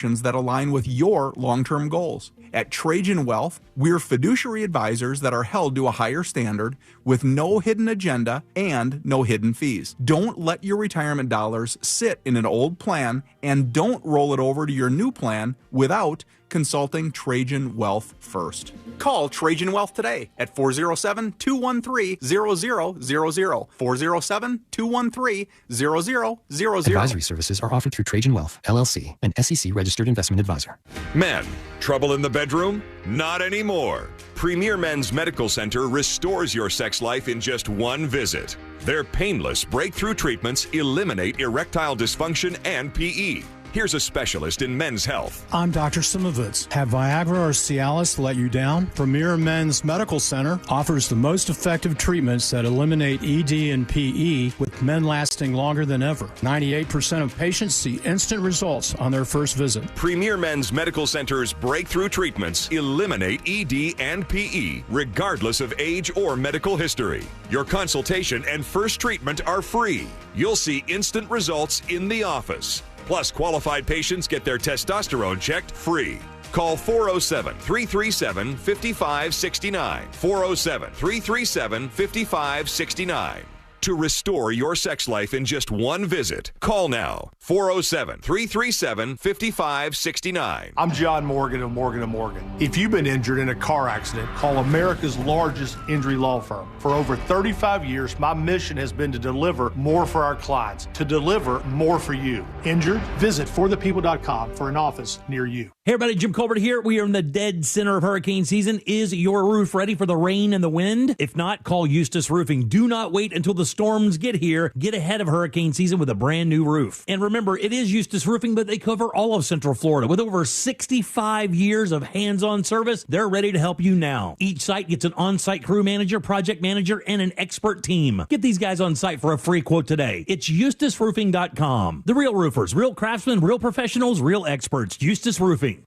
that align with your long-term goals. At Trajan Wealth, we're fiduciary advisors that are held to a higher standard with no hidden agenda and no hidden fees. Don't let your retirement dollars sit in an old plan, and don't roll it over to your new plan without consulting Trajan Wealth first. Call Trajan Wealth today at 407-213-0000, 407-213-0000. Advisory services are offered through Trajan Wealth, LLC, an SEC-registered investment advisor. Men, trouble in the bedroom? Not anymore. Premier Men's Medical Center restores your sex life in just one visit. Their painless breakthrough treatments eliminate erectile dysfunction and PE. Here's a specialist in men's health. I'm Dr. Simovitz. Have Viagra or Cialis let you down? Premier Men's Medical Center offers the most effective treatments that eliminate ED and PE, with men lasting longer than ever. 98% of patients see instant results on their first visit. Premier Men's Medical Center's breakthrough treatments eliminate ED and PE, regardless of age or medical history. Your consultation and first treatment are free. You'll see instant results in the office. Plus, qualified patients get their testosterone checked free. Call 407-337-5569. 407-337-5569. To restore your sex life in just one visit, call now. 407-337-5569. I'm John Morgan of Morgan & Morgan. If you've been injured in a car accident, call America's largest injury law firm. For over 35 years, my mission has been to deliver more for our clients, to deliver more for you. Injured? Visit forthepeople.com for an office near you. Hey everybody, Jim Colbert here. We are in the dead center of hurricane season. Is your roof ready for the rain and the wind? If not, call Eustace Roofing. Do not wait until the storms get here. Get ahead of hurricane season with a brand new roof. And remember, it is Eustace Roofing, but they cover all of Central Florida. With over 65 years of hands-on service, they're ready to help you now. Each site gets an on-site crew manager, project manager, and an expert team. Get these guys on site for a free quote today. It's EustaceRoofing.com. The real roofers, real craftsmen, real professionals, real experts. Eustace Roofing.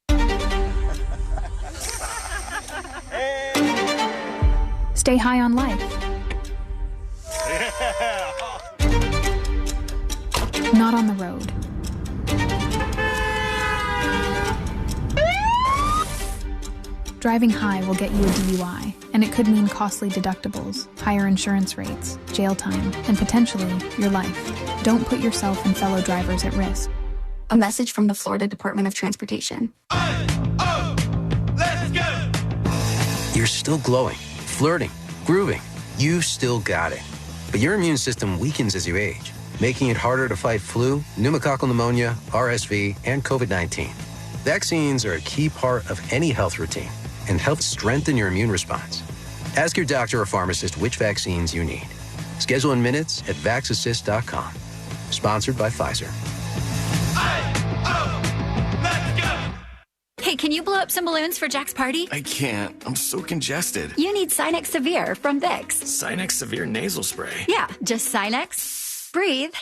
Stay high on life. Not on the road. Driving high will get you a DUI, and it could mean costly deductibles, higher insurance rates, jail time, and potentially your life. Don't put yourself and fellow drivers at risk. A message from the Florida Department of Transportation. Let's go! You're still glowing, flirting, grooving. You still got it. But your immune system weakens as you age, making it harder to fight flu, pneumococcal pneumonia, RSV, and COVID-19. Vaccines are a key part of any health routine and help strengthen your immune response. Ask your doctor or pharmacist which vaccines you need. Schedule in minutes at vaxassist.com. Sponsored by Pfizer. Hey, can you blow up some balloons for Jack's party? I can't. I'm so congested. You need Sinex Severe from Vicks. Sinex Severe nasal spray. Yeah, just Sinex. Breathe.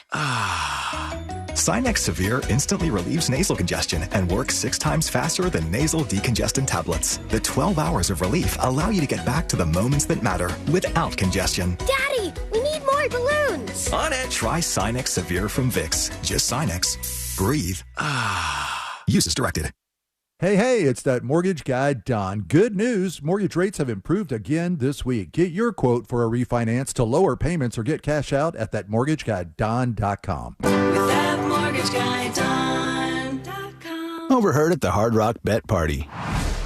Sinex Severe instantly relieves nasal congestion and works 6 times faster than nasal decongestant tablets. The 12 hours of relief allow you to get back to the moments that matter without congestion. Daddy, we need more balloons. On it. Try Sinex Severe from Vicks. Just Sinex. Breathe. Use as directed. Hey, it's that mortgage guy, Don. Good news. Mortgage rates have improved again this week. Get your quote for a refinance to lower payments or get cash out at thatmortgageguyDon.com. With thatmortgageguyDon.com. Overheard at the Hard Rock Bet Party.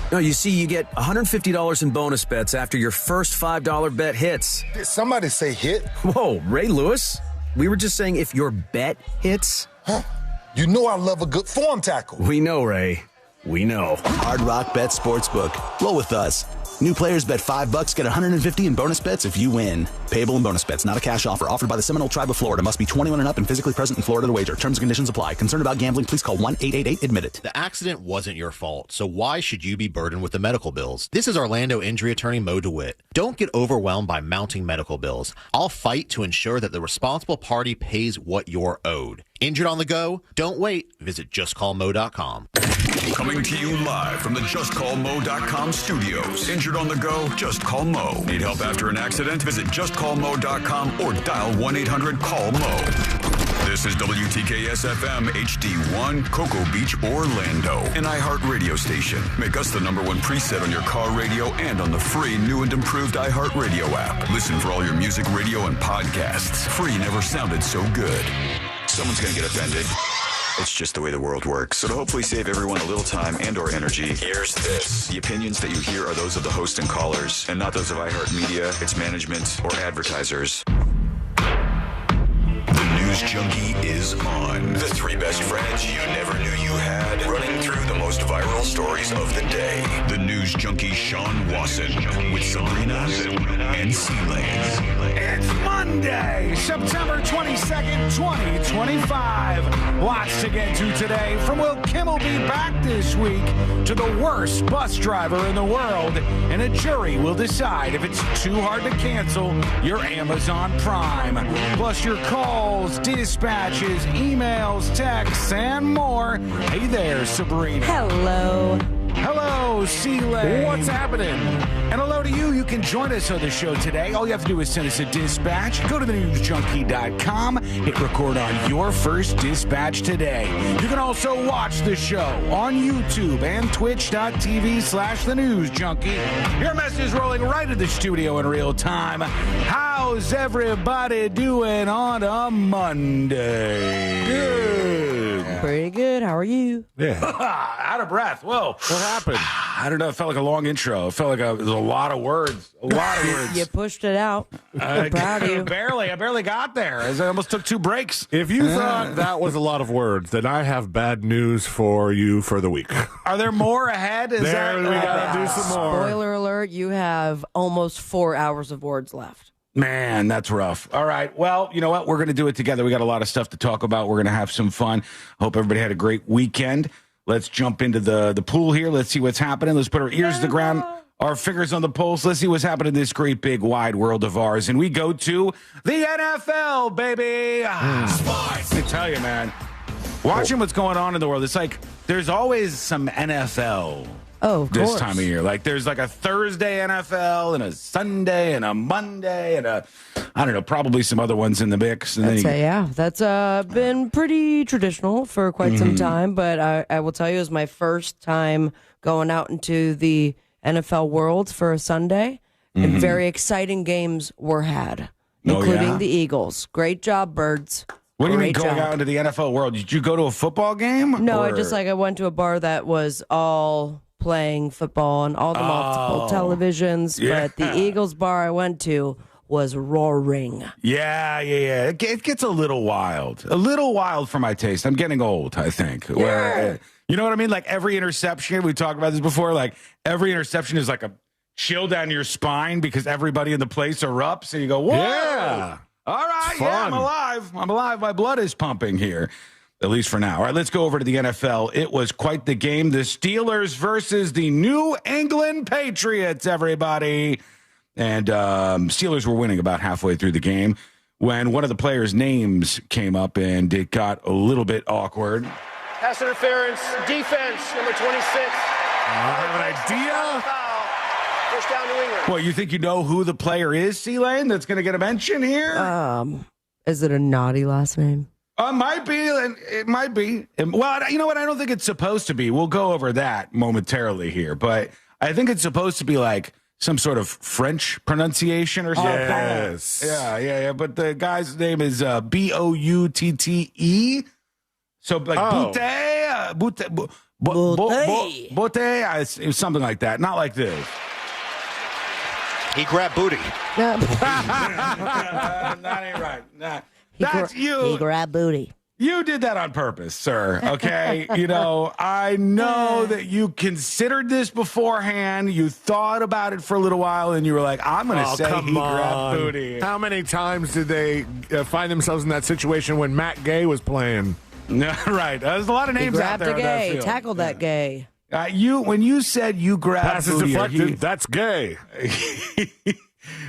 No, you see, you get $150 in bonus bets after your first $5 bet hits. Did somebody say hit? Whoa, Ray Lewis? We were just saying if your bet hits. Huh? You know I love a good form tackle. We know, Ray. We know. Hard Rock Bet Sportsbook. Roll with us. New players bet $5, get $150 in bonus bets if you win. Payable in bonus bets, not a cash offer. Offered by the Seminole Tribe of Florida. Must be 21 and up and physically present in Florida to wager. Terms and conditions apply. Concerned about gambling? Please call 1-888-ADMIT-IT. The accident wasn't your fault, so why should you be burdened with the medical bills? This is Orlando injury attorney Mo DeWitt. Don't get overwhelmed by mounting medical bills. I'll fight to ensure that the responsible party pays what you're owed. Injured on the go? Don't wait. Visit justcallmo.com. Coming to you live from the JustCallMo.com studios. Injured on the go? Just call Mo. Need help after an accident? Visit JustCallMo.com or dial 1-800-CALL-MO. This is WTKS-FM HD1, Cocoa Beach, Orlando, an iHeartRadio station. Make us the #1 preset on your car radio and on the free new and improved iHeartRadio app. Listen for all your music, radio, and podcasts. Free never sounded so good. Someone's going to get offended. It's just the way the world works. So to hopefully save everyone a little time and or energy, here's this. The opinions that you hear are those of the host and callers, and not those of iHeartMedia, its management, or advertisers. The News Junkie is on. The three best friends you never knew you had, running through the most viral stories of the day. The News Junkie Sean Wasson with Sabrina and C-Lane. It's Monday, September 22nd, 2025. Lots to get to today. From will Kimmel be back this week to the worst bus driver in the world, and a jury will decide if it's too hard to cancel your Amazon Prime. Plus your calls, dispatches, emails, texts, and more. Hey there, Sabrina. Hello. Hello, C-Lane. What's happening? And hello to you. You can join us on the show today. All you have to do is send us a dispatch. Go to thenewsjunkie.com. Hit record on your first dispatch today. You can also watch the show on YouTube and twitch.tv/thenewsjunkie. Your message is rolling right to the studio in real time. How's everybody doing on a Monday? Good. Pretty good. How are you? Yeah. Out of breath. Whoa. What happened? I don't know. It felt like a long intro. It felt like it was a lot of words. A lot of words. You pushed it out. I'm proud of you. I barely got there. I almost took 2 breaks. If you thought that was a lot of words, then I have bad news for you for the week. Are there more ahead? We got to do some more. Spoiler alert, you have almost 4 hours of words left. Man, that's rough. All right. Well, you know what? We're going to do it together. We got a lot of stuff to talk about. We're going to have some fun. Hope everybody had a great weekend. Let's jump into the pool here. Let's see what's happening. Let's put our ears to the ground, our fingers on the pulse. Let's see what's happening in this great, big, wide world of ours. And we go to the NFL, baby. Sports. I tell you, man, watching what's going on in the world, it's like there's always some NFL. Oh, of this course. Time of year. Like there's like a Thursday NFL and a Sunday and a Monday and I don't know, probably some other ones in the mix. And that's been pretty traditional for quite some time. But I will tell you, it was my first time going out into the NFL world for a Sunday. And very exciting games were had, including the Eagles. Great job, Birds. What do you mean going out into the NFL world? Did you go to a football game? No, I went to a bar that was all playing football on all the multiple televisions, but the Eagles bar I went to was roaring. Yeah. It gets a little wild for my taste. I'm getting old, I think. Yeah. Where, you know what I mean? Like every interception, we talked about this before, like every interception is like a chill down your spine because everybody in the place erupts and you go, whoa. Yeah. All right, I'm alive. My blood is pumping here. At least for now. All right, let's go over to the NFL. It was quite the game. The Steelers versus the New England Patriots, everybody. And Steelers were winning about halfway through the game when one of the players' names came up, and it got a little bit awkward. Pass interference, defense, number 26. I have an idea. First down, New England. Well, you think you know who the player is, C-Lane, that's going to get a mention here? Is it a naughty last name? Might be. It might be. Well, you know what? I don't think it's supposed to be. We'll go over that momentarily here. But I think it's supposed to be like some sort of French pronunciation or something. Yes. Yeah. But the guy's name is Boutte. So like Boutte. Boutte. It was something like that. Not like this. He grabbed booty. That ain't right. Nah. That's you. He grabbed booty. You did that on purpose, sir. Okay. I know that you considered this beforehand. You thought about it for a little while, and you were like, I'm going to say he grabbed booty. How many times did they find themselves in that situation when Matt Gay was playing? Right. There's a lot of names out there. Grabbed a gay. Tackled that gay. When you said you grabbed passes booty, deflected, that's gay.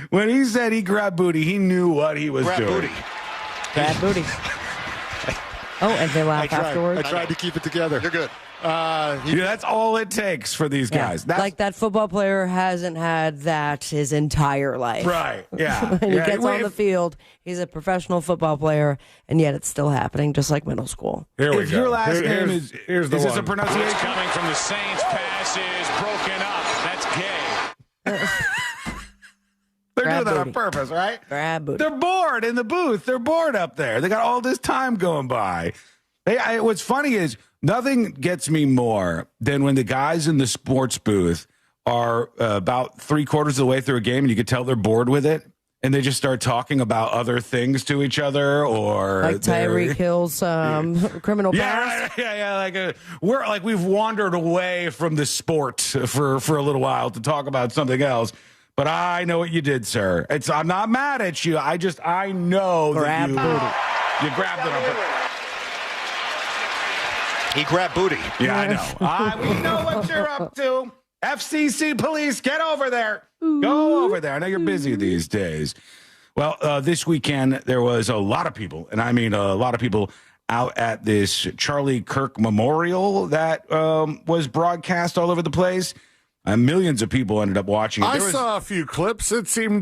When he said he grabbed booty, he knew what he was doing. Booty. Grab booty. Oh, and they laugh afterwards. I tried to keep it together. You're good. That's all it takes for these guys. That's, like that football player hasn't had that his entire life. Right, yeah. When he gets on the field, he's a professional football player, and yet it's still happening, just like middle school. Here we if go. Your last name is this a pronunciation? It's coming from the Saints. Pass is broken up. That's gay. They're Grab doing that booty. on purpose, right? Grab booty. They're bored in the booth. They're bored up there. They got all this time going by. What's funny is nothing gets me more than when the guys in the sports booth are about 3/4 of the way through a game and you can tell they're bored with it. And they just start talking about other things to each other, or like Tyreek Hill's criminal past. Yeah. We've wandered away from the sport for a little while to talk about something else. But I know what you did, sir. I'm not mad at you. I know that you grabbed it up. He grabbed booty. Yeah, I know. We know what you're up to. FCC police, get over there. Go over there. I know you're busy these days. Well, this weekend, there was a lot of people, and I mean a lot of people, out at this Charlie Kirk memorial that was broadcast all over the place. Millions of people ended up watching it. I saw a few clips. It seemed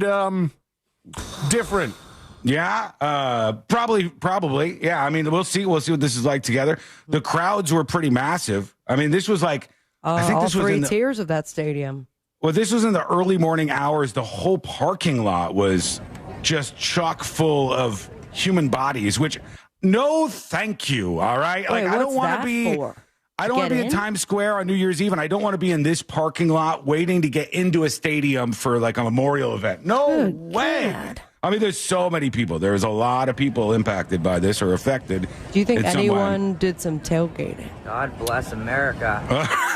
different. Yeah, probably. Yeah, I mean, we'll see what this is like together. The crowds were pretty massive. I mean, this was like, I think all this was three in tiers of that stadium. Well, this was in the early morning hours. The whole parking lot was just chock full of human bodies, which, no thank you, all right? Wait, I don't want to be... for? I don't want to be in Times Square on New Year's Eve, and I don't want to be in this parking lot waiting to get into a stadium for like a memorial event. No way. God. I mean, there's so many people. There's a lot of people impacted by this or affected. Do you think in some way. anyone did some tailgating? God bless America.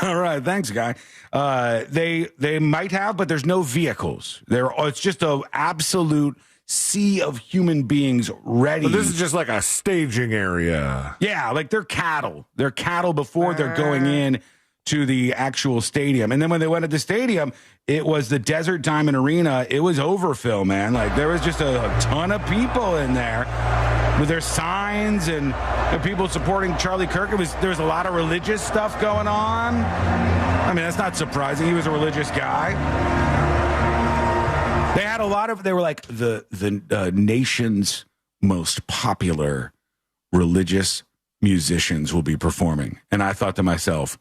All right, thanks, guy. They might have, but there's no vehicles. It's just an absolute sea of human beings ready. But this is just like a staging area. Yeah, like they're cattle. They're cattle before they're going in to the actual stadium. And then when they went to the stadium, it was the Desert Diamond Arena. It was overfill, man. Like there was just a ton of people in there with their signs and people supporting Charlie Kirk. There was a lot of religious stuff going on. I mean, that's not surprising. He was a religious guy. They had a lot of, they were like the nation's most popular religious musicians will be performing. And I thought to myself,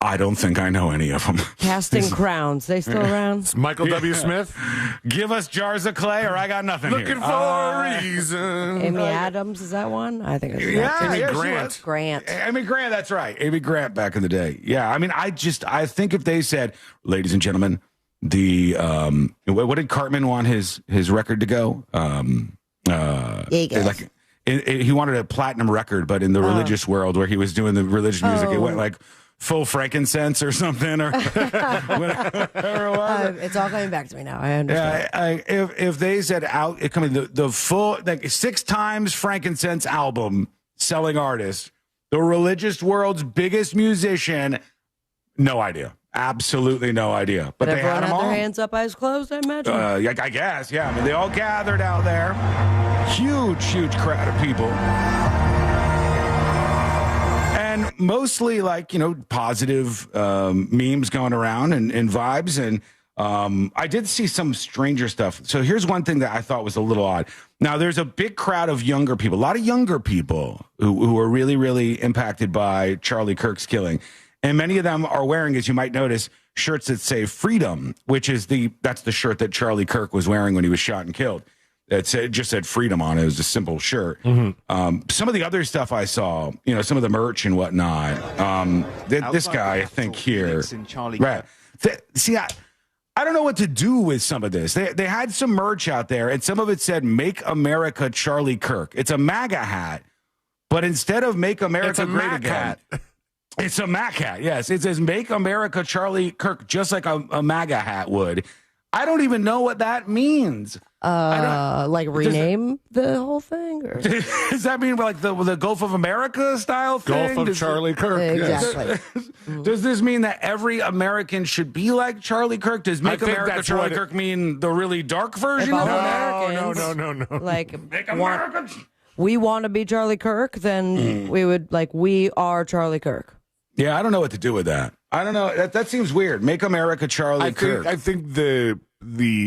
I don't think I know any of them. Casting Crowns. They still around? It's Michael W. Smith. Give us jars of clay or I got nothing Looking here. for a reason. Amy Adams, is that one? I think it's Amy Grant. Grant. Amy Grant, that's right. Amy Grant back in the day. Yeah, I mean, I think if they said, ladies and gentlemen, what did Cartman want his record to go? Like he wanted a platinum record, but in the religious world where he was doing the religious music, it went like full frankincense or something, or whatever it was. It's all coming back to me now. I understand. If they said the full 6 times frankincense album selling artist, the religious world's biggest musician, no idea. Absolutely no idea. But they everyone had them all. their hands up, eyes closed, I imagine. I guess, yeah. I mean, they all gathered out there. Huge crowd of people. And mostly positive memes going around and vibes. And I did see some stranger stuff. So here's one thing that I thought was a little odd. Now, there's a big crowd of younger people, a lot of younger people who are really, really impacted by Charlie Kirk's killing. And many of them are wearing, as you might notice, shirts that say freedom, which is that's the shirt that Charlie Kirk was wearing when he was shot and killed. It just said freedom on it. It was a simple shirt. Mm-hmm. Some of the other stuff I saw, some of the merch and whatnot. This guy, I think here, right? See, I don't know what to do with some of this. They had some merch out there, and some of it said "Make America Charlie Kirk." It's a MAGA hat, but instead of "Make America Great Again," it's a Mac hat. Yes, it says "Make America Charlie Kirk," just like a MAGA hat would. I don't even know what that means. Like rename the whole thing? Or? Does that mean like the Gulf of America style thing? Gulf of Charlie Kirk. Exactly. Yes. Does this mean that every American should be like Charlie Kirk? Does Make America Charlie Kirk mean the really dark version? If all No. Like Make America. We want to be Charlie Kirk, then we would we are Charlie Kirk. Yeah, I don't know what to do with that. I don't know. That seems weird. Make America Charlie Kirk. I think the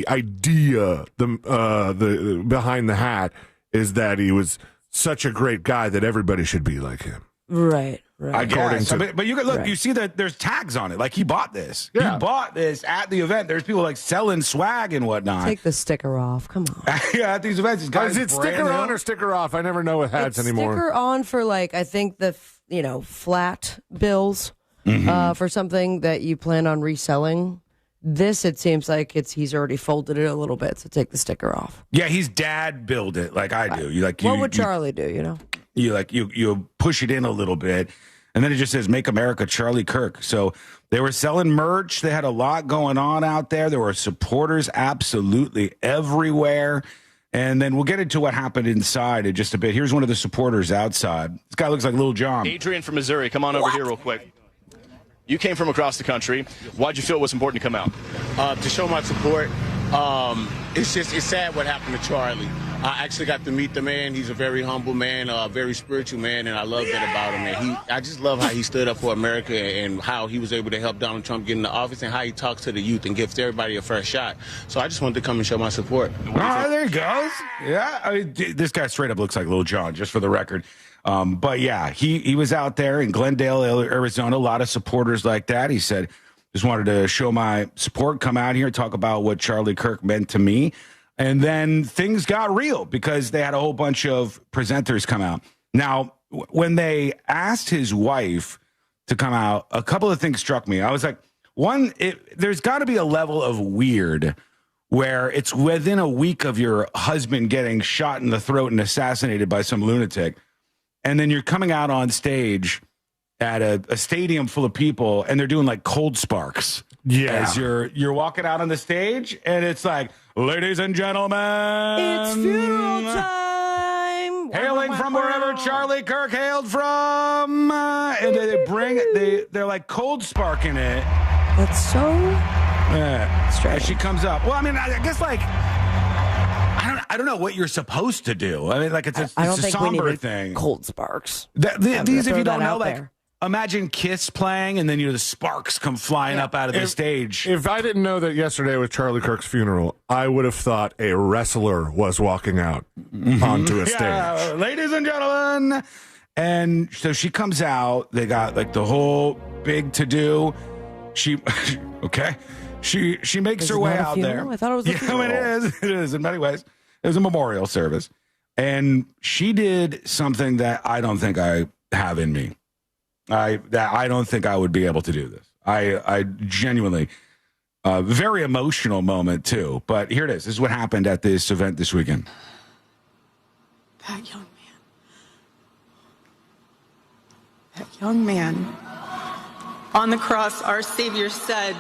idea the behind the hat is that he was such a great guy that everybody should be like him. Right. I guess. But you can look, you see that there's tags on it. Like he bought this. Yeah. He bought this at the event. There's people like selling swag and whatnot. Take the sticker off. Come on. Yeah, at these events. Is it sticker on or sticker off? I never know with hats anymore. Sticker on for like, I think the, flat bills for something that you plan on reselling. This, it seems like he's already folded it a little bit, so take the sticker off. Yeah, he's dad build it like I do. What would Charlie do, You push it in a little bit, and then it just says "Make America Charlie Kirk." So they were selling merch. They had a lot going on out there. There were supporters absolutely everywhere. And then we'll get into what happened inside in just a bit. Here's one of the supporters outside. This guy looks like Lil Jon. Adrian from Missouri, come on over here real quick. You came from across the country. Why'd you feel it was important to come out? To show my support. It's sad what happened to Charlie. I actually got to meet the man. He's a very humble man, a very spiritual man, and I love that about him. And I just love how he stood up for America and how he was able to help Donald Trump get into office and how he talks to the youth and gives everybody a fair shot. So I just wanted to come and show my support. There he goes. Yeah, this guy straight up looks like Lil Jon, just for the record. But yeah, he was out there in Glendale, Arizona. A lot of supporters like that. He said, just wanted to show my support, come out here, talk about what Charlie Kirk meant to me. And then things got real because they had a whole bunch of presenters come out. Now, when they asked his wife to come out, a couple of things struck me. I was like, one, there's got to be a level of weird where it's within a week of your husband getting shot in the throat and assassinated by some lunatic. And then you're coming out on stage at a stadium full of people and they're doing like cold sparks. Yeah. As you're walking out on the stage and it's like, ladies and gentlemen, it's funeral time. Hailing from wherever Charlie Kirk hailed from. And they're like cold sparking it. That's so strange. As she comes up. Well, I mean, I guess like, I don't know what you're supposed to do. I mean, like it's a somber thing. Cold sparks. These, if you don't know, like imagine Kiss playing, and then the sparks come flying up out of the stage. If I didn't know that yesterday was Charlie Kirk's funeral, I would have thought a wrestler was walking out onto a stage. Ladies and gentlemen. And so she comes out. They got like the whole big to do. She makes her way out there. I thought it was a funeral. It is in many ways. It was a memorial service. And she did something that I don't think I have in me. I don't think I would be able to do this. I genuinely, very emotional moment too. But here it is. This is what happened at this event this weekend. That young man on the cross, our Savior said,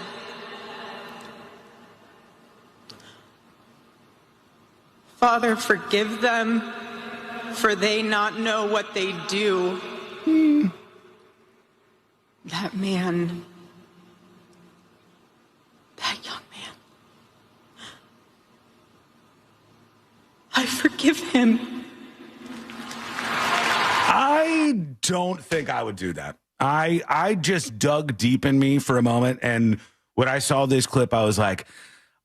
Father, forgive them, for they not know what they do. That man, that young man, I forgive him. I don't think I would do that. I just dug deep in me for a moment, and when I saw this clip, I was like,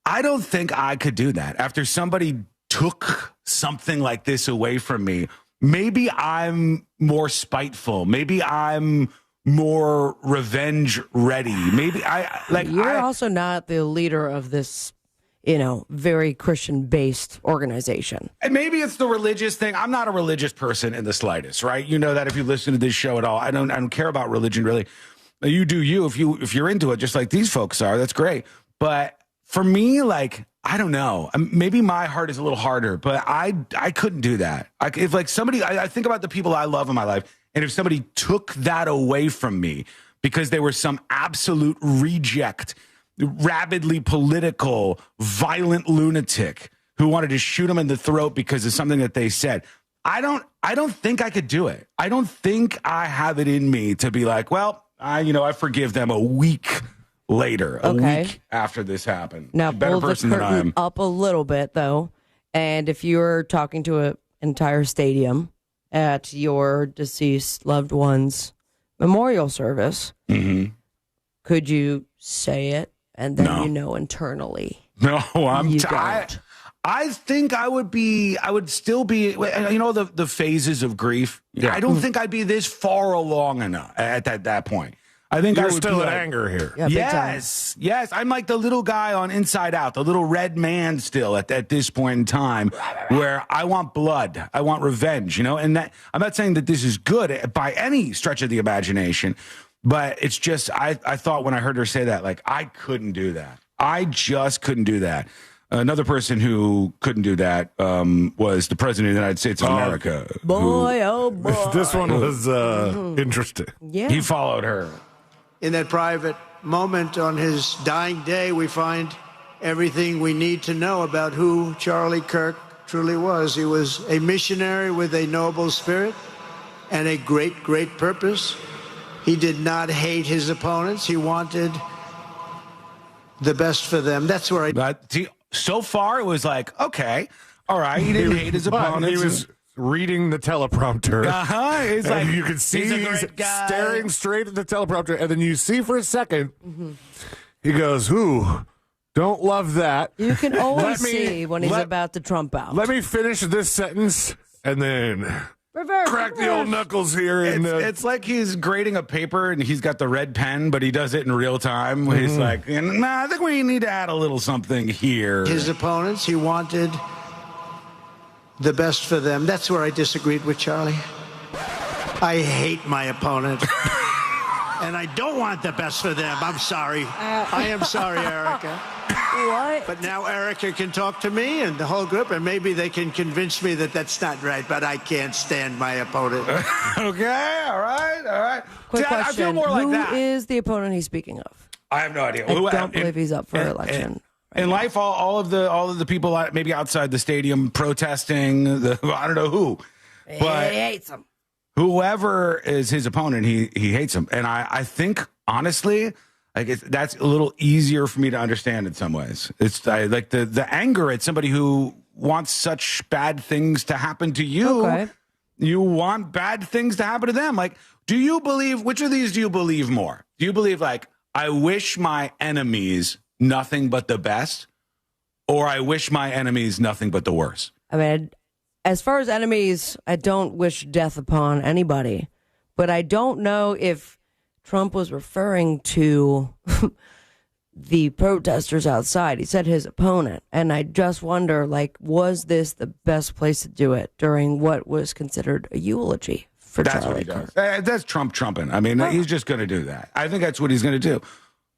I don't think I could do that. After somebody took something like this away from me, maybe I'm more spiteful. Maybe I'm more revenge ready. Maybe you're also not the leader of this, very Christian based organization. And maybe it's the religious thing. I'm not a religious person in the slightest, right? You know that if you listen to this show at all. I don't care about religion really. You do you. If you're into it, just like these folks are, that's great. But for me, like, I don't know. Maybe my heart is a little harder, but I couldn't do that. If like somebody, I think about the people I love in my life, and if somebody took that away from me because they were some absolute reject, rabidly political, violent lunatic who wanted to shoot him in the throat because of something that they said, I don't think I could do it. I don't think I have it in me to be like, well, I forgive them a week later, a week after this happened. Now, better pull the person than I curtain am. up a little bit, though. And if you're talking to an entire stadium at your deceased loved one's memorial service, Mm-hmm. could you say it and then internally? No, don't. I think I would still be, the phases of grief. Yeah. I don't think I'd be this far along enough at that point. I think You're I would still be in like, anger here. Yeah, big time. yes. I'm like the little guy on Inside Out, the little red man still at this point in time, where I want blood, I want revenge, and that I'm not saying that this is good by any stretch of the imagination, but it's just I thought when I heard her say that, like, I couldn't do that. I just couldn't do that. Another person who couldn't do that was the president of the United States of America. Oh boy. This one was interesting. Yeah. He followed her. In that private moment on his dying day, we find everything we need to know about who Charlie Kirk truly was. He was a missionary with a noble spirit and a great, great purpose. He did not hate his opponents. He wanted the best for them. That's where So far, it was like, okay, all right. He didn't hate his opponents. He was reading the teleprompter. It's like, you can see he's staring straight at the teleprompter, and then you see for a second, he goes, "Ooh, don't love that." You can always see when he's about to trump out. Let me finish this sentence, and then crack the old knuckles here. It's like he's grading a paper, and he's got the red pen, but he does it in real time. He's like, nah, I think we need to add a little something here. His opponents, he wanted the best for them. That's where I disagreed with Charlie. I hate my opponent. And I don't want the best for them. I'm sorry. I am sorry, Erica. What? But now Erica can talk to me and the whole group, and maybe they can convince me that that's not right, but I can't stand my opponent. Okay, all right. Quick See, question. I feel more like that. Who is the opponent he's speaking of? I have no idea. I don't believe he's up for election. In life, all of the people maybe outside the stadium protesting, I don't know who, but he hates him. Whoever is his opponent, he hates him, and I think honestly, like that's a little easier for me to understand in some ways. It's like the anger at somebody who wants such bad things to happen to you. Okay. You want bad things to happen to them. Like, do you believe? Which of these do you believe more? Do you believe like I wish my enemies nothing but the best, or I wish my enemies nothing but the worst? I mean, as far as enemies, I don't wish death upon anybody, but I don't know if Trump was referring to the protesters outside. He said his opponent, and I just wonder, like, was this the best place to do it during what was considered a eulogy for Charlie Kirk? That's Trump trumping. I mean, he's just going to do that. I think that's what he's going to do.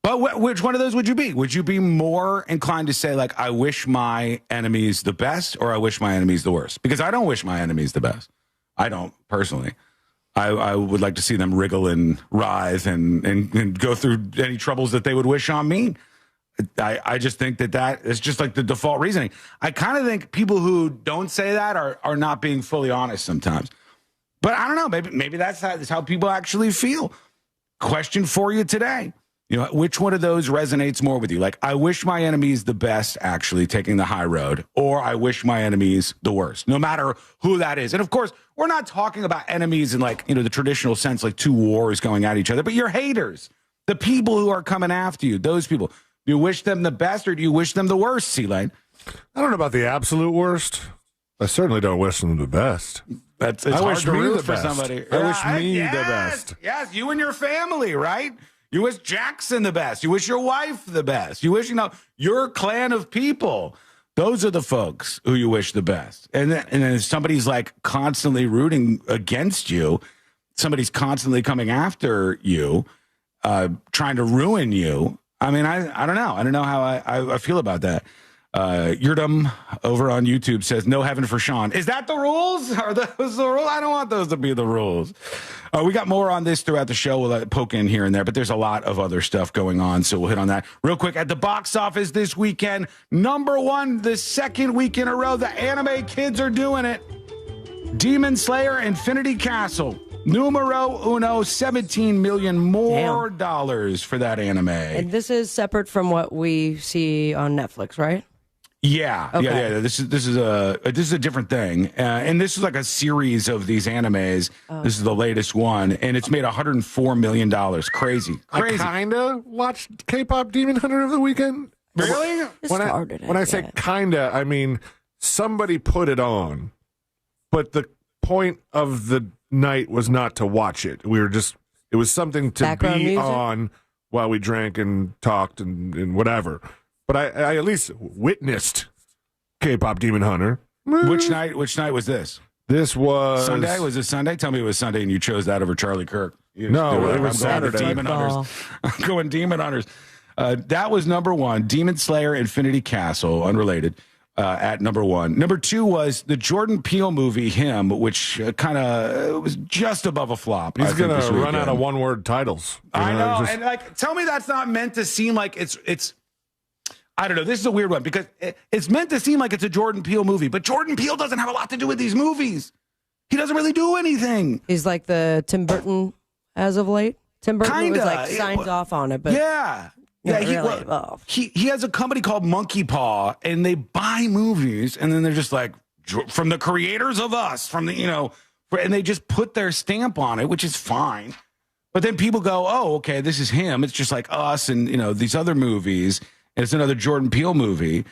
But which one of those would you be? Would you be more inclined to say, like, I wish my enemies the best, or I wish my enemies the worst? Because I don't wish my enemies the best. I don't, personally. I would like to see them wriggle and writhe and go through any troubles that they would wish on me. I just think that is just like the default reasoning. I kind of think people who don't say that are not being fully honest sometimes. But I don't know. Maybe that's how people actually feel. Question for you today. Which one of those resonates more with you? Like, I wish my enemies the best, actually taking the high road, or I wish my enemies the worst, no matter who that is. And of course, we're not talking about enemies in like, the traditional sense, like two wars going at each other, but your haters, the people who are coming after you, those people. Do you wish them the best, or do you wish them the worst, C-Lane? I don't know about the absolute worst. I certainly don't wish them the best. It's I hard wish to me root the for best. somebody. I wish me the best. Yes, you and your family, right? You wish Jackson the best. You wish your wife the best. You wish, your clan of people. Those are the folks who you wish the best. And then if somebody's like constantly rooting against you, somebody's constantly coming after you, trying to ruin you. I mean, I don't know. I don't know how I feel about that. Yurdum over on YouTube says, no heaven for Sean. Is that the rules? Are those the rules? I don't want those to be the rules. We got more on this throughout the show. We'll poke in here and there, but there's a lot of other stuff going on, so we'll hit on that. Real quick, at the box office this weekend, #1, the second week in a row, the anime kids are doing it. Demon Slayer Infinity Castle. Numero uno, $17 million more dollars for that anime. And this is separate from what we see on Netflix, right? Yeah, Okay. yeah. This is a different thing, and this is like a series of these animes. This is the latest one, and it's made $104 million. Crazy. I kind of watched K-pop Demon Hunter over the weekend. Really? When I say kinda, I mean somebody put it on, but the point of the night was not to watch it. It was something to Background be music? on while we drank and talked and whatever. But I at least witnessed K-pop Demon Hunter. Which night was this? This was Sunday. Was it Sunday? Tell me it was Sunday, and you chose that over Charlie Kirk. No, it was I'm going Saturday. Demon Hunters. I'm going Demon Hunters. That was number one. Demon Slayer, Infinity Castle, unrelated. At number one. Number two was the Jordan Peele movie, Him, which kind of was just above a flop. He's going to run out of one-word titles. I know, and like, tell me that's not meant to seem like it's. I don't know. This is a weird one because it's meant to seem like it's a Jordan Peele movie, but Jordan Peele doesn't have a lot to do with these movies. He doesn't really do anything. He's like the Tim Burton as of late. Tim Burton was like signed off on it, but yeah. not Yeah, really involved. he has a company called Monkey Paw, and they buy movies, and then they're just like, from the creators of Us, and they just put their stamp on it, which is fine. But then people go, oh, okay, this is him. It's just like Us and, these other movies. And it's another Jordan Peele movie,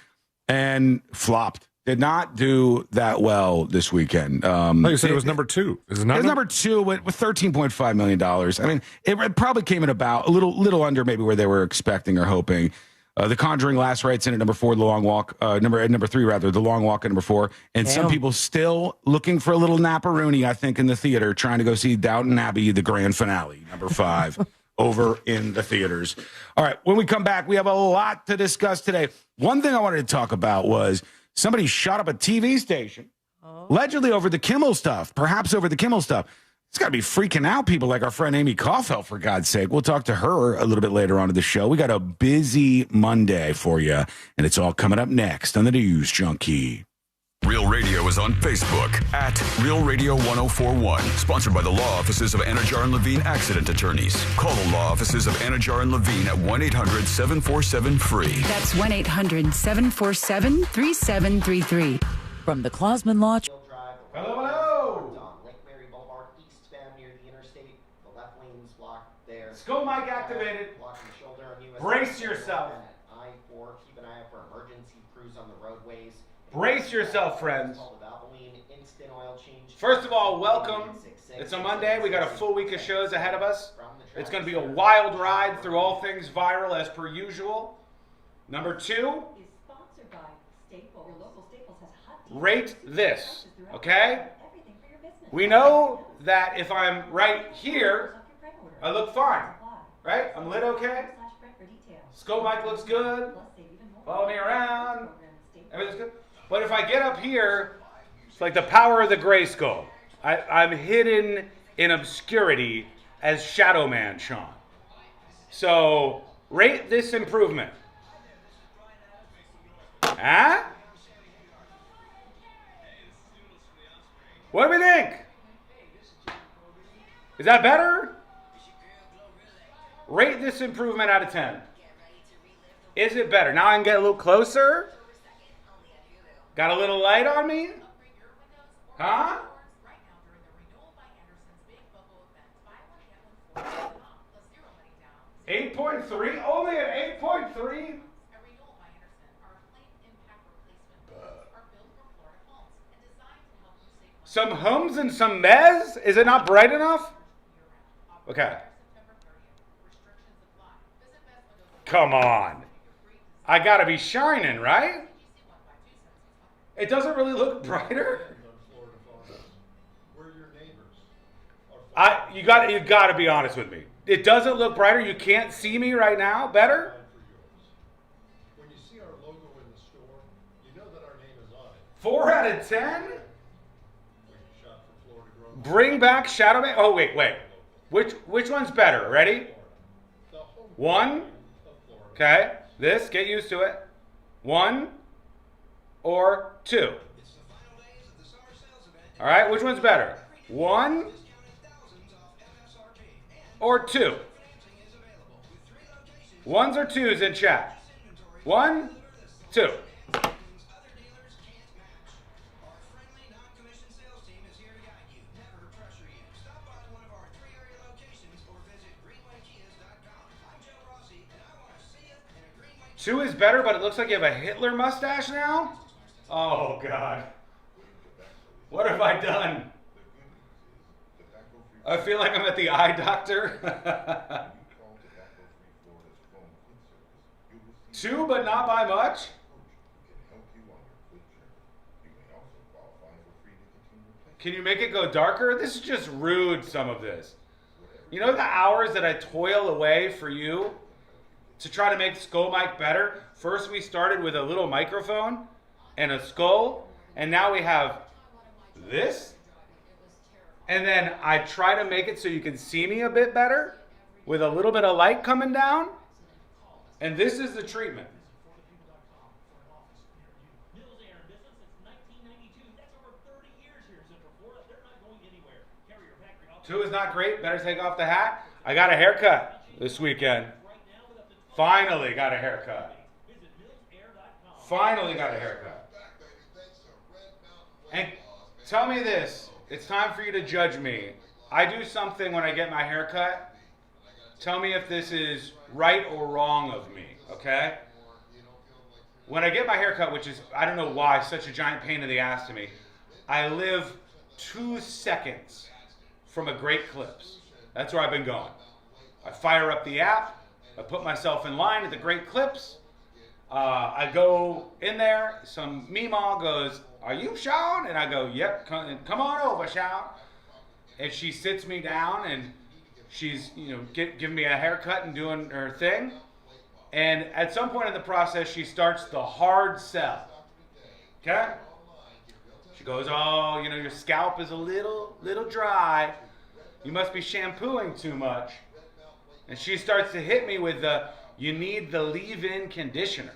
and flopped. Did not do that well this weekend. You said it was number two. Is it not? It was number two with $13.5 million. I mean, it probably came in about a little under maybe where they were expecting or hoping. The Conjuring: Last Rites in at number four, The Long Walk, number three rather, The Long Walk at number four, and some people still looking for a little naparoony, I think, in the theater, trying to go see Downton Abbey, the grand finale, number five. Over in the theaters. All right, when we come back, we have a lot to discuss today. One thing I wanted to talk about was somebody shot up a TV station, allegedly over the Kimmel stuff, perhaps over the Kimmel stuff. It's got to be freaking out people like our friend Amy Kaufeld, for God's sake. We'll talk to her a little bit later on in the show. We got a busy Monday for you, and it's all coming up next on the News Junkie. Real Radio is on Facebook at Real Radio 1041. Sponsored by the law offices of Anajar and Levine Accident Attorneys. Call the law offices of Anajar and Levine at 1-800-747-FREE. That's 1-800-747-3733. From the Clausman Law. Hello. Lake Mary Boulevard, eastbound near the interstate. The left lane's blocked there. Go mic activated. Blocking the shoulder on US. Brace yourself. I-4. Keep an eye out for emergency crews on the roadways. Brace yourself, friends. First of all, welcome. It's a Monday. We got a full week of shows ahead of us. It's going to be a wild ride through all things viral as per usual. Number two, rate this, okay? We know that if I'm right here, I look fine, right? I'm lit okay? Scope mic looks good. Follow me around. Everything's good. But if I get up here, it's like the power of the gray skull. I'm hidden in obscurity as Shadow Man Sean. So, rate this improvement. Huh? What do we think? Is that better? Rate this improvement out of 10. Is it better? Now I can get a little closer. Got a little light on me? Huh? $8.3? Only at 8.3? Some hums and some mez? Is it not bright enough? Okay. Come on. I gotta be shining, right? It doesn't really look brighter. You got to be honest with me. It doesn't look brighter. You can't see me right now. Better. When you see our logo in the store, you know that our name is on it. 4 out of 10. Bring back Shadow Man. Oh wait. Which one's better? Ready? 1. Okay. This. Get used to it. 1. Or 2. All right, which one's better? 1 or 2? 1s or 2s in chat? 1, 2. 2 is better, but it looks like you have a Hitler mustache now? Oh, God. What have I done? I feel like I'm at the eye doctor. 2, but not by much? Can you make it go darker? This is just rude, some of this. You know the hours that I toil away for you to try to make Skull Mike better? First we started with a little microphone and a skull, and now we have this. And then I try to make it so you can see me a bit better with a little bit of light coming down. And this is the treatment. 2 is not great. Better take off the hat. I got a haircut this weekend. Finally got a haircut. Finally got a haircut. And tell me this. It's time for you to judge me. I do something when I get my haircut. Tell me if this is right or wrong of me, okay? When I get my haircut, which is, I don't know why, such a giant pain in the ass to me, I live 2 seconds from a Great Clips. That's where I've been going. I fire up the app. I put myself in line at the Great Clips. I go in there. Some meemaw goes, "Are you Sean?" And I go, "Yep, come on over, Sean." And she sits me down and she's, giving me a haircut and doing her thing. And at some point in the process, she starts the hard sell. Okay? She goes, "Oh, your scalp is a little dry. You must be shampooing too much." And she starts to hit me with you need the leave-in conditioner.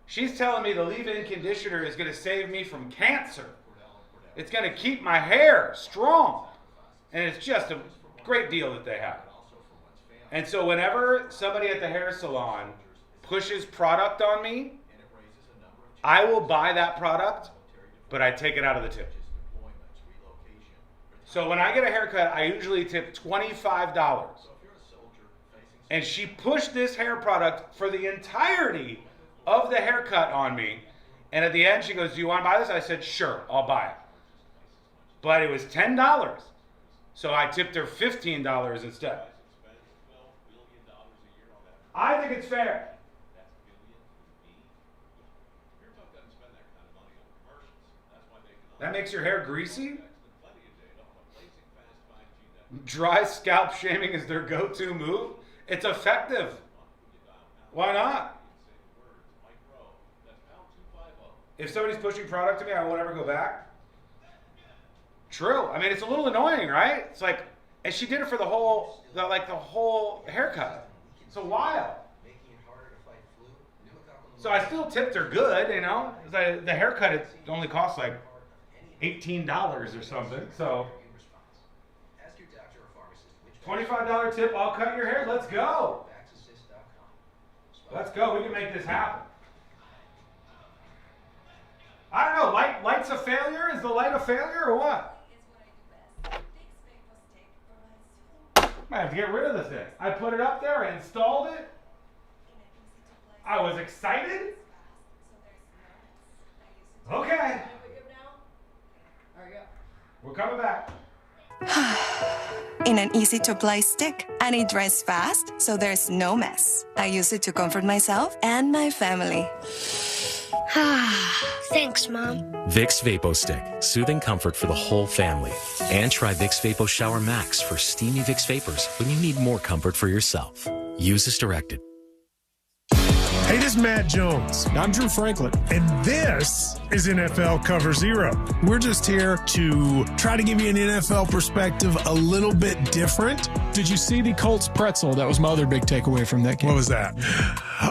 She's telling me the leave-in conditioner is going to save me from cancer. It's going to keep my hair strong. And it's just a great deal that they have. And so whenever somebody at the hair salon pushes product on me, I will buy that product, but I take it out of the tip. So when I get a haircut, I usually tip $25. And she pushed this hair product for the entirety of the haircut on me. And at the end, she goes, "Do you want to buy this?" I said, "Sure, I'll buy it." But it was $10. So I tipped her $15 instead. I think it's fair. That makes your hair greasy? Dry scalp shaming is their go-to move? It's effective. Why not? If somebody's pushing product to me, I won't ever go back. True. I mean, it's a little annoying, right? It's like, and she did it for the whole haircut. It's a while. So I still tipped her good, The haircut, it only costs like $18 or something. So $25 tip, I'll cut your hair. Let's go. Let's go. We can make this happen. I don't know. Light's a failure? Is the light a failure or what? I have to get rid of the thing. I put it up there. I installed it. I was excited. Okay. We're coming back. In an easy-to-apply stick, and it dries fast, so there's no mess. I use it to comfort myself and my family. Thanks, Mom. Vicks VapoStick, soothing comfort for the whole family. And try Vicks Vapo Shower Max for steamy Vicks Vapors when you need more comfort for yourself. Use as directed. Hey, this is Matt Jones. I'm Drew Franklin. And this is NFL Cover Zero. We're just here to try to give you an NFL perspective a little bit different. Did you see the Colts pretzel? That was my other big takeaway from that game. What was that?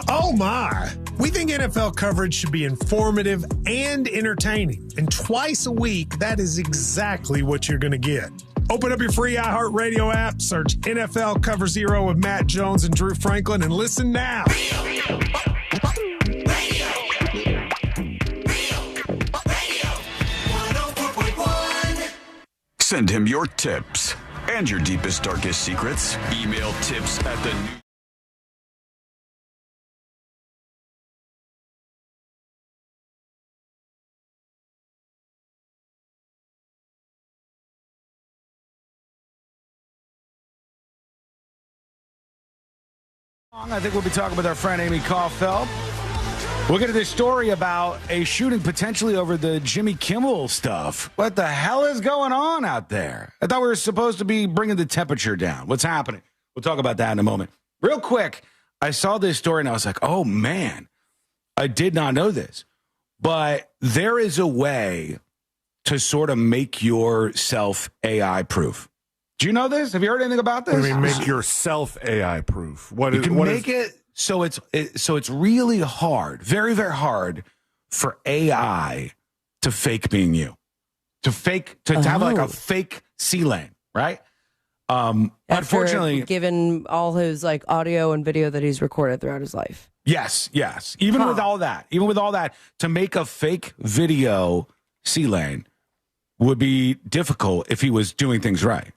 Oh, my. We think NFL coverage should be informative and entertaining. And twice a week, that is exactly what you're going to get. Open up your free iHeartRadio app, search NFL Cover Zero with Matt Jones and Drew Franklin, and listen now. Send him your tips and your deepest, darkest secrets. Email tips@the I think we'll be talking with our friend Amy Caulfield. We'll get to this story about a shooting potentially over the Jimmy Kimmel stuff. What the hell is going on out there? I thought we were supposed to be bringing the temperature down. What's happening? We'll talk about that in a moment. Real quick, I saw this story and I was like, oh, man, I did not know this. But there is a way to sort of make yourself AI proof. Do you know this? Have you heard anything about this? I mean, make yourself AI proof. You can make it so it's really hard, very, very hard for AI to fake being you, to have like a fake C lane, right? Unfortunately, given all his like audio and video that he's recorded throughout his life. Yes. Even with all that, to make a fake video C lane would be difficult if he was doing things right.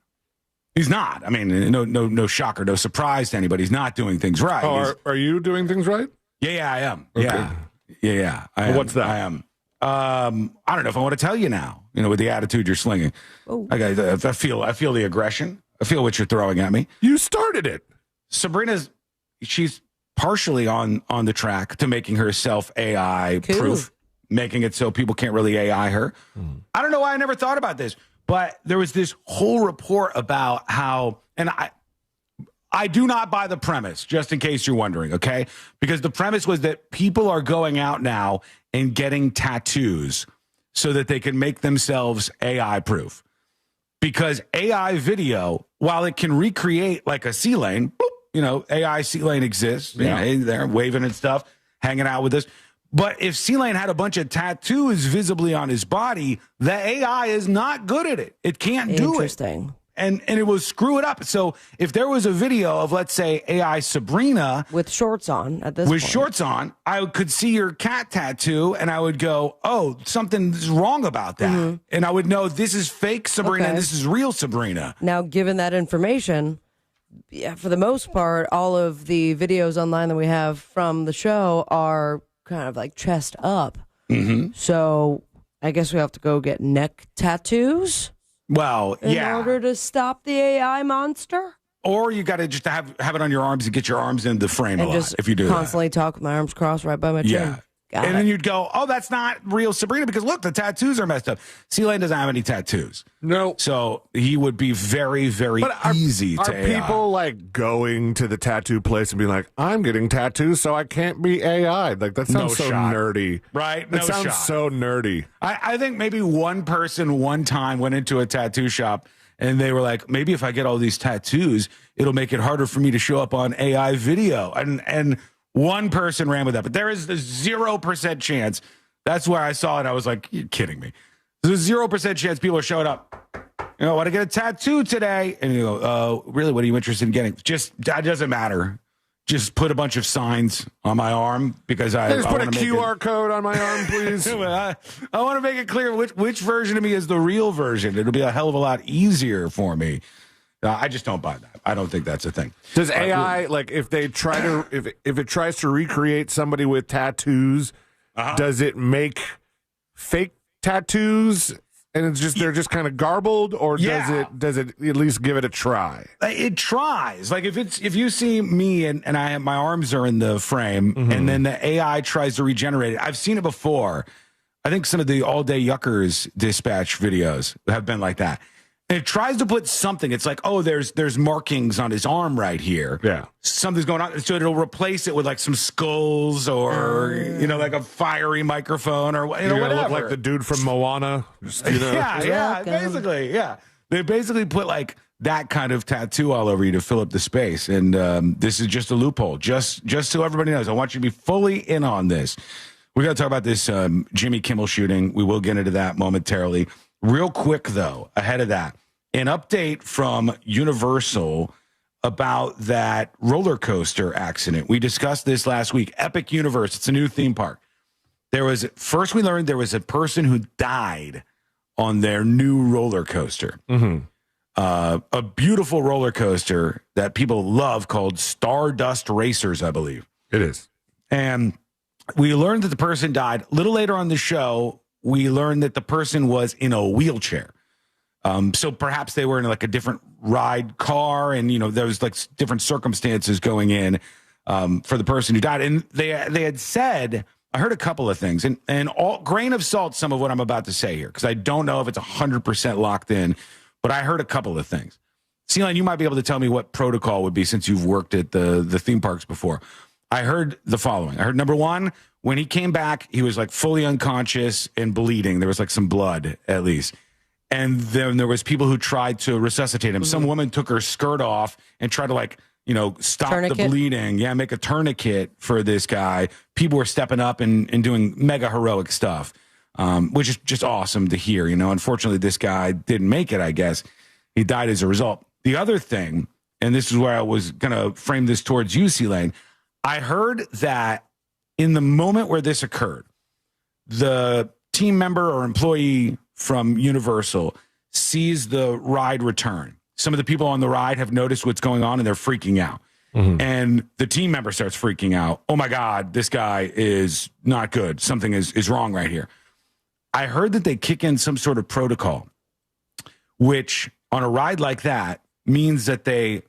He's not. I mean, no shocker, no surprise to anybody. He's not doing things right. Oh, are you doing things right? Yeah, I am. Okay. Yeah. What's that? I am. I don't know if I want to tell you now. With the attitude you're slinging, I feel the aggression. I feel what you're throwing at me. You started it. She's partially on the track to making herself AI proof, making it so people can't really AI her. I don't know why I never thought about this. But there was this whole report about how, and I do not buy the premise, just in case you're wondering, okay? Because the premise was that people are going out now and getting tattoos so that they can make themselves AI proof. Because AI video, while it can recreate like a C lane, AI C lane exists, they're waving and stuff, hanging out with us. But if C-Lane had a bunch of tattoos visibly on his body, the AI is not good at it. It can't do it. Interesting. And it will screw it up. So if there was a video of, let's say, AI Sabrina. With shorts on at this point. With shorts on, I could see your cat tattoo and I would go, oh, something's wrong about that. Mm-hmm. And I would know this is fake Sabrina and this is real Sabrina. Now, given that information, for the most part, all of the videos online that we have from the show are kind of like chest up. Mm-hmm. So I guess we have to go get neck tattoos. Well, in order to stop the AI monster. Or you got to just have it on your arms and get your arms in the frame and a just lot if you do constantly talk with my arms crossed right by my chin. Yeah. Then you'd go, oh, that's not real Sabrina because look, the tattoos are messed up. C-Lane doesn't have any tattoos. No. So he would be very, very easy to AI. Are people like going to the tattoo place and being like, I'm getting tattoos so I can't be AI? Like that sounds nerdy. Right? That sounds so nerdy. I think maybe one person one time went into a tattoo shop and they were like, maybe if I get all these tattoos, it'll make it harder for me to show up on AI video. And one person ran with that, but there is a 0% chance. That's where I saw it. I was like, you're kidding me. There's a 0% chance people are showing up. I want to get a tattoo today. And you go, really? What are you interested in getting? That doesn't matter. Just put a bunch of signs on my arm because I just put a QR code on my arm, please. I want to make it clear which version of me is the real version. It'll be a hell of a lot easier for me. I just don't buy that. I don't think that's a thing. Does AI like if they try to if it tries to recreate somebody with tattoos, does it make fake tattoos and it's just they're just kind of garbled, or does it at least give it a try? It tries. Like if you see me and I have my arms are in the frame and then the AI tries to regenerate it. I've seen it before. I think some of the All Day Yuckers dispatch videos have been like that. And it tries to put something. It's like, oh, there's markings on his arm right here. Yeah. Something's going on. So it'll replace it with like some skulls or, like a fiery microphone or, whatever. Look like the dude from Moana. Basically. Yeah. They basically put like that kind of tattoo all over you to fill up the space. And this is just a loophole. Just so everybody knows, I want you to be fully in on this. We got to talk about this Jimmy Kimmel shooting. We will get into that momentarily. Real quick, though, ahead of that, an update from Universal about that roller coaster accident. We discussed this last week. Epic Universe, it's a new theme park. We learned there was a person who died on their new roller coaster. Mm-hmm. A beautiful roller coaster that people love called Stardust Racers, I believe. It is. And we learned that the person died. A little later on the show, we learned that the person was in a wheelchair. So perhaps they were in like a different ride car and, there was like different circumstances going in. for the person who died. And they had said, I heard a couple of things, and all grain of salt, some of what I'm about to say here, because I don't know if it's 100% locked in, but I heard a couple of things. Celine, you might be able to tell me what protocol would be since you've worked at the theme parks before. I heard the following. I heard, number one, when he came back, he was like fully unconscious and bleeding. There was like some blood, at least. And then there was people who tried to resuscitate him. Mm-hmm. Some woman took her skirt off and tried to stop tourniquet? the bleeding. Yeah, make a tourniquet for this guy. People were stepping up and doing mega heroic stuff, which is just awesome to hear. Unfortunately, this guy didn't make it, I guess. He died as a result. The other thing, and this is where I was going to frame this towards you, C-Lane, I heard that in the moment where this occurred, the team member or employee from Universal sees the ride return. Some of the people on the ride have noticed what's going on and they're freaking out. Mm-hmm. And the team member starts freaking out. Oh my God, this guy is not good. Something is wrong right here. I heard that they kick in some sort of protocol, which on a ride like that means that they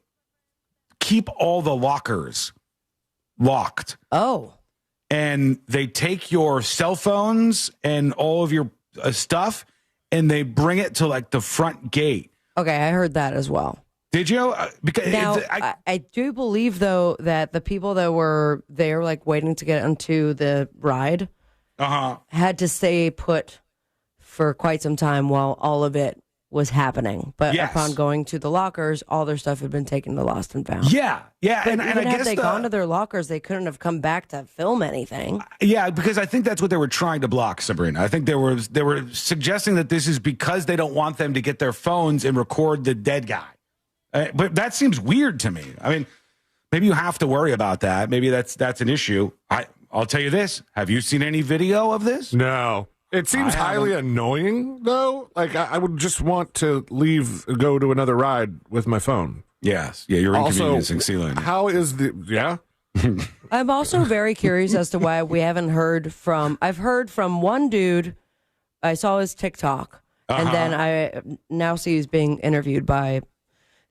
keep all the lockers locked. Oh. And they take your cell phones and all of your stuff and they bring it to like the front gate. Okay, I heard that as well. Did you? Because now, I do believe, though, that the people that were there, like, waiting to get onto the ride had to stay put for quite some time while all of it was happening. But upon going to the lockers, all their stuff had been taken to Lost and Found. Yeah. But even had they gone to their lockers, they couldn't have come back to film anything. Yeah, because I think that's what they were trying to block, Sabrina. I think they were suggesting that this is because they don't want them to get their phones and record the dead guy. But that seems weird to me. I mean, maybe you have to worry about that. Maybe that's an issue. I'll tell you this. Have you seen any video of this? No. It seems highly annoying, though. Like, I would just want to go to another ride with my phone. Yes. Yeah, you're inconveniencing Celine. How is I'm also very curious as to why we haven't heard from... I've heard from one dude. I saw his TikTok. And then I now see he's being interviewed by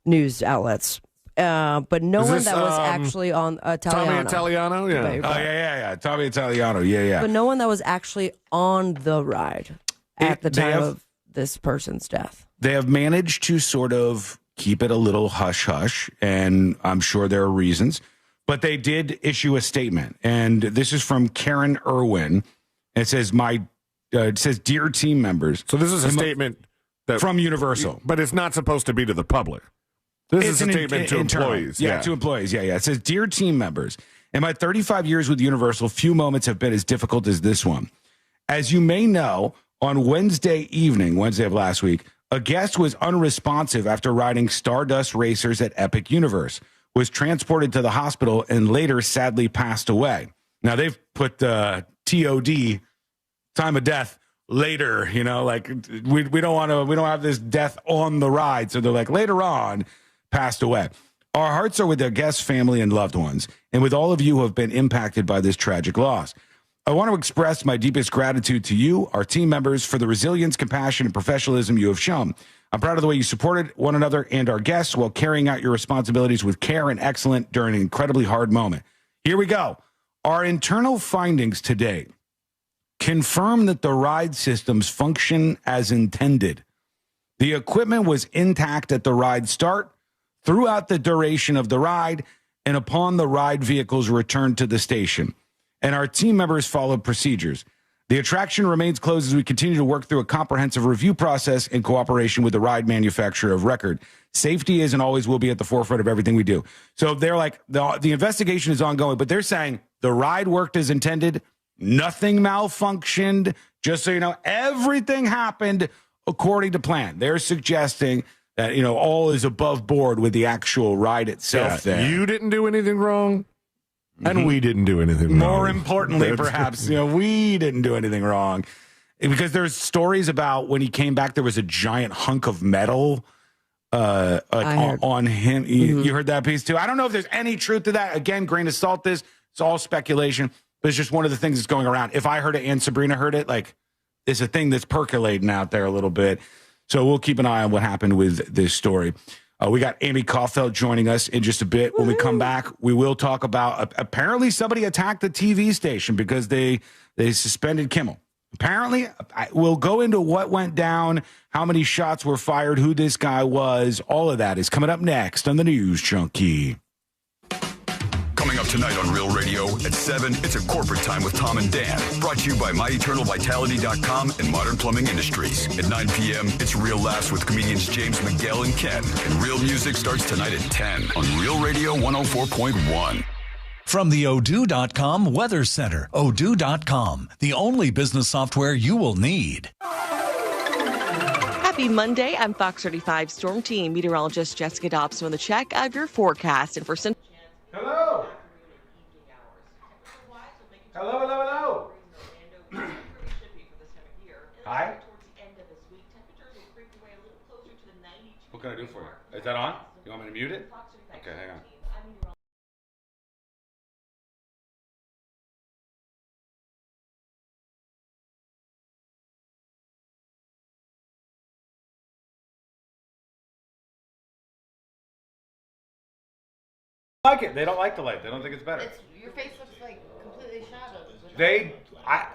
news outlets. But no one that was actually on Italiano. Tommy Italiano? Yeah. Yeah. Tommy Italiano. Yeah. But no one that was actually on the ride at the time of this person's death. They have managed to sort of keep it a little hush-hush, and I'm sure there are reasons. But they did issue a statement, and this is from Karen Irwin. It says, "Dear team members." So this is a statement from Universal. But it's not supposed to be to the public. This is a statement to employees. Yeah, to employees. Yeah. It says, "Dear team members, in my 35 years with Universal, few moments have been as difficult as this one. As you may know, on Wednesday of last week, a guest was unresponsive after riding Stardust Racers at Epic Universe, was transported to the hospital, and later sadly passed away." Now, they've put TOD, time of death, later, like we don't have this death on the ride. So they're like, later on, passed away. Our hearts are with their guests, family, and loved ones, and with all of you who have been impacted by this tragic loss. I want to express my deepest gratitude to you, our team members, for the resilience, compassion, and professionalism you have shown. I'm proud of the way you supported one another and our guests while carrying out your responsibilities with care and excellence during an incredibly hard moment. Here we go. Our internal findings today confirm that the ride systems function as intended. The equipment was intact at the ride start, throughout the duration of the ride, and upon the ride vehicle's return to the station. And our team members followed procedures. The attraction remains closed as we continue to work through a comprehensive review process in cooperation with the ride manufacturer of record. Safety is and always will be at the forefront of everything we do. So they're like, the investigation is ongoing, but they're saying the ride worked as intended. Nothing malfunctioned. Just so you know, everything happened according to plan. They're suggesting that, all is above board with the actual ride itself there. You didn't do anything wrong, and we didn't do anything wrong. More importantly, perhaps, we didn't do anything wrong. Because there's stories about when he came back, there was a giant hunk of metal on him. You heard that piece too? I don't know if there's any truth to that. Again, grain of salt this. It's all speculation. But it's just one of the things that's going around. If I heard it and Sabrina heard it, it's a thing that's percolating out there a little bit. So we'll keep an eye on what happened with this story. We got Amy Caulfield joining us in just a bit. When we come back, we will talk about apparently somebody attacked the TV station because they suspended Kimmel. Apparently, we'll go into what went down, how many shots were fired, who this guy was. All of that is coming up next on the News Junkie. Coming up tonight on Real Radio at 7, it's a corporate time with Tom and Dan. Brought to you by MyEternalVitality.com and Modern Plumbing Industries. At 9 p.m., it's Real Laughs with comedians James McGill and Ken. And Real Music starts tonight at 10 on Real Radio 104.1. From the Odoo.com Weather Center, Odoo.com, the only business software you will need. Happy Monday. I'm Fox 35 Storm Team meteorologist Jessica Dobson with a check of your forecast. And for Hello. Hello. Hi. What can I do for you? Is that on? You want me to mute it? Okay, hang on. Like it. They don't like the light. They don't think it's better. Your face looks like completely shadowed.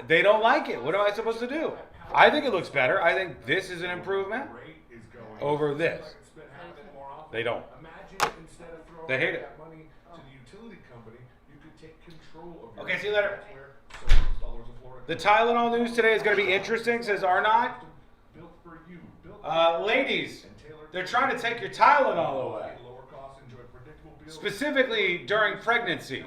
They don't like it. What am I supposed to do? I think it looks better. I think this is an improvement over this. They don't. They hate it. Okay, see you later. The Tylenol news today is going to be interesting, says Arnott. Ladies, they're trying to take your Tylenol away. Specifically during pregnancy,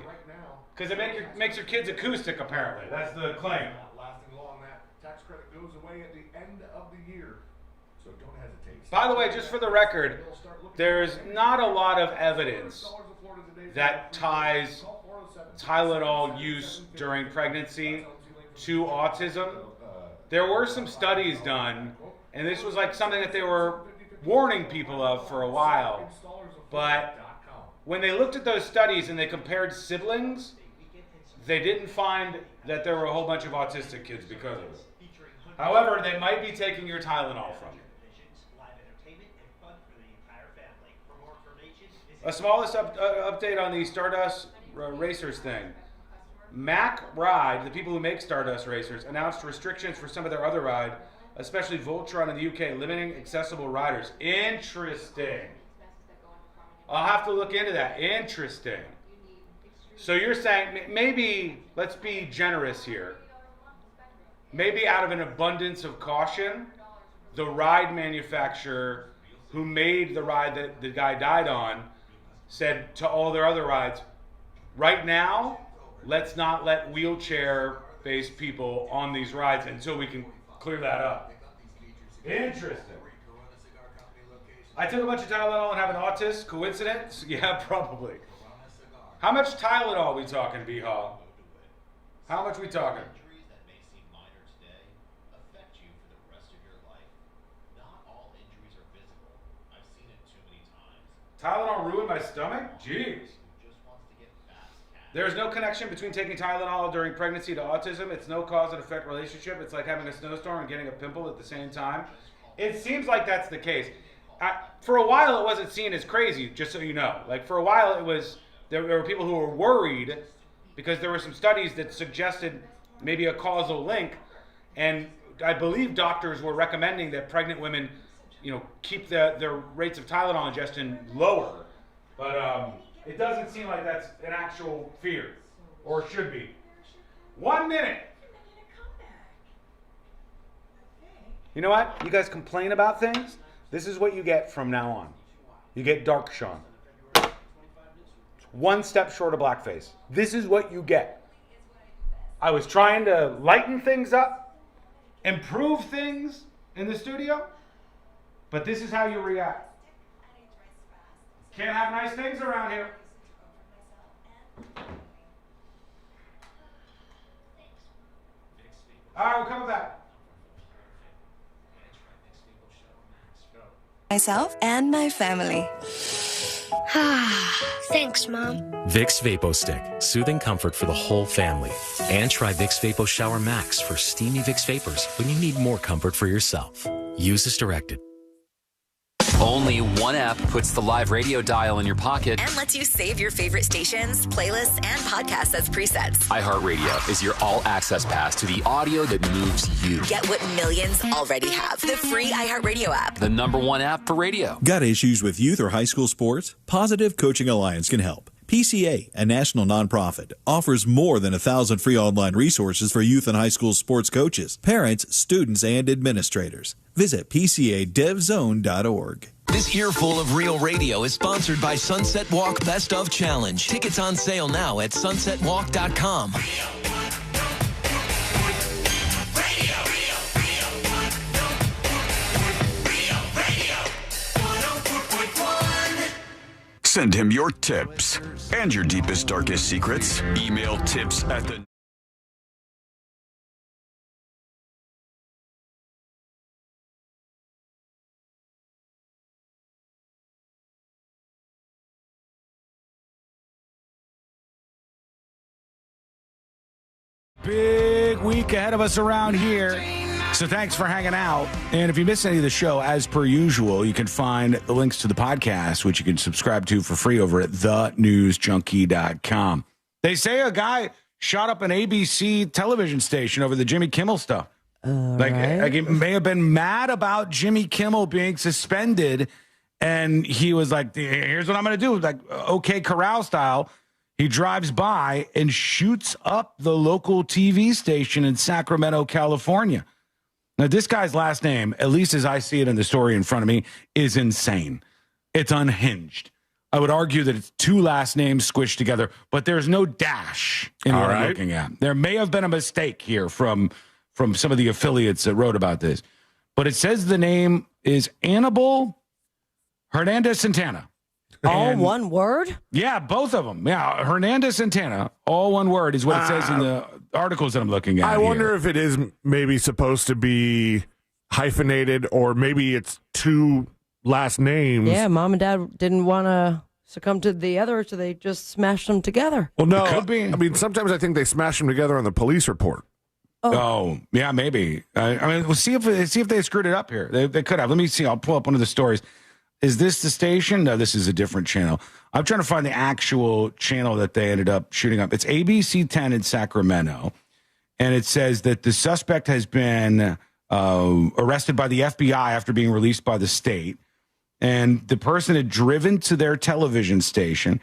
because it makes your kids acoustic. Apparently, that's the claim. Lasting long, that tax credit goes away at the end of the year, so don't hesitate. By the way, just for the record, there's not a lot of evidence that ties Tylenol use during pregnancy to autism. There were some studies done, and this was like something that they were warning people of for a while, but when they looked at those studies and they compared siblings, they didn't find that there were a whole bunch of autistic kids because of it. However, they might be taking your Tylenol from you. A smallest update on the Stardust Racers thing. Mack Ride, the people who make Stardust Racers, announced restrictions for some of their other ride, especially Voltron in the UK, limiting accessible riders. Interesting. I'll have to look into that. Interesting. So you're saying maybe, let's be generous here, maybe out of an abundance of caution, the ride manufacturer who made the ride that the guy died on said to all their other rides, right now, let's not let wheelchair-based people on these rides until we can clear that up. Interesting. I took a bunch of Tylenol and have an autist. Coincidence? Yeah, probably. How much Tylenol are we talking, B-Hall? How much are we talking? Tylenol ruined my stomach? Jeez. There's no connection between taking Tylenol during pregnancy to autism. It's no cause and effect relationship. It's like having a snowstorm and getting a pimple at the same time. It seems like that's the case. For a while, it wasn't seen as crazy, just so you know. Like, for a while, it was, there were people who were worried because there were some studies that suggested maybe a causal link. And I believe doctors were recommending that pregnant women, keep their rates of Tylenol ingestion lower. But it doesn't seem like that's an actual fear, or should be. 1 minute. You know what? You guys complain about things? This is what you get from now on. You get Dark Sean. One step short of blackface. This is what you get. I was trying to lighten things up, improve things in the studio, but this is how you react. Can't have nice things around here. All right, we're coming back. Myself and my family. Thanks, Mom. Vicks VapoStick, soothing comfort for the whole family. And try Vicks Vapo Shower Max for steamy Vicks vapors when you need more comfort for yourself. Use as directed. Only one app puts the live radio dial in your pocket and lets you save your favorite stations, playlists, and podcasts as presets. iHeartRadio is your all-access pass to the audio that moves you. Get what millions already have. The free iHeartRadio app. The #1 app for radio. Got issues with youth or high school sports? Positive Coaching Alliance can help. PCA, a national nonprofit, offers more than 1,000 free online resources for youth and high school sports coaches, parents, students, and administrators. Visit PCADevZone.org. This earful of real radio is sponsored by Sunset Walk Best of Challenge. Tickets on sale now at sunsetwalk.com. Send him your tips and your deepest, darkest secrets. Email tips at the... Big week ahead of us around here. So thanks for hanging out. And if you missed any of the show, as per usual, you can find the links to the podcast, which you can subscribe to for free over at thenewsjunkie.com. They say a guy shot up an ABC television station over the Jimmy Kimmel stuff. Like he may have been mad about Jimmy Kimmel being suspended, and he was like, here's what I'm going to do. Like, OK Corral style. He drives by and shoots up the local TV station in Sacramento, California. Now, this guy's last name, at least as I see it in the story in front of me, is insane. It's unhinged. I would argue that it's two last names squished together, but there's no dash in what I'm looking at. There may have been a mistake here from some of the affiliates that wrote about this, but it says the name is Anibal Hernandez Santana. All one word? Yeah, both of them. Yeah, Hernandez Santana, all one word is what it says in the articles that I'm looking at. I wonder if it is maybe supposed to be hyphenated, or maybe it's two last names. Yeah, mom and dad didn't want to succumb to the other, so they just smashed them together. Well, no, could be. I mean, sometimes I think they smash them together on the police report. Oh yeah, maybe. I mean, we'll see if they screwed it up here. They could have. Let me see. I'll pull up one of the stories. Is this the station? No, this is a different channel. I'm trying to find the actual channel that they ended up shooting up. It's ABC 10 in Sacramento, and it says that the suspect has been arrested by the FBI after being released by the state, and the person had driven to their television station.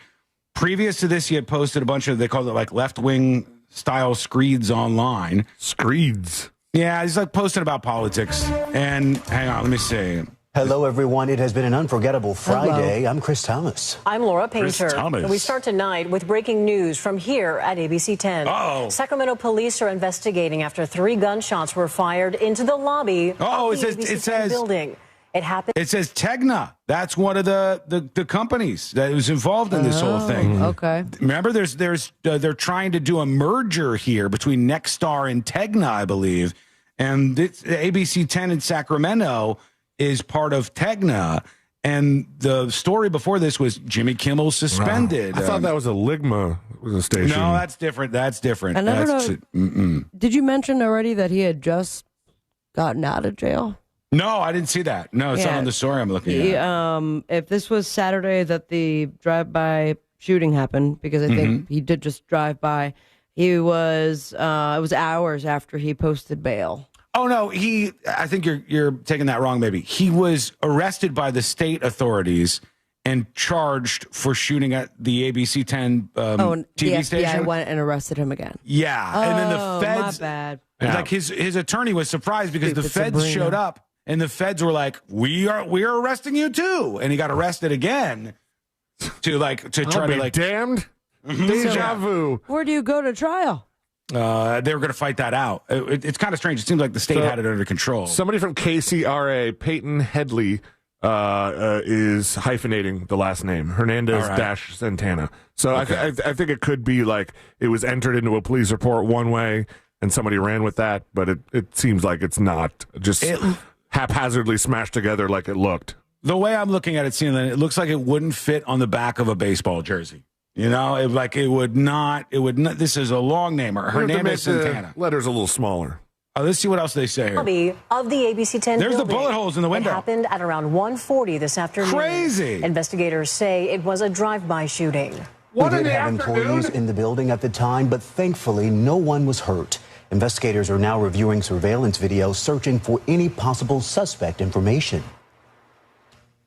Previous to this, he had posted a bunch of, they called it like left-wing style screeds online. Screeds? Yeah, he's like posting about politics. And hang on, let me see. Hello, everyone. It has been an unforgettable Friday. Hello. I'm Chris Thomas. I'm Laura Painter. Chris Thomas. And we start tonight with breaking news from here at ABC 10. Uh-oh. Sacramento police are investigating after 3 gunshots were fired into the lobby of the ABC 10 building. It happened. It says Tegna. That's one of the companies that was involved in this whole thing. Okay. Remember, they're trying to do a merger here between Nexstar and Tegna, I believe, and the ABC 10 in Sacramento is part of Tegna, and the story before this was Jimmy Kimmel suspended. I thought that was a Ligma station. No, that's different. That's different. I never know. Did you mention already that he had just gotten out of jail? No, I didn't see that. No, it's not on the story I'm looking at. If this was Saturday that the drive-by shooting happened, because I think he did just drive by, he was, it was hours after he posted bail. Oh, no, I think you're taking that wrong, maybe. He was arrested by the state authorities and charged for shooting at the ABC 10 TV the FBI station. went and arrested him again. Yeah, and then the feds, my bad. like his attorney was surprised because the feds showed up and the feds were like, we are arresting you too. And he got arrested again to try to damned. Deja vu. Where do you go to trial? They were going to fight that out. It's kind of strange. It seems like the state had it under control. Somebody from KCRA, Peyton Headley, is hyphenating the last name, Hernandez-Santana. So I think it could be like it was entered into a police report one way and somebody ran with that, but it seems like it's not just haphazardly smashed together like it looked. The way I'm looking at it, it looks like it wouldn't fit on the back of a baseball jersey. You know, it would not. This is a long name, Hernandez Santana. Letters a little smaller. Let's see what else they say here. Lobby of the ABC 10 There's building. the bullet holes in the window. It happened at around 1:40 this afternoon. Crazy. Investigators say it was a drive-by shooting. We did have employees in the building at the time, but thankfully no one was hurt. Investigators are now reviewing surveillance video, searching for any possible suspect information.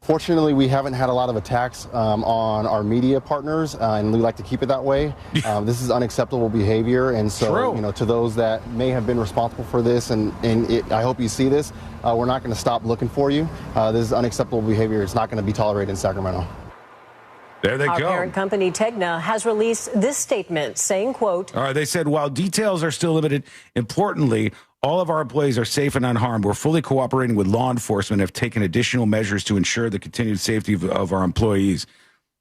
Fortunately, we haven't had a lot of attacks on our media partners, and we like to keep it that way. This is unacceptable behavior, and so to those that may have been responsible for this, I hope you see this. We're not going to stop looking for you. This is unacceptable behavior. It's not going to be tolerated in Sacramento. There they Our go. parent company, Tegna, has released this statement saying, quote, All right, they said, while details are still limited, importantly, all of our employees are safe and unharmed. We're fully cooperating with law enforcement and have taken additional measures to ensure the continued safety of our employees.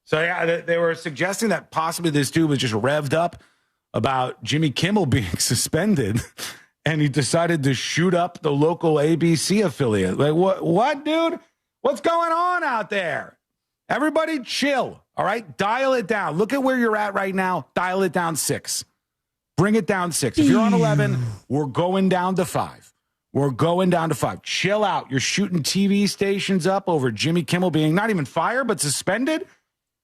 So, yeah, they were suggesting that possibly this dude was just revved up about Jimmy Kimmel being suspended, and he decided to shoot up the local ABC affiliate. Like, what, dude? What's going on out there? Everybody chill, all right? Dial it down. Look at where you're at right now. Dial it down 6. Bring it down 6. If you're on 11, we're going down to 5. We're going down to 5. Chill out. You're shooting TV stations up over Jimmy Kimmel being not even fired, but suspended.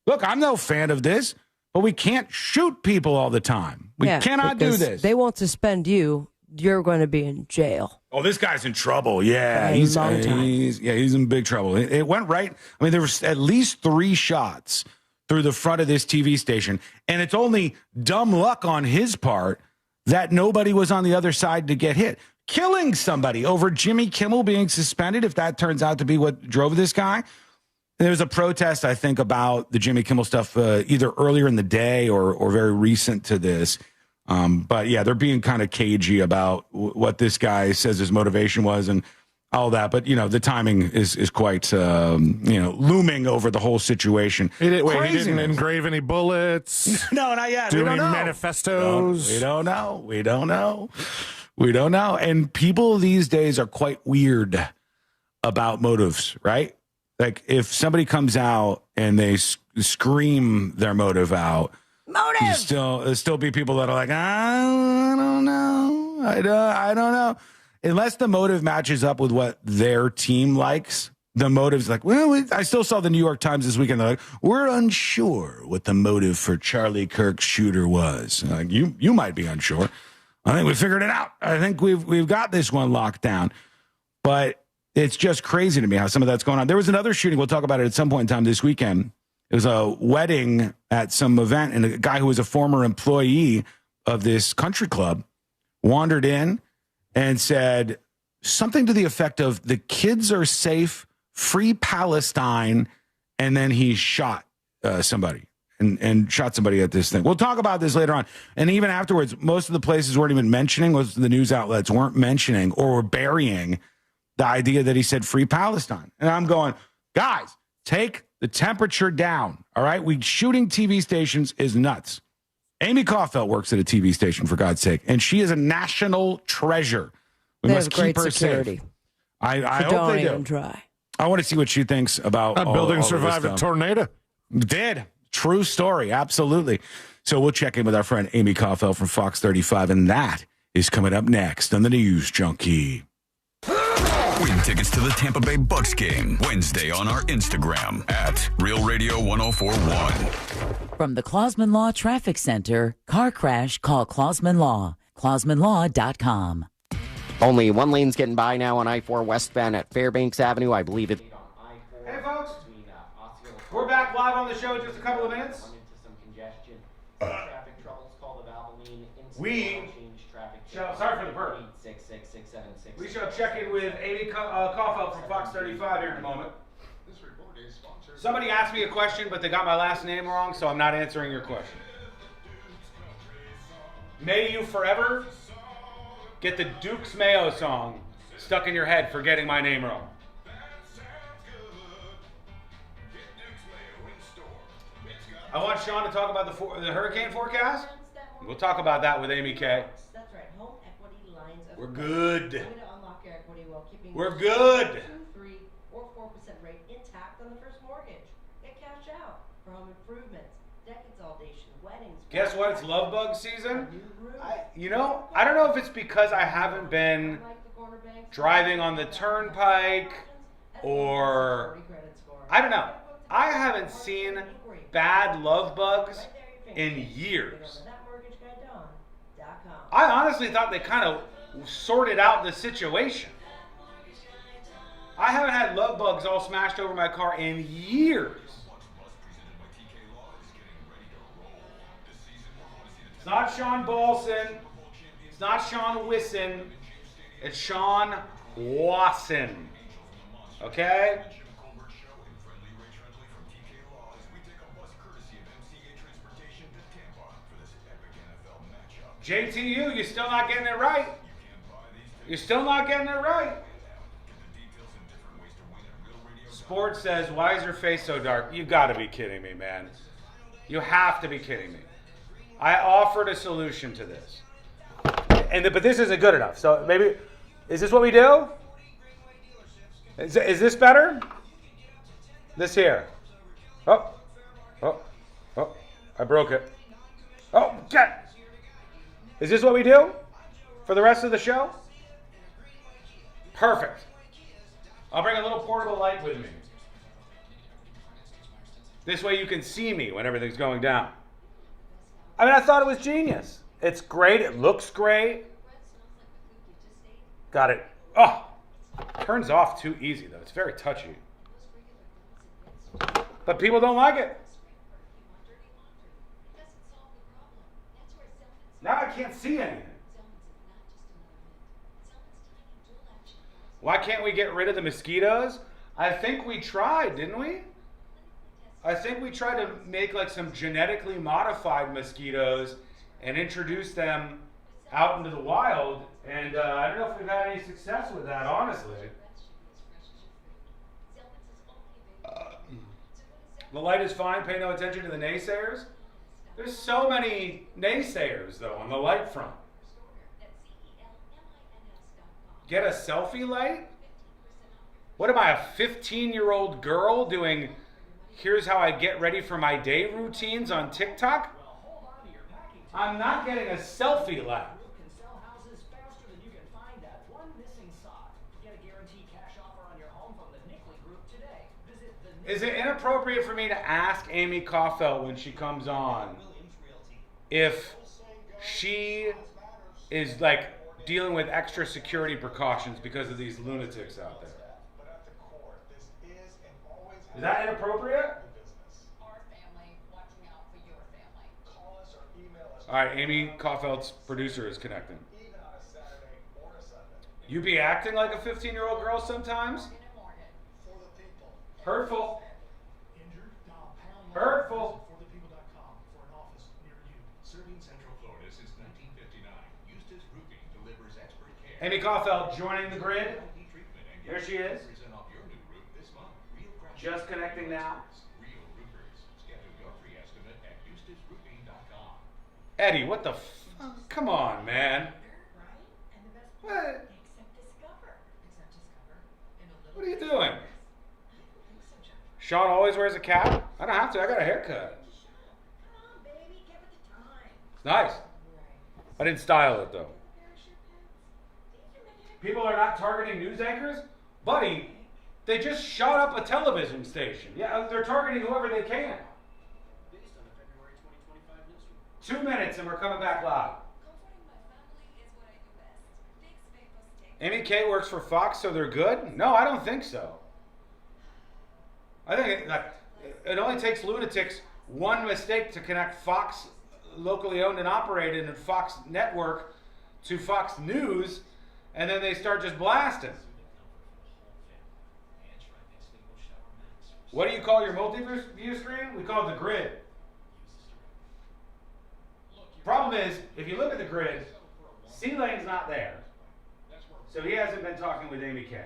Look, I'm no fan of this, but we can't shoot people all the time. We cannot do this. They won't suspend you. You're going to be in jail. Oh, this guy's in trouble. Yeah, he's in big trouble. It went right. I mean, there was at least 3 shots through the front of this TV station, and it's only dumb luck on his part that nobody was on the other side to get hit. Killing somebody over Jimmy Kimmel being suspended, if that turns out to be what drove this guy. There was a protest, I think, about the Jimmy Kimmel stuff either earlier in the day or very recent to this. But, yeah, they're being kind of cagey about what this guy says his motivation was and all that. But, the timing is quite, looming over the whole situation. He didn't engrave any bullets. No, not yet. Do any manifestos. We don't know. And people these days are quite weird about motives, right? Like, if somebody comes out and they scream their motive out, there'll still be people that are like, I don't know. I don't know. Unless the motive matches up with what their team likes, the motive's like, well, I still saw the New York Times this weekend. They're like, we're unsure what the motive for Charlie Kirk's shooter was. Like, you might be unsure. I think we figured it out. I think we've got this one locked down. But it's just crazy to me how some of that's going on. There was another shooting. We'll talk about it at some point in time this weekend. It was a wedding at some event, and a guy who was a former employee of this country club wandered in and said something to the effect of, the kids are safe, free Palestine, and then he shot somebody and shot somebody at this thing. We'll talk about this later on. And even afterwards, most of the places weren't even mentioning, most of the news outlets weren't mentioning or were burying the idea that he said free Palestine. And I'm going, guys, take the temperature down, all right? Shooting TV stations is nuts. Amy Kaufeld works at a TV station, for God's sake, and she is a national treasure. We must keep her security. safe. I hope they do. Try. I want to see what she thinks about that building survived a tornado. Did. True story. Absolutely. So we'll check in with our friend Amy Kaufeld from Fox 35, and that is coming up next on the News Junkie. Win tickets to the Tampa Bay Bucks game Wednesday on our Instagram at Real Radio 1041. From the Clausman Law Traffic Center, car crash, call Clausman Law. ClausmanLaw.com. Only one lane's getting by now on I-4 westbound at Fairbanks Avenue. I believe it. Hey, folks. We're back live on the show in just a couple of minutes. Traffic troubles, call the Valvoline. Sorry for the burp. We shall check in with Amy Kaufeld from Fox 35 here in a moment. Somebody asked me a question, but they got my last name wrong, so I'm not answering your question. May you forever get the Duke's Mayo song stuck in your head for getting my name wrong. I want Sean to talk about the hurricane forecast. We'll talk about that with Amy K. That's right. Home equity lines of We're good. Way to unlock your equity while keeping We're good. 2, 3, or 4% rate intact on the first mortgage. Get cash out for home improvements, debt consolidation, weddings, Guess what? It's love bug season. I don't know if it's because I haven't been driving on the turnpike or I don't know. I haven't seen bad love bugs in years. I honestly thought they kind of sorted out the situation. I haven't had love bugs all smashed over my car in years. It's not Sean Balson. It's not Sean Wisson. It's Sean Wasson. Okay? JTU, you're still not getting it right. You're still not getting it right. Sports says, why is your face so dark? You got to be kidding me, man. You have to be kidding me. I offered a solution to this. But this isn't good enough. So maybe, is this what we do? Is this better? This here. Oh, I broke it. Oh, get. Is this what we do for the rest of the show? Perfect. I'll bring a little portable light with me. This way you can see me when everything's going down. I mean, I thought it was genius. It's great. It looks great. Got it. Oh, turns off too easy, though. It's very touchy. But people don't like it. Now I can't see anything. Why can't we get rid of the mosquitoes? I think we tried, didn't we? I think we tried to make like some genetically modified mosquitoes and introduce them out into the wild. And I don't know if we've had any success with that, honestly. The light is fine. Pay no attention to the naysayers. There's so many naysayers, though, on the light front. Get a selfie light? What am I, a 15-year-old girl doing, here's how I get ready for my day routines on TikTok? I'm not getting a selfie light. Is it inappropriate for me to ask Amy Kaufeld when she comes on if she is like dealing with extra security precautions because of these lunatics out there? Is that inappropriate? All right, Amy Kaufeld's producer is connecting. You be acting like a 15-year-old girl sometimes? Hurtful. Hurtful. Amy Kaufeld joining the grid. There she is. Just connecting now. Eddie, what the come on, man. What? What are you doing? Sean always wears a cap? I don't have to. I got a haircut. It's nice. I didn't style it, though. People are not targeting news anchors? Buddy, they just shot up a television station. Yeah, they're targeting whoever they can. 2 minutes and we're coming back live. Amy K works for Fox, so they're good? No, I don't think so. I think it only takes lunatics one mistake to connect Fox, locally owned and operated, and Fox Network to Fox News, and then they start just blasting. What do you call your multi-view screen? We call it the grid. Problem is, if you look at the grid, C-Lane's not there. So he hasn't been talking with Amy K.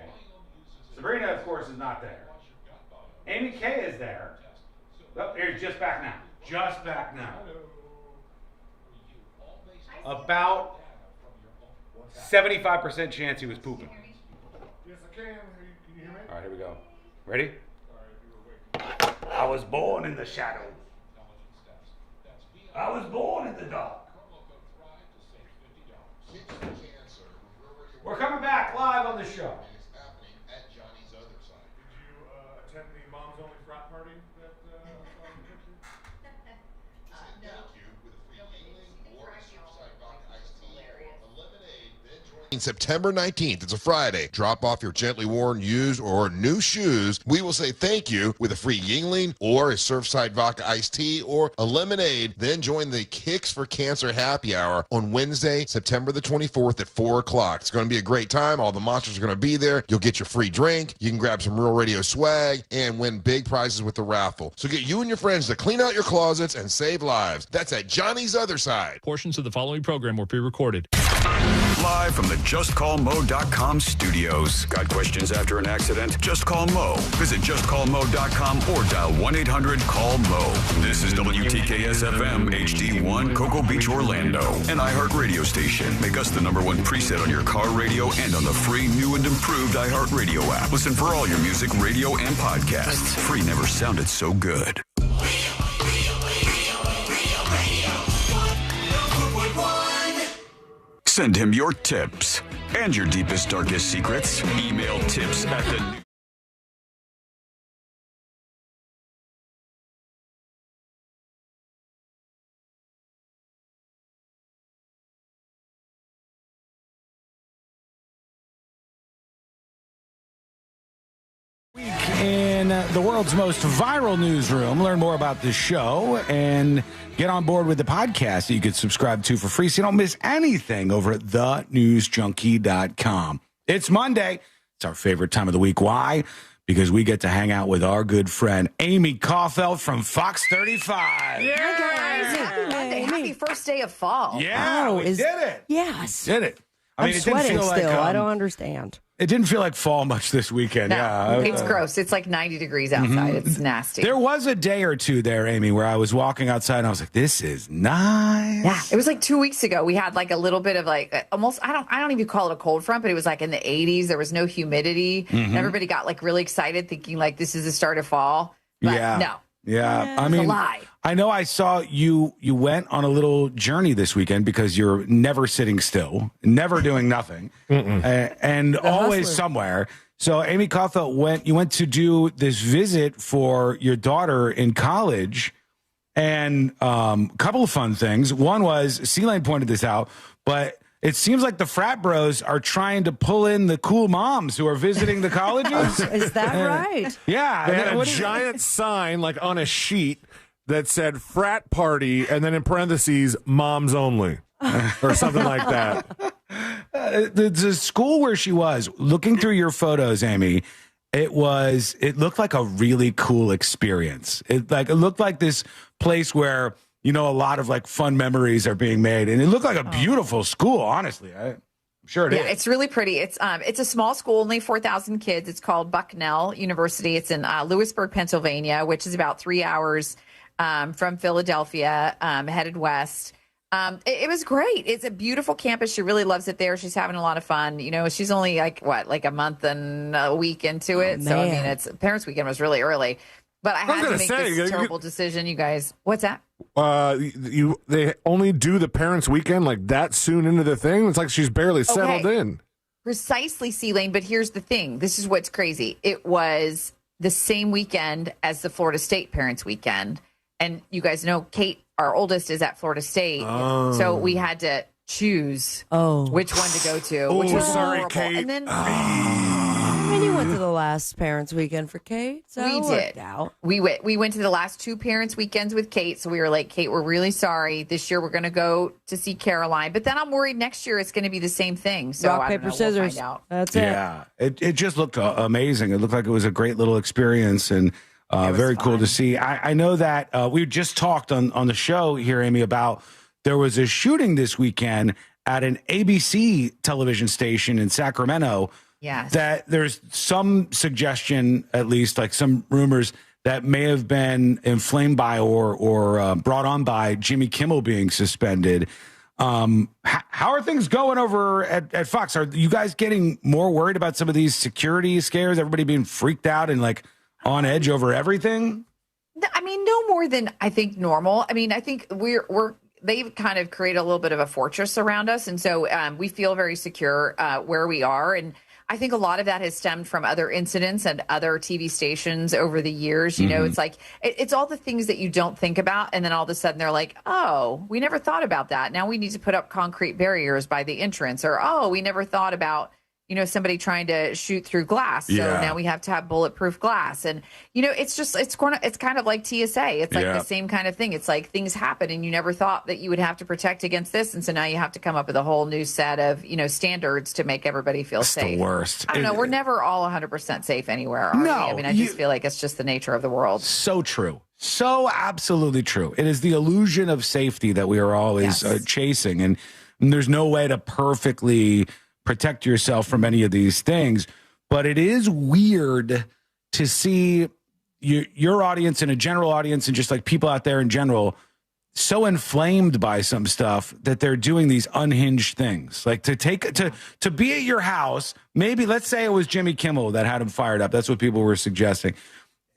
Sabrina, of course, is not there. Amy K is there. Oh, here's just back now. Just back now. About 75% chance he was pooping. Yes, I can. Can you hear me? All right, here we go. Ready? I was born in the shadow. I was born in the dark. We're coming back live on the show. Attend the Moms Only frat party that September 19th. It's a Friday. Drop off your gently worn, used, or new shoes. We will say thank you with a free Yingling or a Surfside Vodka iced tea or a lemonade. Then join the Kicks for Cancer happy hour on Wednesday, September the 24th at 4 o'clock. It's going to be a great time. All the monsters are going to be there. You'll get your free drink. You can grab some Real Radio swag and win big prizes with the raffle. So get you and your friends to clean out your closets and save lives. That's at Johnny's Other Side. Portions of the following program were pre-recorded. Live from the JustCallMo.com studios. Got questions after an accident? Just call Mo. Visit JustCallMo.com or dial 1-800-CALL-MO. This is WTKS-FM HD1 Cocoa Beach, Orlando. An iHeart radio station. Make us the #1 preset on your car radio and on the free new and improved iHeart Radio app. Listen for all your music, radio, and podcasts. Free never sounded so good. Send him your tips and your deepest, darkest secrets. Email tips at the... In the world's most viral newsroom. Learn more about the show and get on board with the podcast that you could subscribe to for free so you don't miss anything over at thenewsjunkie.com. It's Monday. It's our favorite time of the week. Why? Because we get to hang out with our good friend Amy Caulfield from Fox 35. Yeah. Hi, guys. Happy Monday. Happy first day of fall. Yeah, we did it. Yes. Did it. I'm it sweating didn't feel still. like, I don't understand. It didn't feel like fall much this weekend. No, Yeah, it's gross. It's like 90 degrees outside. It's nasty. There was a day or two there, Amy, where I was walking outside and I was like, this is nice. Yeah, it was like 2 weeks ago. We had like a little bit of like almost, I don't even call it a cold front, but it was like in the 80s. There was no humidity. And everybody got like really excited thinking like this is the start of fall. But no. Yeah. I It's a mean, lie. I know I saw you went on a little journey this weekend because you're never sitting still, never doing nothing, and always somewhere. So Amy Caulfield you went to do this visit for your daughter in college, and a couple of fun things. One was, C-Lane pointed this out, but it seems like the frat bros are trying to pull in the cool moms who are visiting the colleges. Is that right? Yeah. They had a giant sign like on a sheet that said frat party and then in parentheses, moms only or something like that. The school where she was, looking through your photos, Amy, it looked like a really cool experience. It looked like this place where, you know, a lot of like fun memories are being made, and it looked like a beautiful school. Honestly, I'm sure it is. Yeah, it's really pretty. It's a small school, only 4,000 kids. It's called Bucknell University. It's in Lewisburg, Pennsylvania, which is about 3 hours from Philadelphia, headed west. It was great. It's a beautiful campus. She really loves it there. She's having a lot of fun. You know, she's only like a month and a week into it. So I mean, Parents' Weekend was really early. But I had to make this terrible decision, you guys. What's that? They only do the Parents' Weekend like that soon into the thing. It's like she's barely settled in. Precisely, C-Lane. But here's the thing. This is what's crazy. It was the same weekend as the Florida State Parents' Weekend. And you guys know Kate, our oldest, is at Florida State. So we had to choose which one to go to, which was horrible. Kate. And then You went to the last Parents' Weekend for Kate. So we did. We went to the last two Parents' Weekends with Kate. So we were like, Kate, we're really sorry. This year we're going to go to see Caroline. But then I'm worried next year it's going to be the same thing. So Rock, I don't paper, know. scissors. We'll find out. That's it. Yeah, it just looked amazing. It looked like it was a great little experience and very cool to see. I know that we just talked on the show here, Amy, about there was a shooting this weekend at an ABC television station in Sacramento. Yes. That there's some suggestion, at least like some rumors, that may have been inflamed by or brought on by Jimmy Kimmel being suspended. How are things going over at Fox? Are you guys getting more worried about some of these security scares? Everybody being freaked out and like on edge over everything? I mean, no more than I think normal. I mean, I think they've kind of created a little bit of a fortress around us. And so we feel very secure where we are. And I think a lot of that has stemmed from other incidents and other TV stations over the years. You know, it's like, it's all the things that you don't think about. And then all of a sudden they're like, oh, we never thought about that. Now we need to put up concrete barriers by the entrance. Or, oh, we never thought about, you know, somebody trying to shoot through glass. So now we have to have bulletproof glass. And, you know, it's kind of like TSA. It's like the same kind of thing. It's like things happen and you never thought that you would have to protect against this. And so now you have to come up with a whole new set of, you know, standards to make everybody feel safe. The worst. I don't know. We're never all 100% safe anywhere. Are we? I mean, I just feel like it's just the nature of the world. So true. So absolutely true. It is the illusion of safety that we are always chasing. And there's no way to perfectly protect yourself from any of these things. But it is weird to see your audience and a general audience and just like people out there in general so inflamed by some stuff that they're doing these unhinged things. Like to be at your house, maybe let's say it was Jimmy Kimmel that had him fired up. That's what people were suggesting.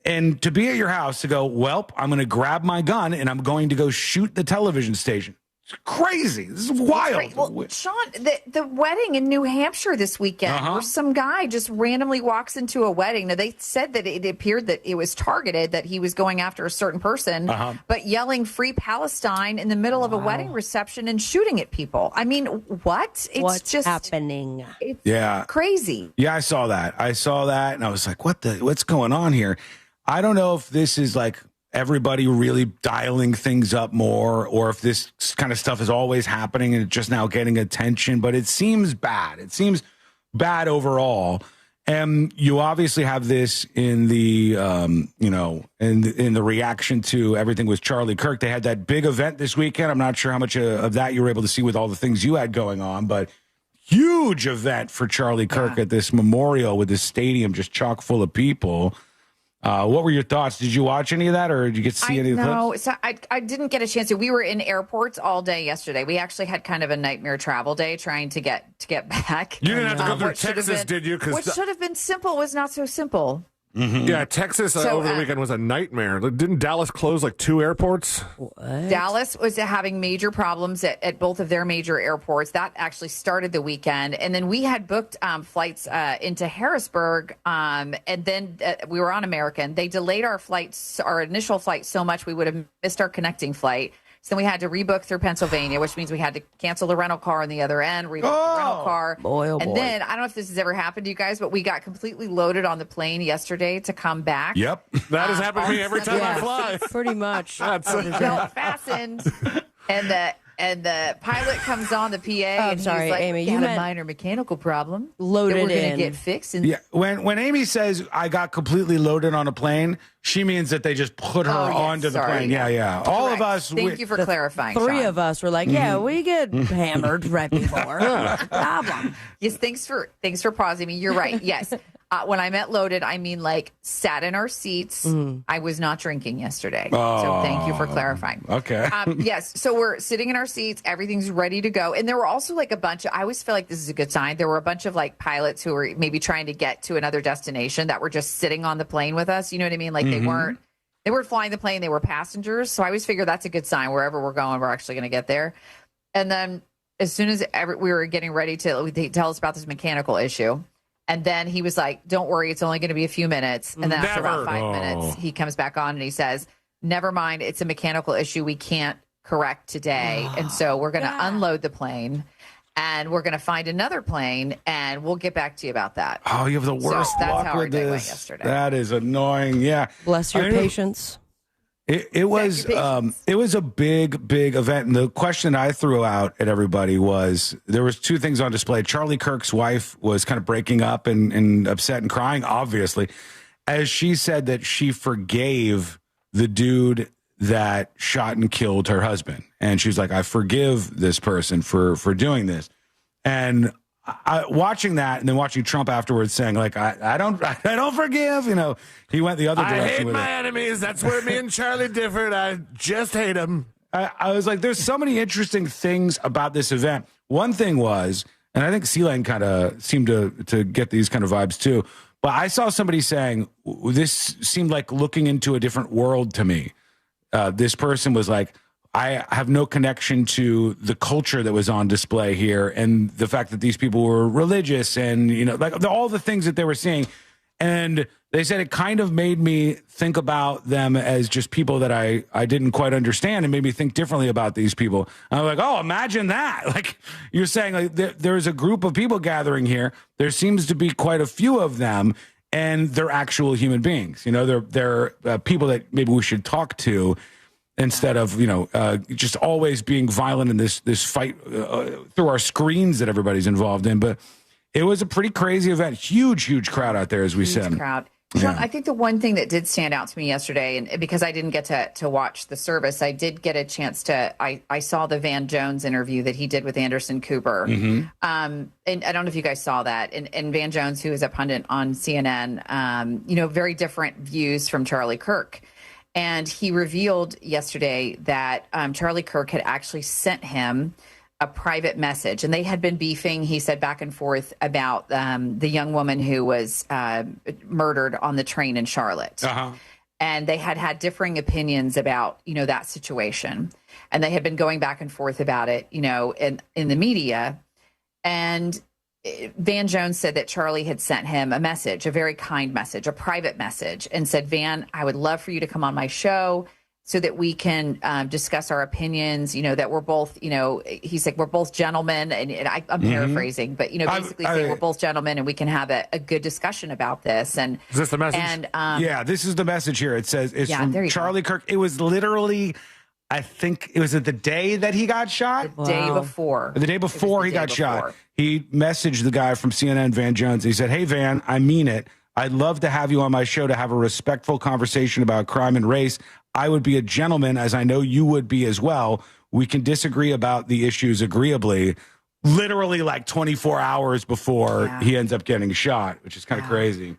And to be at your house to go, well, I'm going to grab my gun and I'm going to go shoot the television station. It's crazy. This is wild. Well, Sean, the wedding in New Hampshire this weekend, where some guy just randomly walks into a wedding. Now, they said that it appeared that it was targeted, that he was going after a certain person, but yelling "Free Palestine" in the middle of a wedding reception and shooting at people. I mean, what? What's happening? It's crazy. Yeah, I saw that. And I was like, what's going on here? I don't know if this is like everybody really dialing things up more, or if this kind of stuff is always happening and it's just now getting attention, but it seems bad. It seems bad overall. And you obviously have this in the, in the reaction to everything with Charlie Kirk. They had that big event this weekend. I'm not sure how much of that you were able to see with all the things you had going on, but huge event for Charlie Kirk at this memorial with this stadium just chock full of people. What were your thoughts? Did you watch any of that, or did you get to see any of the clips? No, I didn't get a chance to. We were in airports all day yesterday. We actually had kind of a nightmare travel day trying to get back. You didn't have to go through Texas, did you? What should have been simple was not so simple. Yeah, Texas over the weekend was a nightmare. Didn't Dallas close like 2 airports? What? Dallas was having major problems at both of their major airports. That actually started the weekend. And then we had booked flights into Harrisburg, and then we were on American. They delayed our initial flight so much we would have missed our connecting flight. So then we had to rebook through Pennsylvania, which means we had to cancel the rental car on the other end, rebook the rental car. And then, I don't know if this has ever happened to you guys, but we got completely loaded on the plane yesterday to come back. Yep. That has happened to me every time I fly. Pretty much. Belt fastened. And the pilot comes on the PA and sorry, he's like, Amy, you you had a meant minor mechanical problem. Loaded that we're going in. to get fixed. And when Amy says I got completely loaded on a plane, she means that they just put her onto the plane. Yeah. All of us. Thank you for clarifying. 3 Sean. of us were like, we get hammered right before. No problem. Yes, thanks for pausing me. You're right. Yes. When I meant loaded, I mean like sat in our seats. I was not drinking yesterday. So thank you for clarifying. Okay. Yes. So we're sitting in our seats. Everything's ready to go. And there were also like a bunch of, I always feel like this is a good sign. There were a bunch of like pilots who were maybe trying to get to another destination that were just sitting on the plane with us. You know what I mean? Like they weren't flying the plane. They were passengers. So I always figure that's a good sign. Wherever we're going, we're actually going to get there. And then as soon as we were getting ready to tell us about this mechanical issue, and then he was like, don't worry, it's only going to be a few minutes. And then after about 5 minutes, he comes back on and he says, never mind, it's a mechanical issue we can't correct today. And so we're going to unload the plane and we're going to find another plane and we'll get back to you about that. Oh, you have the worst that's luck how our with day went this. yesterday. That is annoying. Yeah. Bless your patience. It was a big event. And the question I threw out at everybody was, there was 2 things on display. Charlie Kirk's wife was kind of breaking up and upset and crying, obviously, as she said that she forgave the dude that shot and killed her husband. And she's like, I forgive this person for doing this. And watching that and then watching Trump afterwards saying like, I don't forgive, he went the other direction. I hate with my enemies. That's where me and Charlie differed. I just hate them. I was like, there's so many interesting things about this event. One thing was, and I think C-Lane kind of seemed to get these kind of vibes too, But I saw somebody saying this seemed like looking into a different world to me. This person was like, I have no connection to the culture that was on display here and the fact that these people were religious and, like all the things that they were seeing. And they said it kind of made me think about them as just people that I didn't quite understand and made me think differently about these people. And I'm like, oh, imagine that. Like you're saying, like there's a group of people gathering here. There seems to be quite a few of them, and they're actual human beings. They're people that maybe we should talk to instead of, just always being violent in this fight through our screens that everybody's involved in. But it was a pretty crazy event. Huge crowd out there, as we said. Crowd. Sean, I think the one thing that did stand out to me yesterday, and because I didn't get to watch the service, I did get a chance to, I saw the Van Jones interview that he did with Anderson Cooper. And I don't know if you guys saw that. And Van Jones, who is a pundit on CNN, very different views from Charlie Kirk. And he revealed yesterday that Charlie Kirk had actually sent him a private message, and they had been beefing, he said, back and forth about the young woman who was murdered on the train in Charlotte. And they had differing opinions about, that situation. And they had been going back and forth about it, in the media. And Van Jones said that Charlie had sent him a message, a very kind message, a private message, and said, Van, I would love for you to come on my show so that we can discuss our opinions, that we're both, he's like, we're both gentlemen. And I'm paraphrasing, but, basically saying we're both gentlemen and we can have a good discussion about this. And is this the message? And, yeah, this is the message here. It says it's from Charlie Kirk. It was literally, I think it was the day that he got shot. The day before. The day before he got shot. He messaged the guy from CNN, Van Jones. He said, hey, Van, I mean it. I'd love to have you on my show to have a respectful conversation about crime and race. I would be a gentleman, as I know you would be as well. We can disagree about the issues agreeably. Literally like 24 hours before he ends up getting shot, which is kind of crazy.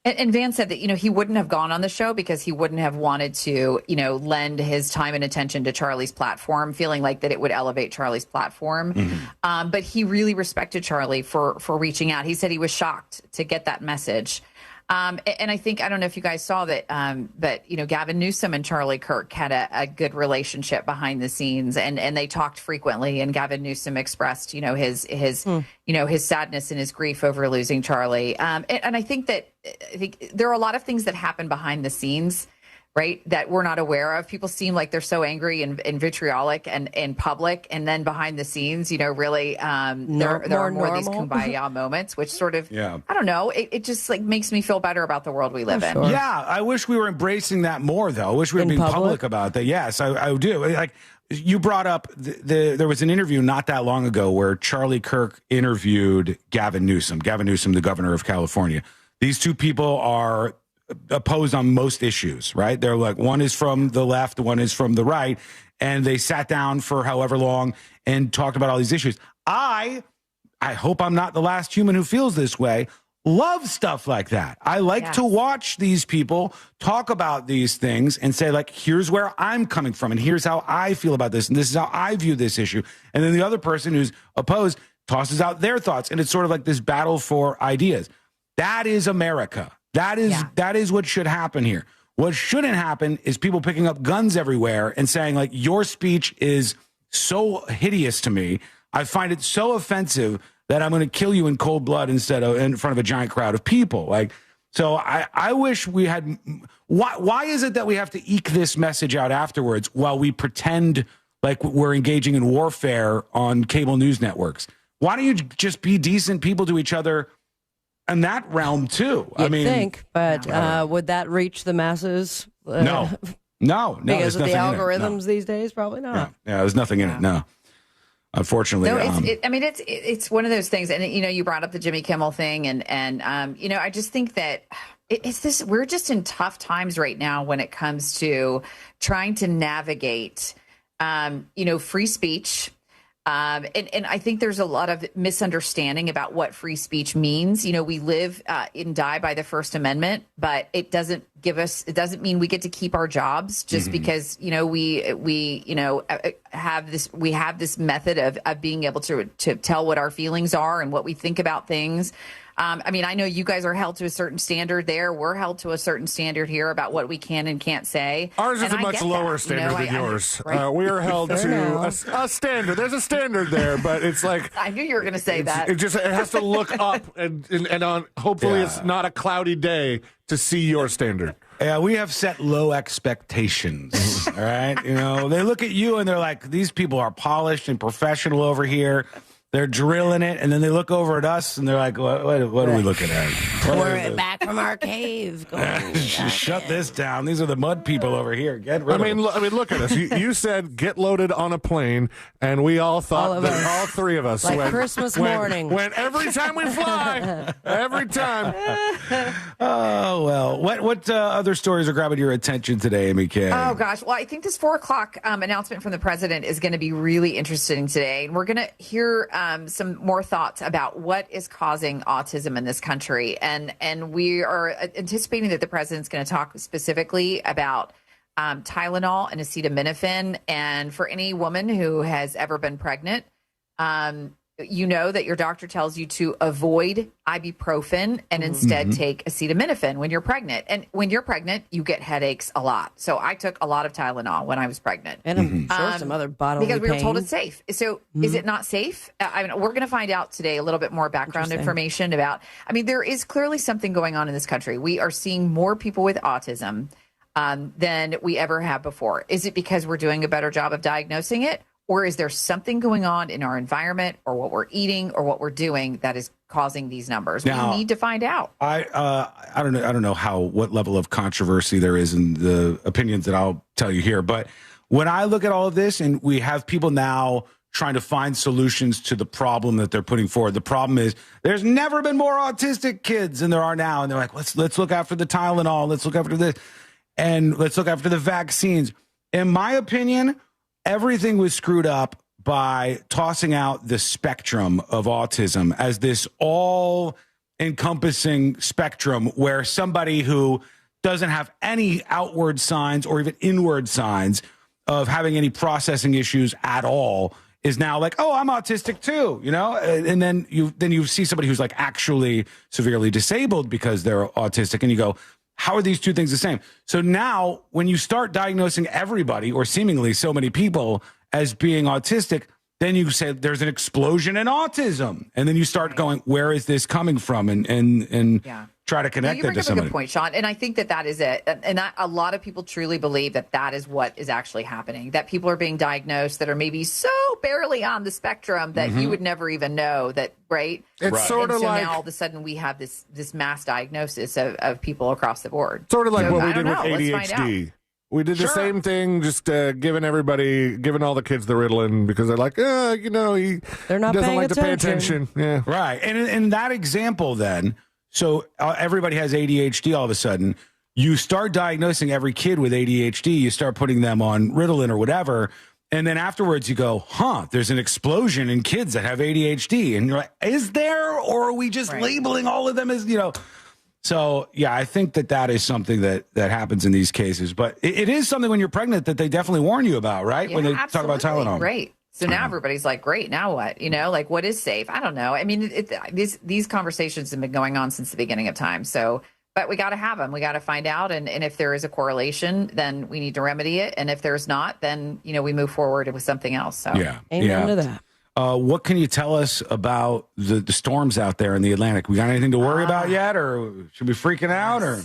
And Van said that, he wouldn't have gone on the show because he wouldn't have wanted to, lend his time and attention to Charlie's platform, feeling like that it would elevate Charlie's platform. But he really respected Charlie for reaching out. He said he was shocked to get that message. And I think, I don't know if you guys saw that, but, Gavin Newsom and Charlie Kirk had a good relationship behind the scenes, and they talked frequently, and Gavin Newsom expressed, his sadness and his grief over losing Charlie. And I think there are a lot of things that happen behind the scenes, right, that we're not aware of. People seem like they're so angry and vitriolic and in public, and then behind the scenes, really, there are more of these kumbaya moments, which sort of, I don't know, it just like makes me feel better about the world we live in. Sure. Yeah, I wish we were embracing that more, though. I wish we were being public about that. Yes, I do. Like you brought up, there was an interview not that long ago where Charlie Kirk interviewed Gavin Newsom, the governor of California. These two people are opposed on most issues, right? They're like, one is from the left, one is from the right, and they sat down for however long and talked about all these issues. I hope I'm not the last human who feels this way. Love stuff like that. I like to watch these people talk about these things and say, like, here's where I'm coming from, and here's how I feel about this, and this is how I view this issue. And then the other person who's opposed tosses out their thoughts, and it's sort of like this battle for ideas. That is America. That is what should happen here. What shouldn't happen is people picking up guns everywhere and saying, like, your speech is so hideous to me. I find it so offensive that I'm going to kill you in cold blood instead of in front of a giant crowd of people. Like, so I wish we had. Why is it that we have to eke this message out afterwards while we pretend like we're engaging in warfare on cable news networks? Why don't you just be decent people to each other? In that realm too. You'd think, but would that reach the masses? No. Because of the algorithms these days, probably not. Yeah, there's nothing in it. No, unfortunately. No, it's one of those things, and you brought up the Jimmy Kimmel thing, and I just think that it's this. We're just in tough times right now when it comes to trying to navigate, free speech. And I think there's a lot of misunderstanding about what free speech means. We live and die by the First Amendment, but it doesn't mean we get to keep our jobs just because, we have this method of being able to tell what our feelings are and what we think about things. I mean, I know you guys are held to a certain standard there. We're held to a certain standard here about what we can and can't say. Ours is and a much lower standard than yours. We are held to a standard. There's a standard there, but it's like I knew you were going to say that. It has to look up, and on. Hopefully, it's not a cloudy day to see your standard. Yeah, we have set low expectations. All right, they look at you and they're like, these people are polished and professional over here. They're drilling it, and then they look over at us, and they're like, "What are we looking at? We're back from our cave. Shut this down. These are the mud people over here. Get rid of them." I mean, look at us. You said get loaded on a plane, and we all thought all three of us like Christmas morning. When every time we fly, every time. Oh well, what other stories are grabbing your attention today, Amy Kay? Oh gosh, well, I think this 4:00 announcement from the president is going to be really interesting today, and we're going to hear some more thoughts about what is causing autism in this country. And we are anticipating that the president's going to talk specifically about Tylenol and acetaminophen. And for any woman who has ever been pregnant, you know that your doctor tells you to avoid ibuprofen and instead take acetaminophen when you're pregnant. And when you're pregnant, you get headaches a lot. So I took a lot of Tylenol when I was pregnant. And I'm sure some other bodily because we were told pain. it's safe. So is it not safe? I mean, we're going to find out today a little bit more background information about, there is clearly something going on in this country. We are seeing more people with autism than we ever have before. Is it because we're doing a better job of diagnosing it? Or is there something going on in our environment or what we're eating or what we're doing that is causing these numbers? Now, we need to find out. I don't know. I don't know what level of controversy there is in the opinions that I'll tell you here. But when I look at all of this, and we have people now trying to find solutions to the problem that they're putting forward. The problem is there's never been more autistic kids than there are now, and they're like, let's look after the Tylenol, let's look after this, and let's look after the vaccines. In my opinion, everything was screwed up by tossing out the spectrum of autism as this all-encompassing spectrum where somebody who doesn't have any outward signs or even inward signs of having any processing issues at all is now like, oh, I'm autistic too, and then you see somebody who's like actually severely disabled because they're autistic, and you go, how are these two things the same? So now when you start diagnosing everybody or seemingly so many people as being autistic, then you say there's an explosion in autism. And then you start going, where is this coming from? And try to connect it to somebody. You bring up a good point, Sean. And I think that is it. And a lot of people truly believe that is what is actually happening, that people are being diagnosed that are maybe so barely on the spectrum that you would never even know that, right? It's sort of like now all of a sudden we have this mass diagnosis of people across the board. Sort of like what we did with ADHD. We did the same thing, just giving all the kids the Ritalin because they're like, they're not doesn't like to pay attention. Yeah, right. And in that example, then, so everybody has ADHD all of a sudden. You start diagnosing every kid with ADHD. You start putting them on Ritalin or whatever. And then afterwards you go, there's an explosion in kids that have ADHD. And you're like, is there? Or are we just labeling all of them as, So, yeah, I think that is something that happens in these cases. But it is something when you're pregnant that they definitely warn you about, right? Yeah, when they absolutely. talk about Tylenol. Right. So now everybody's like, great, now what? Like what is safe? I don't know. I mean, these conversations have been going on since the beginning of time. So, but we got to have them. We got to find out. And if there is a correlation, then we need to remedy it. And if there's not, then, we move forward with something else. So Amen to that. What can you tell us about the storms out there in the Atlantic? We got anything to worry about yet, or should we be freaking out? Or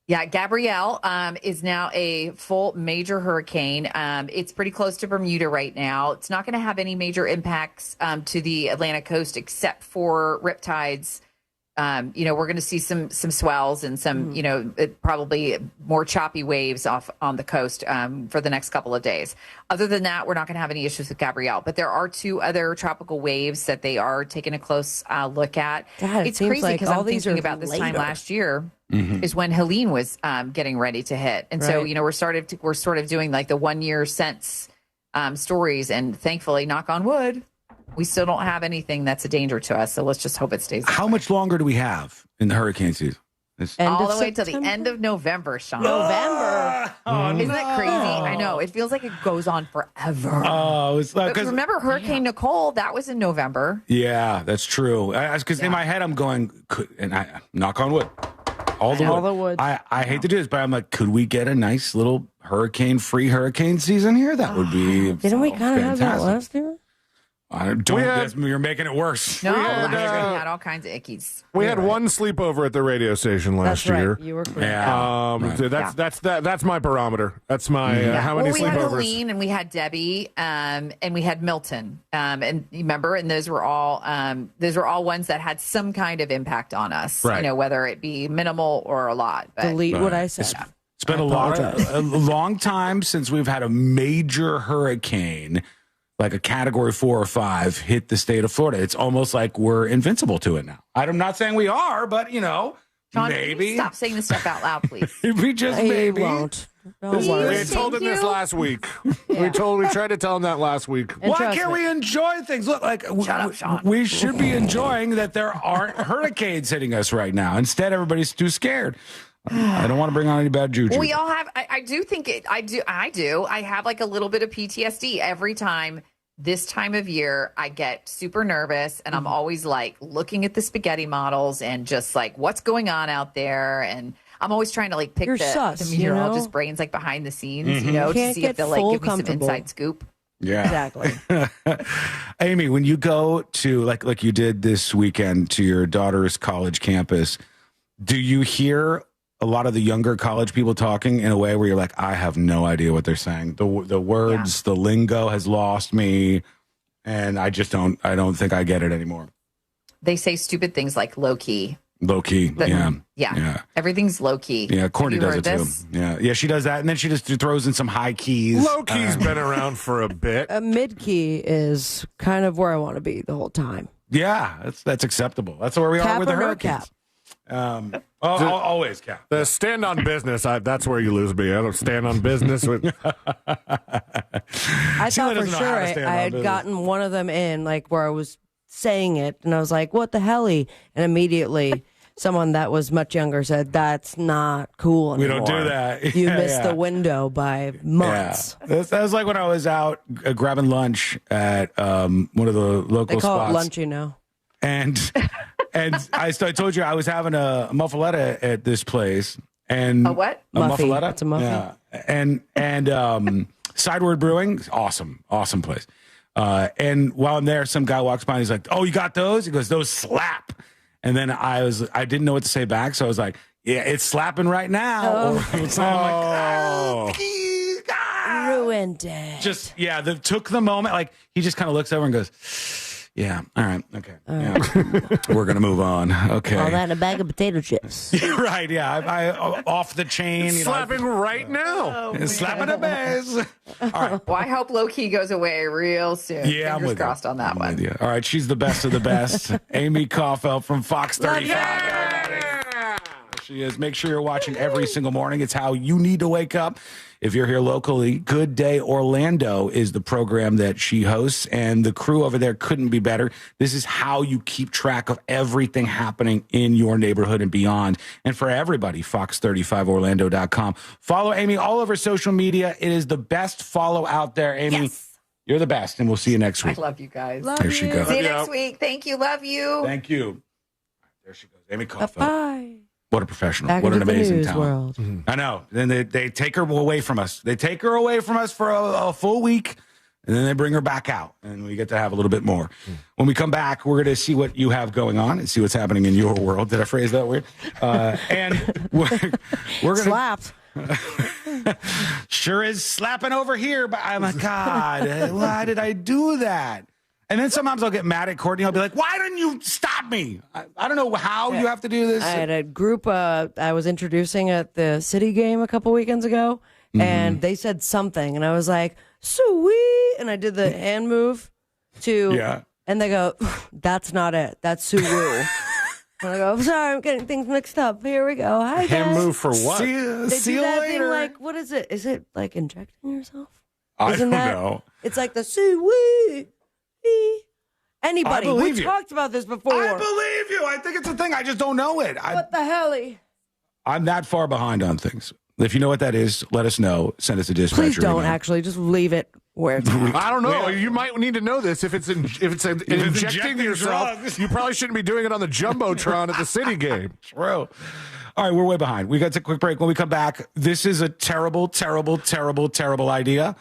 yeah, Gabrielle is now a full major hurricane. It's pretty close to Bermuda right now. It's not going to have any major impacts to the Atlantic coast except for riptides. We're going to see some swells and some, probably more choppy waves off on the coast for the next couple of days. Other than that, we're not going to have any issues with Gabrielle. But there are two other tropical waves that they are taking a close look at. God, it's crazy because I'm thinking about this time last year is when Helene was getting ready to hit. And so, we're sort of doing like the 1 year since stories. And thankfully, knock on wood, we still don't have anything that's a danger to us. So let's just hope it stays. How much longer do we have in the hurricane season? All the way till the end of November, Sean. November. Isn't that crazy? I know. It feels like it goes on forever. Oh, it's like, But remember Hurricane Nicole? That was in November. Yeah, that's true. Because in my head, I'm going, and I knock on wood. All the wood. I hate to do this, but I'm like, could we get a nice little free hurricane season here? That would be Didn't we kind of have that last year? You're making it worse. No, we had all kinds of ickies. We had one sleepover at the radio station last year. You were correct. Yeah. That's my barometer. That's my how many we had sleepovers. Helene and we had Debbie, and we had Milton, and you remember, and those were all ones that had some kind of impact on us. Right. You know, whether it be minimal or a lot. But, Delete what I said. It's been a long time since we've had a major hurricane, like a category 4 or 5, hit the state of Florida. It's almost like we're invincible to it now. I'm not saying we are, but John, maybe. can you stop saying this stuff out loud, please. We just maybe won't. We had told him this last week. We tried to tell him that last week. Why can't we enjoy things? Look, like Shut up, Sean. we should be enjoying that there aren't hurricanes hitting us right now. Instead, everybody's too scared. I don't want to bring on any bad juju. We all have. I do think it. I do. I have like a little bit of PTSD every time. This time of year, I get super nervous, and I'm always like looking at the spaghetti models and just like what's going on out there. And I'm always trying to like pick the meteorologist brains like behind the scenes, to see if they'll like give me some inside scoop. Yeah, exactly. Amy, when you go to like you did this weekend to your daughter's college campus, do you hear a lot of the younger college people talking in a way where you're like, I have no idea what they're saying. The words, the lingo has lost me, and I don't think I get it anymore. They say stupid things like low key. Low key, yeah. Everything's low key. Yeah, Courtney does it too. Yeah, she does that, and then she just throws in some high keys. Low key's been around for a bit. Mid key is kind of where I want to be the whole time. Yeah, that's acceptable. That's where we are with the Hurricanes. Always cap. The stand on business, that's where you lose me. I don't stand on business with. I thought for sure I had gotten one of them in, like where I was saying it, and I was like, "What the helly?" And immediately, someone that was much younger said, "That's not cool anymore. We don't do that. You missed the window by months." Yeah. That was like when I was out grabbing lunch at one of the local spots. They call spots. it lunchy now. And I told you I was having a muffaletta at this place. And a what? A muffaletta. It's a muffin. Yeah. And Sideward Brewing, awesome place. And while I'm there, some guy walks by and he's like, "Oh, you got those?" He goes, "Those slap." And then I didn't know what to say back, so I was like, "Yeah, it's slapping right now." Ruined it. Just took the moment. Like he just kind of looks over and goes, "Yeah, all right, okay, yeah. We're gonna move on." Okay, all that in a bag of potato chips. Right? Yeah, I off the chain. Slapping right now. Slapping a bass. All right. Well, I hope low key goes away real soon. Yeah, Fingers crossed on that one. All right, she's the best of the best. Amy Kaufeld from Fox 35. Yeah! She is. Make sure you're watching every single morning. It's how you need to wake up. If you're here locally, Good Day Orlando is the program that she hosts, and the crew over there couldn't be better. This is how you keep track of everything happening in your neighborhood and beyond. And for everybody, fox35orlando.com. Follow Amy all over social media. It is the best follow out there, Amy. Yes. You're the best, and we'll see you next week. I love you guys. There she goes. See you next week. Thank you. Love you. Thank you. There she goes. Amy Kaufeld. Bye. What a professional. Back what an into the amazing news talent. world. Mm-hmm. I know. Then they take her away from us. They take her away from us for a full week, and then they bring her back out, and we get to have a little bit more. When we come back, we're going to see what you have going on and see what's happening in your world. Did I phrase that weird? And we're going to... Slapped. Sure is slapping over here, but I'm like, God, why did I do that? And then sometimes I'll get mad at Courtney. I'll be like, why didn't you stop me? I don't know how you have to do this. I had a group I was introducing at the City game a couple weekends ago, and they said something, and I was like, sweet, and I did the hand move and they go, that's not it. That's Suwoo. And I go, sorry, I'm getting things mixed up. Here we go. Hi, guys. Hand move for what? See you that later. Thing like, what is it? Is it like injecting yourself? I don't know. It's like the Suwoo. Anybody? We talked about this before. I believe you. I think it's a thing. I just don't know it. What the hell? I'm that far behind on things. If you know what that is, let us know. Send us a dispatcher. Please don't email. actually. Just leave it where it's at. I don't know. You might need to know this. If it's injecting yourself, drugs. you probably shouldn't be doing it on the Jumbotron at the City game. True. All right, we're way behind. We got to take a quick break. When we come back, this is a terrible, terrible, terrible, terrible idea,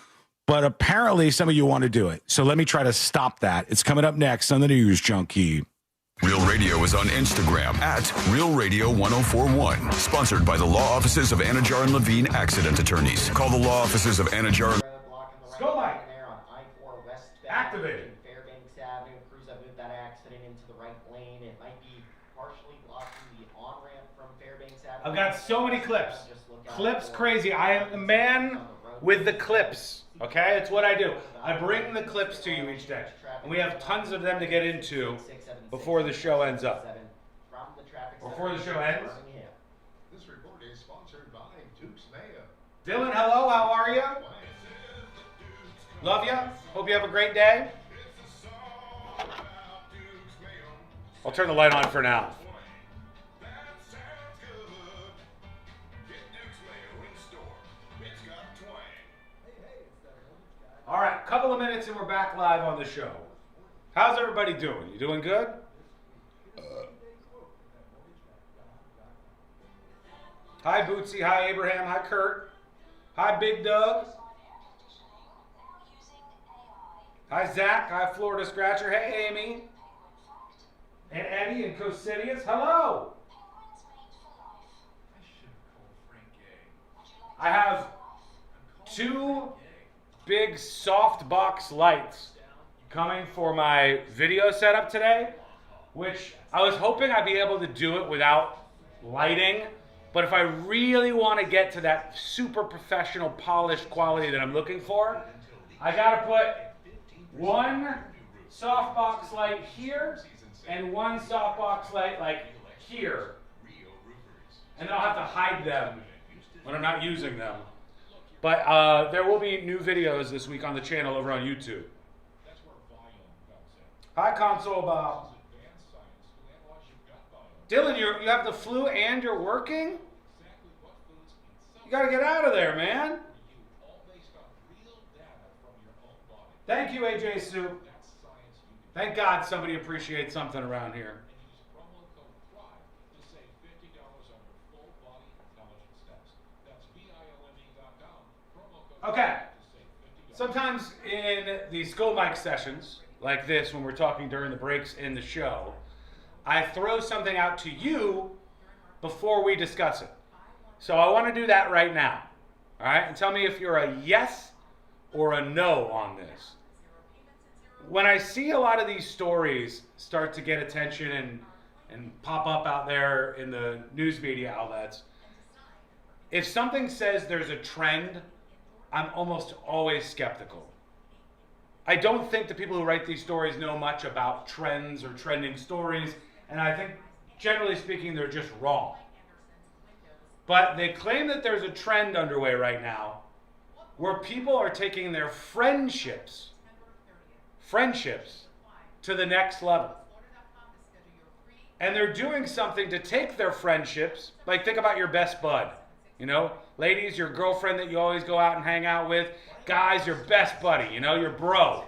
but apparently some of you want to do it. So let me try to stop that. It's coming up next on the News Junkie. Real Radio is on Instagram at Real Radio 1041. Sponsored by the law offices of Anajar and Levine Accident Attorneys. Call the law offices of Anajar. Go, Mike. Activated. Fairbanks Avenue. Crews have moved that accident into the right lane. It might be partially blocking the on-ramp from Fairbanks Avenue. I've got so many clips. Clips crazy. I am the man with the clips. Okay, it's what I do. I bring the clips to you each day, and we have tons of them to get into before the show ends up. Before the show ends. This report is sponsored by Duke's Mayo. Dylan, hello. How are you? Love you. Hope you have a great day. I'll turn the light on for now. All right, couple of minutes and we're back live on the show. How's everybody doing? You doing good? Hi, Bootsy. Hi, Abraham. Hi, Kurt. Hi, Big Doug. Hi, Zach. Hi, Florida Scratcher. Hey, Amy. And Eddie and Cosidius. Hello. I have 2 big softbox lights coming for my video setup today, which I was hoping I'd be able to do it without lighting. But if I really want to get to that super professional, polished quality that I'm looking for, I got to put 1 softbox light here and 1 softbox light like here. And then I'll have to hide them when I'm not using them. But there will be new videos this week on the channel over on YouTube. Hi, Console Bob. Dylan, you have the flu and you're working? You got to get out of there, man. Thank you, AJ Soup. Thank God somebody appreciates something around here. Okay. Sometimes in the Skull Mic sessions, like this, when we're talking during the breaks in the show, I throw something out to you before we discuss it. So I want to do that right now. All right? And tell me if you're a yes or a no on this. When I see a lot of these stories start to get attention and pop up out there in the news media outlets, if something says there's a trend, I'm almost always skeptical. I don't think the people who write these stories know much about trends or trending stories, and I think, generally speaking, they're just wrong. But they claim that there's a trend underway right now where people are taking their friendships to the next level. And they're doing something to take their friendships, like think about your best bud. You know, ladies, your girlfriend that you always go out and hang out with. Guys, your best buddy, you know, your bro.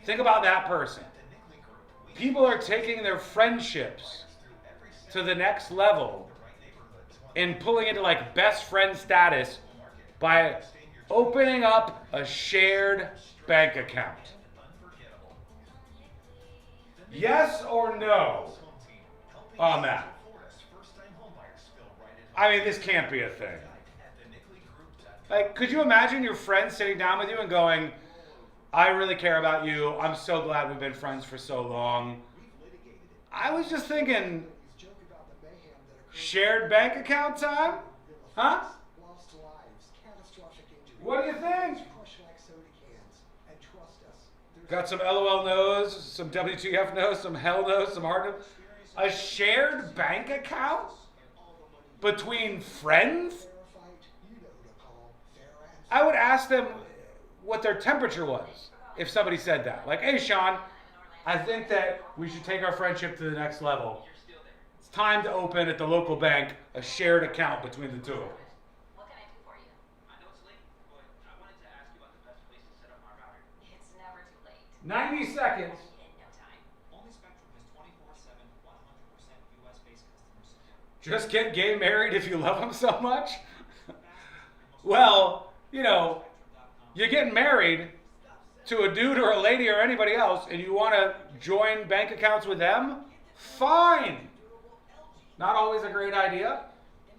Think about that person. People are taking their friendships to the next level and pulling into like best friend status by opening up a shared bank account. Yes or no on that? I mean, this can't be a thing. Like, could you imagine your friend sitting down with you and going, I really care about you. I'm so glad we've been friends for so long. I was just thinking, shared bank account time? Huh? What do you think? Got some LOL no's, some WTF no's, some hell no's, some hard no's. A shared bank account? Between friends? I would ask them what their temperature was if somebody said that. Like, hey, Sean, I think that we should take our friendship to the next level. It's time to open at the local bank a shared account between the two of us. 90 seconds. Just get married if you love them so much? Well, you're getting married to a dude or a lady or anybody else, and you want to join bank accounts with them? Fine. Not always a great idea,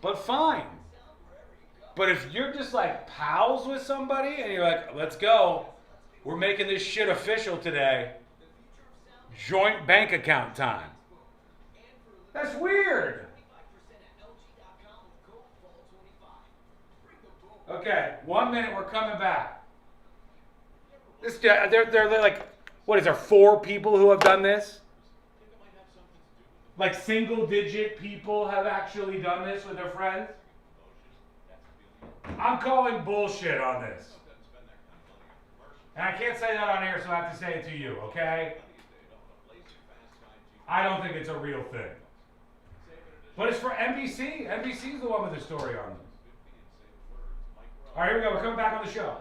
but fine. But if you're just like pals with somebody and you're like, let's go, we're making this shit official today, joint bank account time. That's weird. Okay, 1 minute, we're coming back. They're like, what is there, 4 people who have done this? Like single-digit people have actually done this with their friends? I'm calling bullshit on this. And I can't say that on air, so I have to say it to you, okay? I don't think it's a real thing. But it's for NBC. NBC's the one with the story on them. All right, here we go. We're coming back on the show.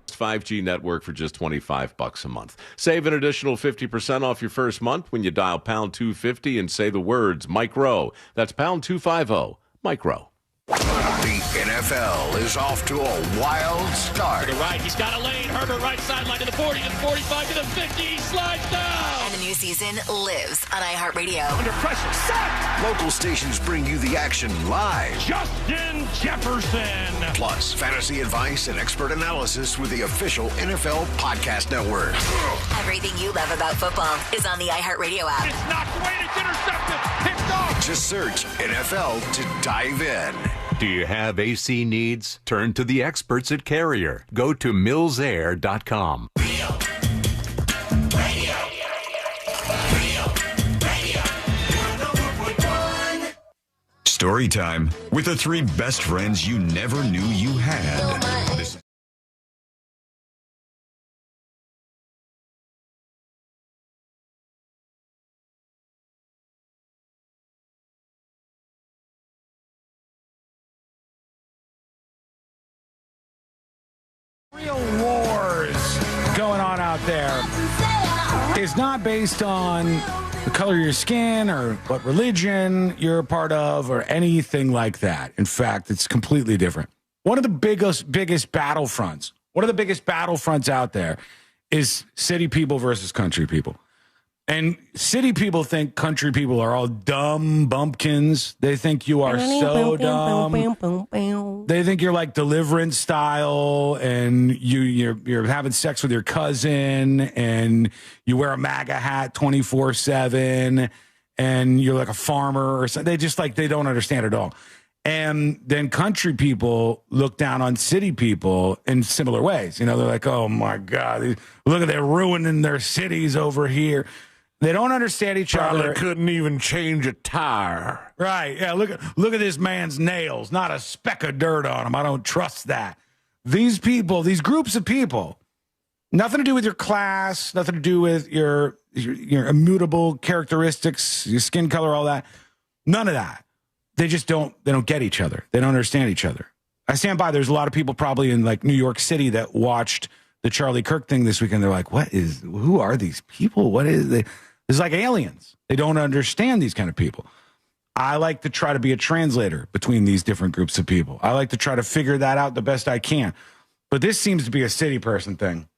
5G network for just $25 a month. Save an additional 50% off your first month when you dial pound 250 and say the words Micro. That's pound 250, Micro. The NFL is off to a wild start. To the right, he's got a lane. Herbert right sideline to the 40, to the 45, to the 50. He slides down. And the new season lives on iHeartRadio. Under pressure, sack! Local stations bring you the action live. Justin Jefferson. Plus, fantasy advice and expert analysis with the official NFL Podcast Network. Everything you love about football is on the iHeartRadio app. It's knocked away, it's intercepted, picked off. Just search NFL to dive in. Do you have AC needs? Turn to the experts at Carrier. Go to millsair.com. Story time with the 3 best friends you never knew you had. This Real wars going on out there is not based on the color of your skin or what religion you're a part of or anything like that. In fact, it's completely different. One of the biggest battlefronts out there is city people versus country people. And city people think country people are all dumb bumpkins. They think you are so dumb. They think you're like Deliverance style, and you're having sex with your cousin, and you wear a MAGA hat 24/7, and you're like a farmer or something. They don't understand at all. And then country people look down on city people in similar ways. They're like, oh my God, look at they're ruining their cities over here. They don't understand each other. Probably couldn't even change a tire. Right. Yeah. Look at this man's nails. Not a speck of dirt on him. I don't trust that. These people, these groups of people, nothing to do with your class, nothing to do with your immutable characteristics, your skin color, all that. None of that. They don't get each other. They don't understand each other. I stand by. There's a lot of people probably in like New York City that watched the Charlie Kirk thing this weekend. They're like, who are these people? What is they? It's like aliens. They don't understand these kind of people. I like to try to be a translator between these different groups of people. I like to try to figure that out the best I can. But this seems to be a city person thing.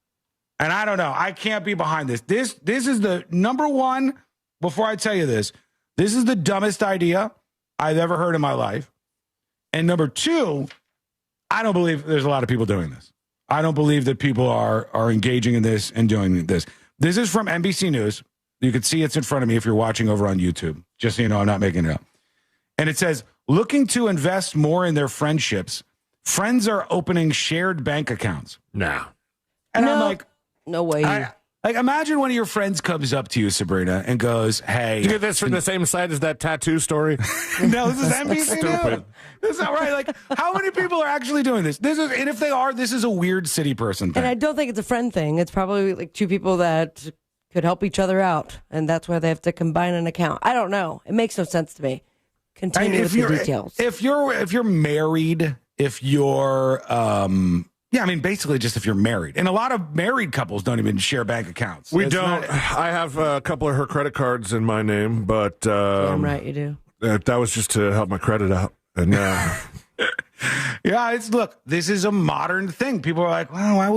And I don't know. I can't be behind this. This is the number one, before I tell you this is the dumbest idea I've ever heard in my life. And number 2, I don't believe there's a lot of people doing this. I don't believe that people are engaging in this and doing this. This is from NBC News. You can see it's in front of me if you're watching over on YouTube, just so you know I'm not making it up. And it says, looking to invest more in their friendships, friends are opening shared bank accounts. No. And I'm like, no way. Imagine one of your friends comes up to you, Sabrina, and goes, hey. Did you get this from the same site as that tattoo story? No, this is NBC News. This is not right. Like, how many people are actually doing this? And if they are, this is a weird city person thing. And I don't think it's a friend thing. It's probably like 2 people that could help each other out, and that's why they have to combine an account. I don't know. It makes no sense to me. Continue with the details. If you're married, if you're Yeah, I mean, basically just if you're married. And a lot of married couples don't even share bank accounts. We don't. I have a couple of her credit cards in my name, but... Damn right you do. That was just to help my credit out. And yeah, look, this is a modern thing. People are like, well, why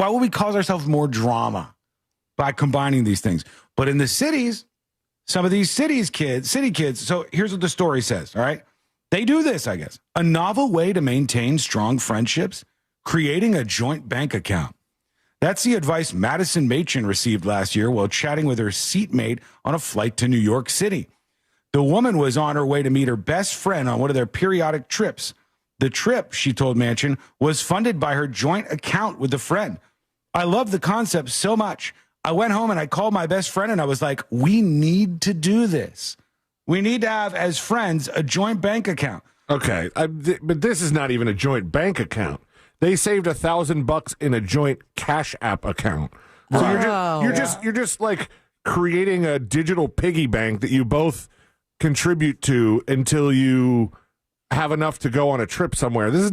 would we cause ourselves more drama by combining these things? But in the cities, some of these city kids, so here's what the story says, all right? They do this, I guess. A novel way to maintain strong friendships, creating a joint bank account. That's the advice Madison Machin received last year while chatting with her seatmate on a flight to New York City. The woman was on her way to meet her best friend on one of their periodic trips. The trip, she told Manchin, was funded by her joint account with the friend. I love the concept so much. I went home and I called my best friend and I was like, we need to do this. We need to have, as friends, a joint bank account. Okay, but this is not even a joint bank account. They saved $1,000 in a joint Cash App account. So you're just like creating a digital piggy bank that you both contribute to until you have enough to go on a trip somewhere. This is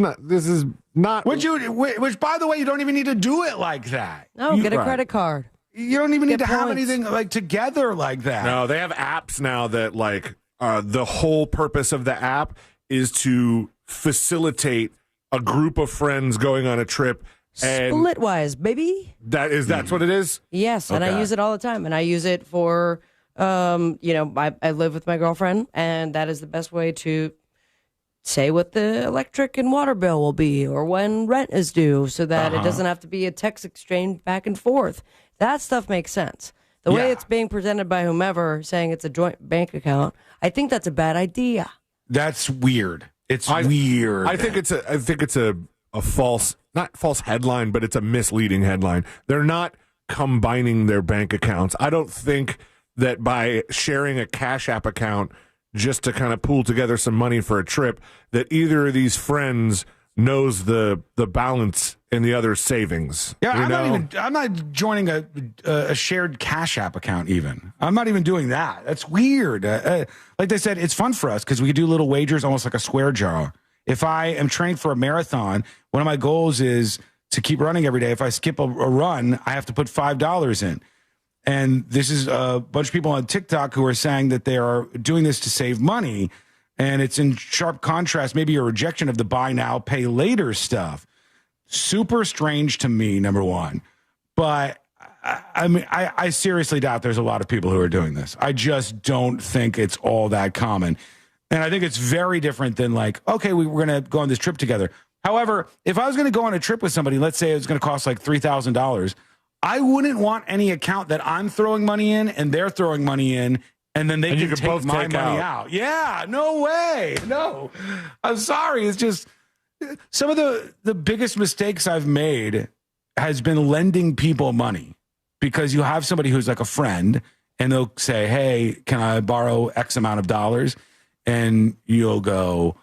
not which by the way, you don't even need to do it like that. No, get a credit card. You don't even need to have anything like together like that. No, they have apps now that like the whole purpose of the app is to facilitate a group of friends going on a trip. And Splitwise, baby. That's what it is? Yes, and I use it all the time. And I use it for I live with my girlfriend, and that is the best way to say what the electric and water bill will be or when rent is due so that it doesn't have to be a text exchange back and forth. That stuff makes sense. The way it's being presented by whomever saying it's a joint bank account, I think that's a bad idea. That's weird. It's weird. I think it's a not false headline, but it's a misleading headline. They're not combining their bank accounts. I don't think that by sharing a Cash App account just to kind of pool together some money for a trip, that either of these friends knows the balance in the other's savings. Yeah, I'm not joining a shared Cash App account even. I'm not even doing that. That's weird. Like they said, it's fun for us because we can do little wagers almost like a swear jar. If I am training for a marathon, one of my goals is to keep running every day. If I skip a run, I have to put $5 in. And this is a bunch of people on TikTok who are saying that they are doing this to save money. And it's in sharp contrast, maybe a rejection of the buy now, pay later stuff. Super strange to me, number one. But I seriously doubt there's a lot of people who are doing this. I just don't think it's all that common. And I think it's very different than like, okay, we're going to go on this trip together. However, if I was going to go on a trip with somebody, let's say it was going to cost like $3,000, I wouldn't want any account that I'm throwing money in and they're throwing money in, and then they can take both my take money out. Yeah, no way. No. I'm sorry. It's just some of the biggest mistakes I've made has been lending people money because you have somebody who's like a friend and they'll say, hey, can I borrow X amount of dollars? And you'll go,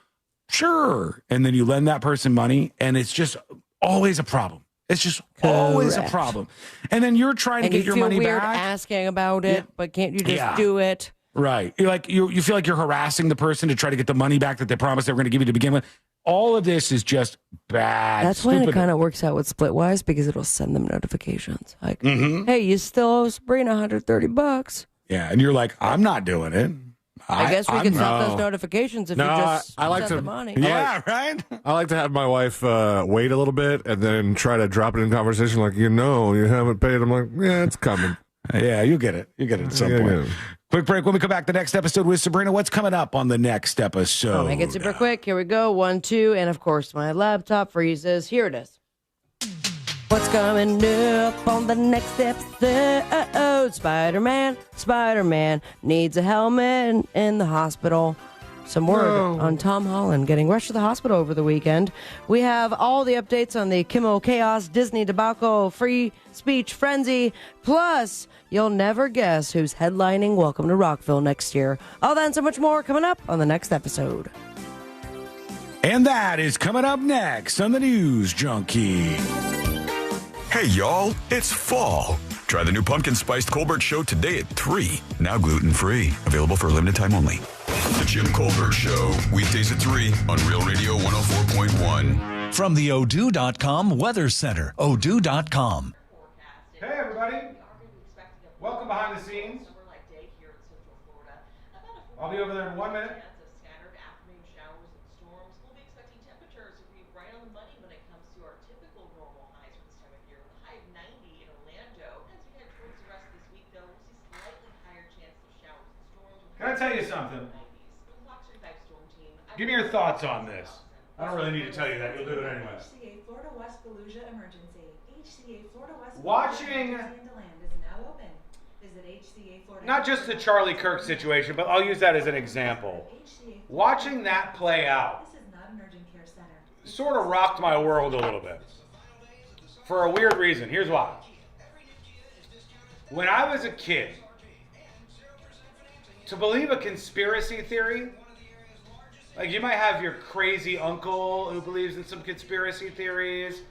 sure. And then you lend that person money and it's just always a problem. It's just always a problem. And then you're trying to get your money back. You feel weird asking about it, but can't you just do it? Right. You're like you feel like you're harassing the person to try to get the money back that they promised they were going to give you to begin with. All of this is just bad. That's when it kind of works out with Splitwise because it'll send them notifications. Like, hey, you still owe Sabrina $130. Yeah. And you're like, I'm not doing it. I guess we can stop those notifications if you just send the money. Right? I like to have my wife wait a little bit and then try to drop it in conversation like, you haven't paid. I'm like, yeah, it's coming. Yeah, you get it. You get it at some point. Quick break. When we come back, the next episode with Sabrina, what's coming up on the next episode? I'll make it super quick. Here we go. 1, 2, and of course my laptop freezes. Here it is. What's coming up on the next episode? Spider-Man needs a helmet in the hospital. Some word on Tom Holland getting rushed to the hospital over the weekend. We have all the updates on the Kimmel Chaos, Disney debacle, free speech frenzy. Plus, you'll never guess who's headlining Welcome to Rockville next year. All that and so much more coming up on the next episode. And that is coming up next on the News Junkie. Hey, y'all, it's fall. Try the new Pumpkin Spiced Colbert Show today at 3. Now gluten-free. Available for a limited time only. The Jim Colbert Show, weekdays at 3 on Real Radio 104.1. From the Odoo.com Weather Center, Odoo.com. Hey, everybody. Welcome behind the scenes. I'll be over there in 1 minute. Can I tell you something? Give me your thoughts on this. I don't really need to tell you that. You'll do it anyway. HCA Florida West Fallujah emergency. HCA Florida West Watching- emergency in DeLand is now open. Visit HCA Florida. Not just the Charlie Kirk situation, but I'll use that as an example. Watching that play out This is not an urgent care center. sort of rocked my world a little bit. For a weird reason. Here's why. When I was a kid, to believe a conspiracy theory, like you might have your crazy uncle who believes in some conspiracy theories,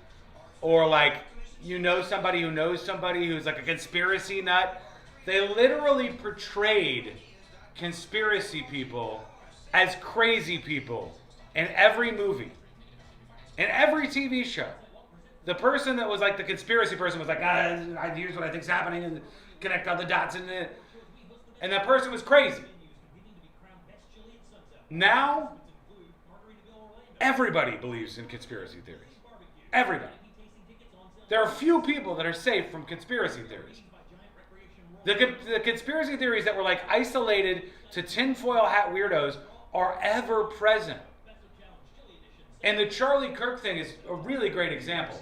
or like you know somebody who knows somebody who's like a conspiracy nut. They literally portrayed conspiracy people as crazy people in every movie, in every TV show. The person that was like the conspiracy person was like, here's what I think's happening, and connect all the dots, and that person was crazy. Now, everybody believes in conspiracy theories. Everybody. There are few people that are safe from conspiracy theories. The conspiracy theories that were like isolated to tinfoil hat weirdos are ever present. And the Charlie Kirk thing is a really great example.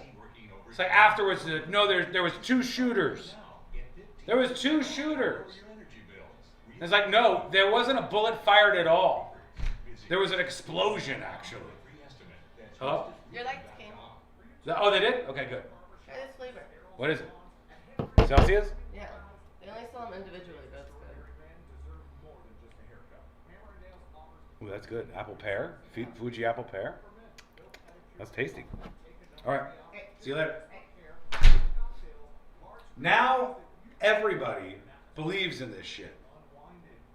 It's like afterwards, no, there was two shooters. There was two shooters. It's like, no, there wasn't a bullet fired at all. There was an explosion, actually. Hello? Your lights came. Oh, they did? Okay, good. Try this flavor. What is it? Celsius? Yeah. They only sell them individually, but it's good. Ooh, that's good. Apple pear. Fuji apple pear. That's tasty. All right. See you later. Now, everybody believes in this shit.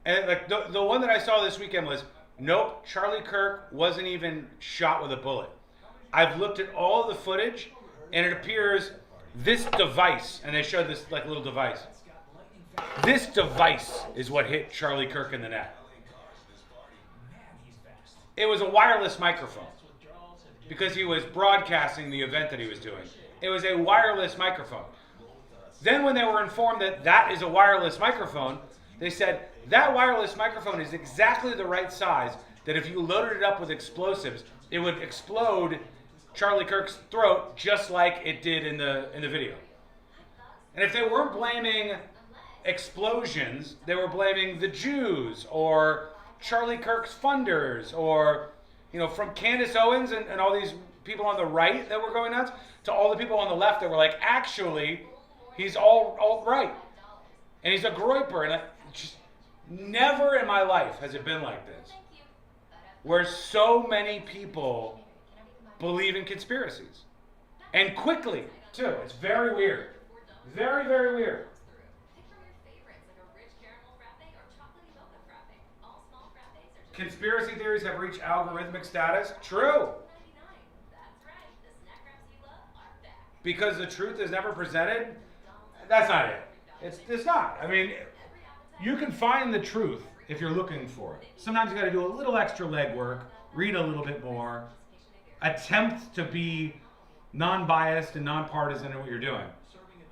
And like the one that I saw this weekend was, nope, Charlie Kirk wasn't even shot with a bullet. I've looked at all of the footage, and it appears this device, and they showed this like little device. This device is what hit Charlie Kirk in the neck. It was a wireless microphone because he was broadcasting the event that he was doing. It was a wireless microphone. Then when they were informed that that is a wireless microphone, they said that wireless microphone is exactly the right size that if you loaded it up with explosives, it would explode Charlie Kirk's throat just like it did in the video. And if they weren't blaming explosions, they were blaming the Jews or Charlie Kirk's funders, or from Candace Owens and all these people on the right that were going nuts to all the people on the left that were like, actually, he's all right. And he's a groyper. And just never in my life has it been like this, where so many people believe in conspiracies. And quickly, too. It's very weird. Very, very weird. Conspiracy theories have reached algorithmic status. True. Because the truth is never presented. That's not it. It's not. I mean, you can find the truth if you're looking for it. Sometimes you got to do a little extra legwork, read a little bit more, attempt to be non-biased and non-partisan in what you're doing.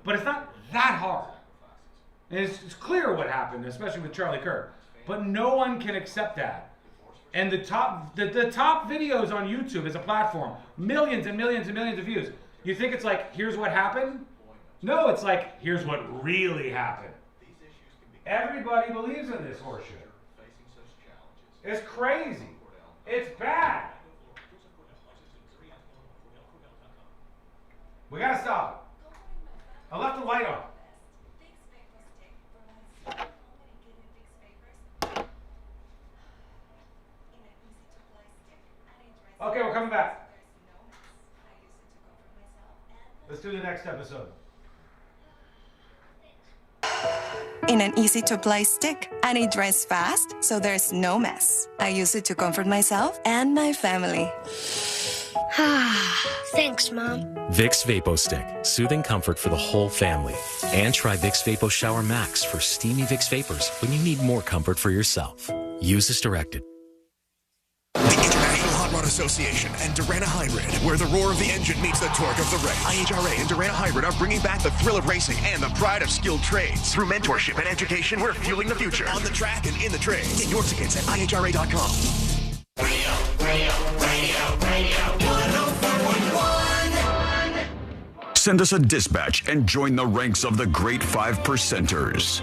But it's not that hard. And it's clear what happened, especially with Charlie Kirk. But no one can accept that. And the top videos on YouTube as a platform, millions and millions and millions of views. You think it's like, here's what happened? No, it's like, here's what really happened. Everybody believes in this horseshit. It's crazy. It's bad. We gotta stop it. I left the light on. Okay, we're coming back. Let's do the next episode. In an easy-to-apply stick, and it dries fast, so there's no mess. I use it to comfort myself and my family. Thanks, Mom. Vicks VapoStick, soothing comfort for the whole family. And try Vicks Vapo Shower Max for steamy Vicks Vapors when you need more comfort for yourself. Use as directed. The International Hot Rod Association and Durana Hybrid, where the roar of the engine meets the torque of the race. IHRA and Durana Hybrid are bringing back the thrill of racing and the pride of skilled trades. Through mentorship and education, we're fueling the future. On the track and in the trades. Get your tickets at IHRA.com. Radio 104.1. Send us a dispatch and join the ranks of the great 5 percenters.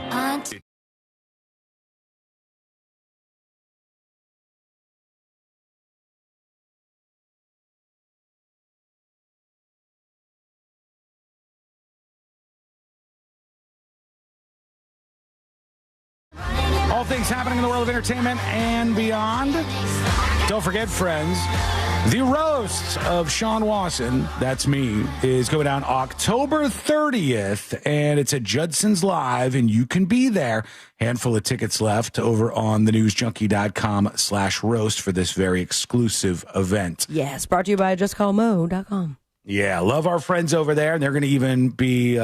All things happening in the world of entertainment and beyond. Don't forget, friends, the roast of Sean Wasson, that's me, is going down October 30th, and it's at Judson's Live, and you can be there. Handful of tickets left over on thenewsjunkie.com/roast for this very exclusive event. Yes, brought to you by justcallmo.com. Yeah, love our friends over there, and they're going to even be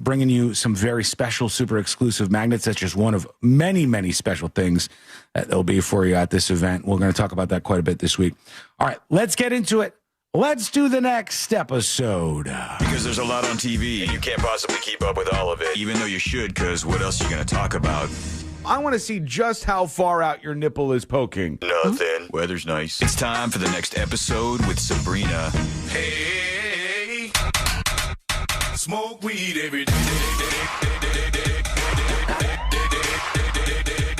bringing you some very special, super exclusive magnets. That's just one of many, many special things that they'll be for you at this event. We're going to talk about that quite a bit this week. All right, let's get into it. Let's do the next episode. Because there's a lot on TV, and you can't possibly keep up with all of it, even though you should, because what else are you going to talk about? I want to see just how far out your nipple is poking. Nothing. Weather's nice. It's time for the next episode with Sabrina. Hey, smoke weed every day.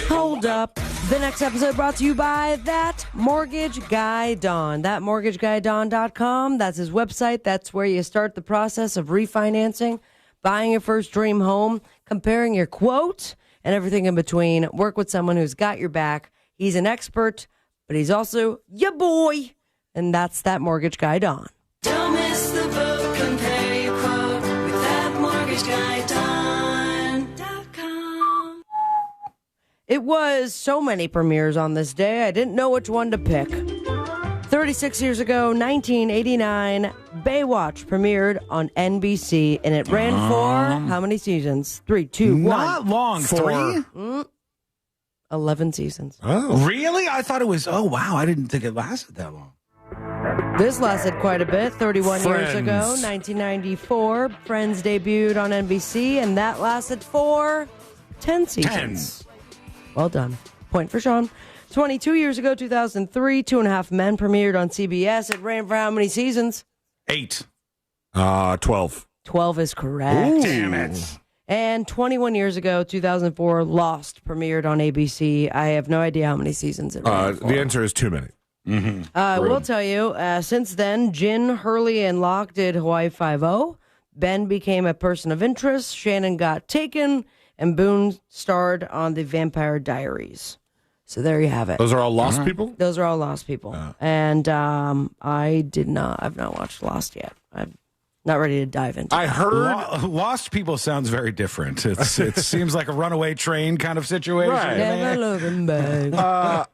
Hold up. The next episode brought to you by That Mortgage Guy Don. ThatMortgageGuyDon.com. That's his website. That's where you start the process of refinancing, buying your first dream home, comparing your quote, and everything in between. Work with someone who's got your back. He's an expert, but he's also your boy. And that's That Mortgage Guy Don. Don't miss the book. Compare your quote with ThatMortgageGuyDon.com. It was so many premieres on this day, I didn't know which one to pick. 36 years ago, 1989, Baywatch premiered on NBC, and it ran for how many seasons? 3, 2, 1. Not long. 3? 11 seasons. Oh. Really? I thought it was, oh, wow. I didn't think it lasted that long. This lasted quite a bit. 31 years ago, Friends. 1994, Friends debuted on NBC, and that lasted for 10 seasons. 10. Well done. Point for Sean. 22 years ago, 2003, 2.5 Men premiered on CBS. It ran for how many seasons? 8. 12. 12 is correct. Ooh. Damn it. And 21 years ago, 2004, Lost premiered on ABC. I have no idea how many seasons it ran for. The answer is too many. Mm-hmm. I will tell you, since then, Jin, Hurley, and Locke did Hawaii Five-0. Ben became a person of interest. Shannon got taken. And Boone starred on The Vampire Diaries. So there you have it. Those are all Lost people? Those are all Lost people. And I've not watched Lost yet. I'm not ready to dive into I that. heard Lost People sounds very different. It seems like a runaway train kind of situation. Right. Never looking back.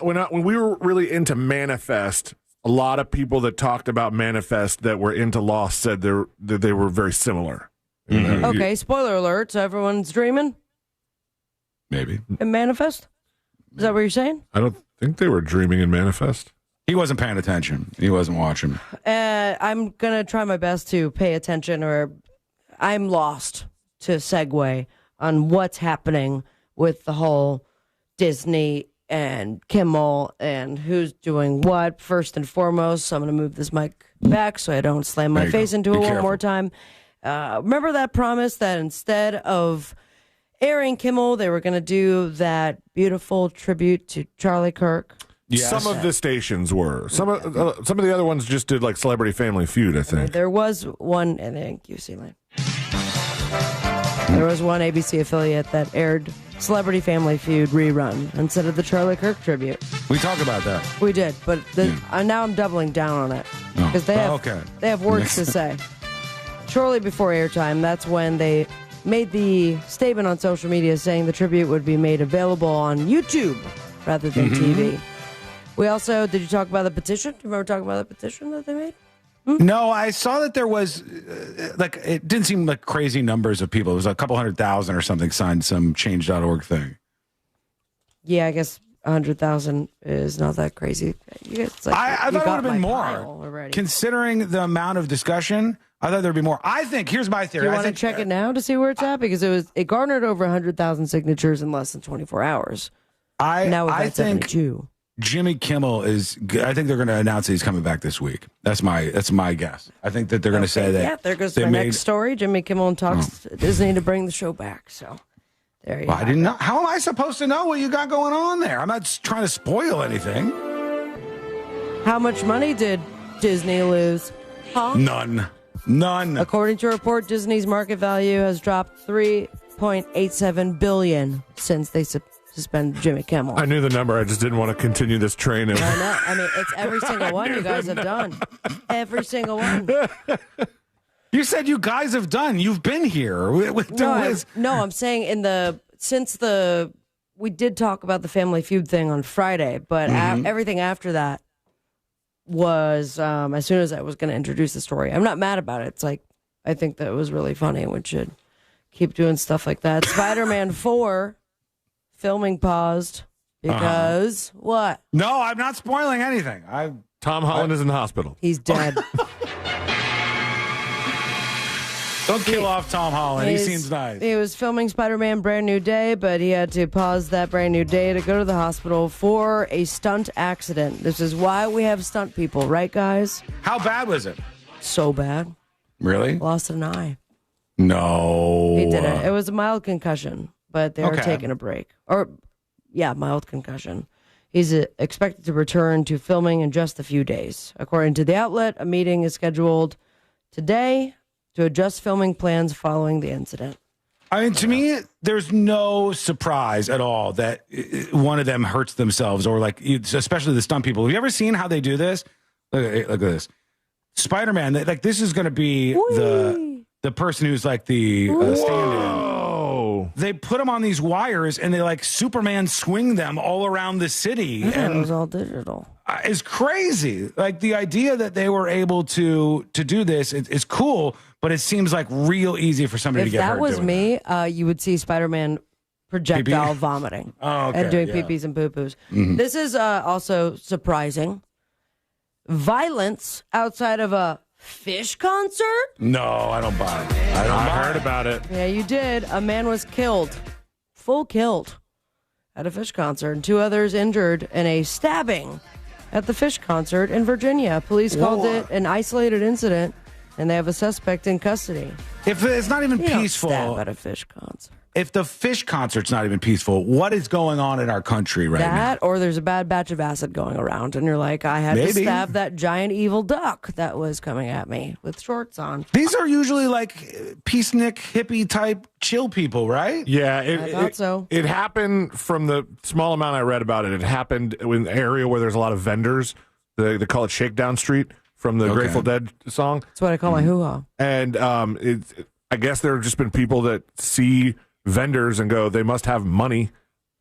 When we were really into Manifest, a lot of people that talked about Manifest that were into Lost said that they were very similar. Mm-hmm. Okay, spoiler alert. So everyone's dreaming? Maybe. In Manifest? Is that what you're saying? I don't think they were dreaming in Manifest. He wasn't paying attention. He wasn't watching. I'm going to try my best to pay attention, or I'm lost to segue on what's happening with the whole Disney and Kimmel and who's doing what. First and foremost, so I'm going to move this mic back so I don't slam my face into it one more time. Remember that promise that instead of airing Kimmel, they were going to do that beautiful tribute to Charlie Kirk? Yes. Some of the stations were. Some of the other ones just did like Celebrity Family Feud, I think. There was one, and thank you, C-Lane. There was one ABC affiliate that aired Celebrity Family Feud rerun instead of the Charlie Kirk tribute. We talked about that. We did, but now I'm doubling down on it because they have words to say. Shortly before airtime, that's when they made the statement on social media saying the tribute would be made available on YouTube rather than TV. We also, did you talk about the petition? Do you remember talking about the petition that they made? No, I saw that there was, it didn't seem like crazy numbers of people. It was a couple 100,000 or something signed some change.org thing. Yeah, I guess 100,000 is not that crazy. It's like, I thought it would have been more. Already. Considering the amount of discussion, I thought there'd be more. I think, here's my theory. Do you want to check it now to see where it's at? Because it garnered over 100,000 signatures in less than 24 hours. Now we've got 72. Jimmy Kimmel is. I think they're going to announce that he's coming back this week. That's my guess. I think that they're going to say that. Yeah, there goes my next story. Jimmy Kimmel talks Disney to bring the show back. So there you go. I didn't know. How am I supposed to know what you got going on there? I'm not trying to spoil anything. How much money did Disney lose? Huh? None. According to a report, Disney's market value has dropped $3.87 billion since they suspended Jimmy Kimmel. I knew the number. I just didn't want to continue this train. I know. I mean, it's every single one you guys have done. Every single one. You said you guys have done. You've been here. I'm saying we did talk about the Family Feud thing on Friday, but everything after that was as soon as I was going to introduce the story. I'm not mad about it. It's like, I think that it was really funny. We should keep doing stuff like that. Spider-Man 4 filming paused because what? No, I'm not spoiling anything. Tom Holland is in the hospital. He's dead. Don't kill off Tom Holland. He seems nice. He was filming Spider-Man Brand New Day, but he had to pause that Brand New Day to go to the hospital for a stunt accident. This is why we have stunt people, right, guys? How bad was it? So bad. Really? Lost an eye. No. He didn't. It was a mild concussion, but they were taking a break. Mild concussion. He's expected to return to filming in just a few days. According to the outlet, a meeting is scheduled today to adjust filming plans following the incident. I mean, to me, there's no surprise at all that one of them hurts themselves or especially the stunt people. Have you ever seen how they do this? Look at this. Spider-Man, this is going to be the person who's like the stand-in. They put them on these wires and they Superman swing them all around the city. And it was all digital. It's crazy. The idea that they were able to do this is cool, but it seems real easy for somebody to get hurt. If that was me, you would see Spider-Man projectile vomiting and doing pee-pees and poo-poos. Mm-hmm. This is also surprising. Violence outside of a Fish concert? No, I don't buy it. I heard about it. Yeah, you did. A man was killed, full killed, at a Fish concert, and 2 others injured in a stabbing at the Fish concert in Virginia. Police called it an isolated incident, and they have a suspect in custody. If it's not even peaceful don't stab at a Fish concert. If the Fish concert's not even peaceful, what is going on in our country right now? That, or there's a bad batch of acid going around, and you're like, I had to stab that giant evil duck that was coming at me with shorts on. These are usually peacenik, hippie type chill people, right? Yeah, I thought so. It happened from the small amount I read about it. It happened in an area where there's a lot of vendors. They call it Shakedown Street from the Grateful Dead song. That's what I call my hoo-ha. And I guess there have just been people that see vendors and go, they must have money,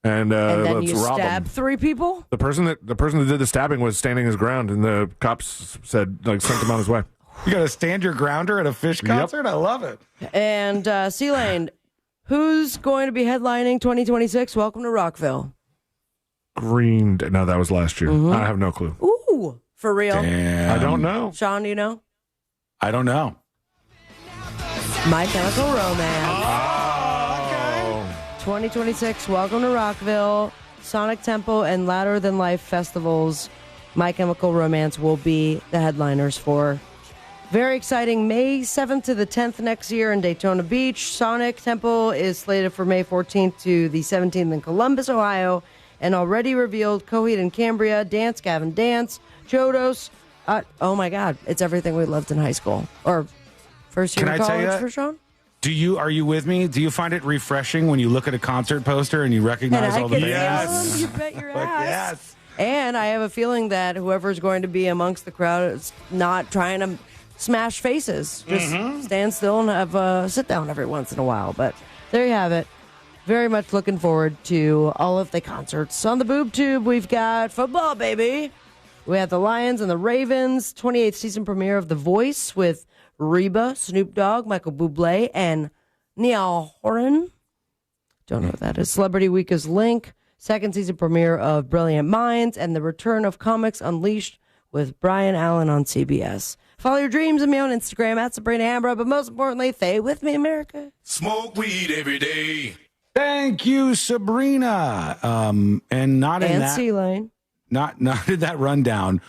and then let's you rob stab them. 3 people? The person that did the stabbing was standing his ground, and the cops said sent him on his way. You got to stand your grounder at a Fish concert? Yep. I love it. And C-Lane, who's going to be headlining 2026? Welcome to Rockville. Green. No, that was last year. Mm-hmm. I have no clue. Ooh, for real? Damn. I don't know. Sean, do you know? I don't know. My Chemical Romance. 2026, welcome to Rockville. Sonic Tempo and Louder Than Life festivals. My Chemical Romance will be the headliners for. Very exciting. May 7th to the 10th next year in Daytona Beach. Sonic Tempo is slated for May 14th to the 17th in Columbus, Ohio. And already revealed Coheed and Cambria, Dance Gavin Dance, Chodos. Oh my God, it's everything we loved in high school. Or first year of college for Sean? Are you with me? Do you find it refreshing when you look at a concert poster and you recognize all the bands? Yes. You bet your ass. Yes. And I have a feeling that whoever's going to be amongst the crowd is not trying to smash faces. Just stand still and have a sit down every once in a while. But there you have it. very much looking forward to all of the concerts. On the boob tube, we've got football, baby. We have the Lions and the Ravens, 28th season premiere of The Voice with Reba, Snoop Dogg, Michael Bublé, and Niall Horan. Don't know what that is. Celebrity Week is Link. Second season premiere of Brilliant Minds and the return of Comics Unleashed with Brian Allen on CBS. Follow your dreams on my own Instagram at Sabrina Ambra, but most importantly, stay with me, America. Smoke weed every day. Thank you, Sabrina. And not in And that C-Lane. not in that rundown,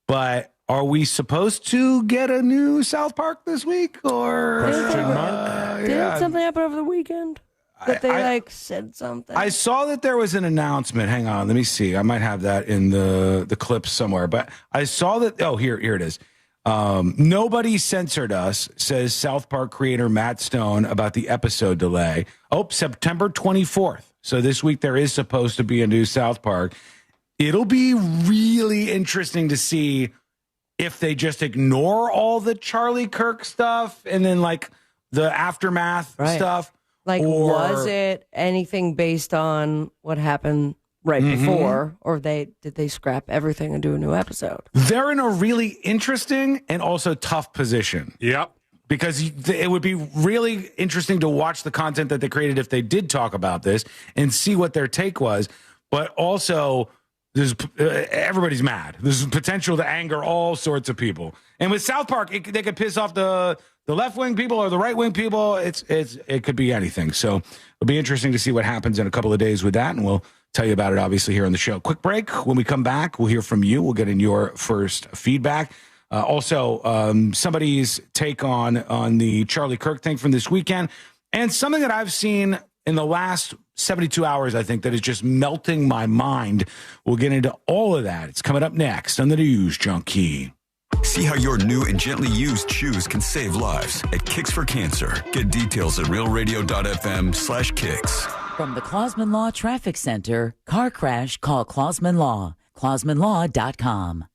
but are we supposed to get a new South Park this week? Or Didn't something happen over the weekend? That they said something. I saw that there was an announcement. Hang on, let me see. I might have that in the clips somewhere. But I saw that. Oh, here it is. Nobody censored us, says South Park creator Matt Stone about the episode delay. Oh, September 24th. So this week there is supposed to be a new South Park. It'll be really interesting to see if they just ignore all the Charlie Kirk stuff and then like the aftermath stuff. Like, was it anything based on what happened right before, or did they scrap everything and do a new episode? They're in a really interesting and also tough position. Yep. Because it would be really interesting to watch the content that they created if they did talk about this and see what their take was. But also, there's everybody's mad. There's potential to anger all sorts of people. And with South Park, they could piss off the left-wing people or the right-wing people. It could be anything. So it'll be interesting to see what happens in a couple of days with that, and we'll tell you about it, obviously, here on the show. Quick break. When we come back, we'll hear from you. We'll get in your first feedback. Also, somebody's take on the Charlie Kirk thing from this weekend, and something that I've seen in the last 72 hours, I think, that is just melting my mind. We'll get into all of that. It's coming up next on the News Junkie. See how your new and gently used shoes can save lives at Kicks for Cancer. Get details at realradio.fm/kicks. From the Clausman Law Traffic Center, car crash, call Clausman Law. ClausmanLaw.com.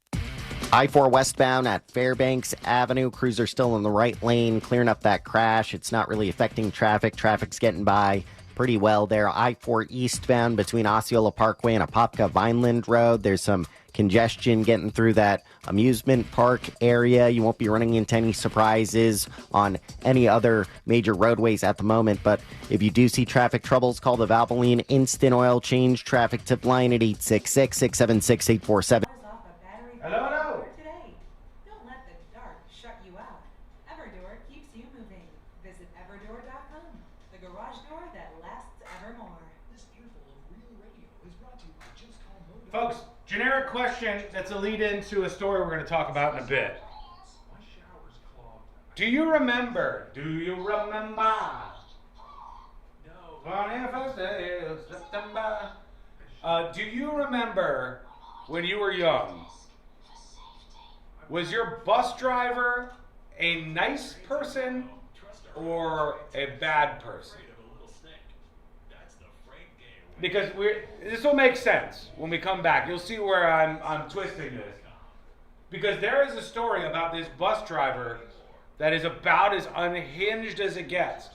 I-4 westbound at Fairbanks Avenue. Crews are still in the right lane, clearing up that crash. It's not really affecting traffic. Traffic's getting by pretty well there. I-4 eastbound between Osceola Parkway and Apopka Vineland Road. There's some congestion getting through that amusement park area. You won't be running into any surprises on any other major roadways at the moment, but if you do see traffic troubles, call the Valvoline Instant Oil Change traffic tip line at 866-676-847. Hello. Today. Don't let the dark shut you out. Everdoor keeps you moving. Visit everdoor.com, the garage door that lasts evermore. This earful of real radio is brought to you by Just Call Motor. Folks, generic question that's a lead into a story we're going to talk about in a bit. Do you remember? No. 21st day of September. Do you remember when you were young? Was your bus driver a nice person or a bad person? Because this will make sense when we come back. You'll see where I'm twisting this. Because there is a story about this bus driver that is about as unhinged as it gets.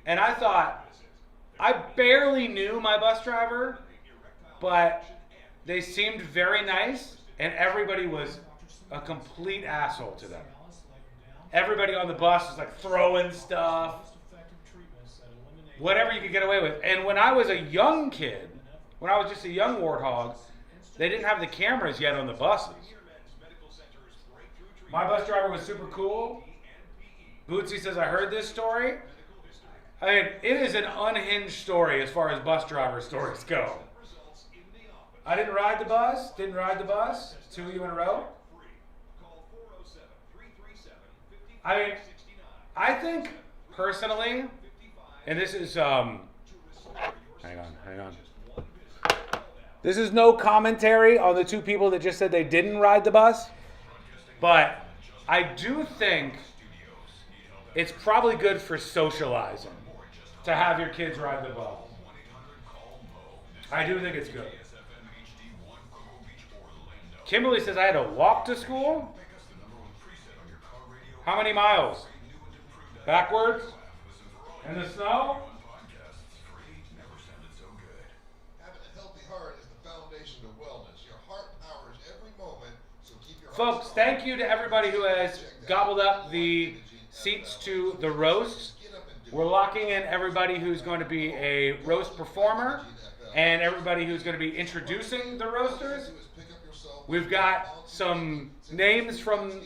And I thought, I barely knew my bus driver, but they seemed very nice, and everybody was a complete asshole to them. Everybody on the bus was like throwing stuff, whatever you could get away with. And when I was a young kid, when I was just a young warthog, they didn't have the cameras yet on the buses. My bus driver was super cool. Bootsy says, I heard this story. I mean, it is an unhinged story as far as bus driver stories go. I didn't ride the bus. 2 of you in a row. I mean, I think personally, and this is, hang on. This is no commentary on the 2 people that just said they didn't ride the bus, but I do think it's probably good for socializing to have your kids ride the bus. I do think it's good. Kimberly says I had to walk to school? How many miles? Backwards? In the snow? Folks, thank you to everybody who has gobbled up the seats to the roast. We're locking in everybody who's going to be a roast performer and everybody who's going to be introducing the roasters. We've got some names from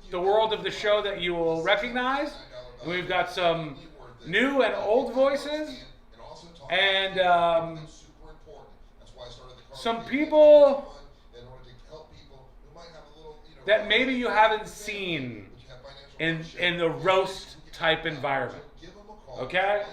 the world of the show that you will recognize. And we've got some new and old voices. And some people that maybe you haven't seen in the roast type environment. Okay?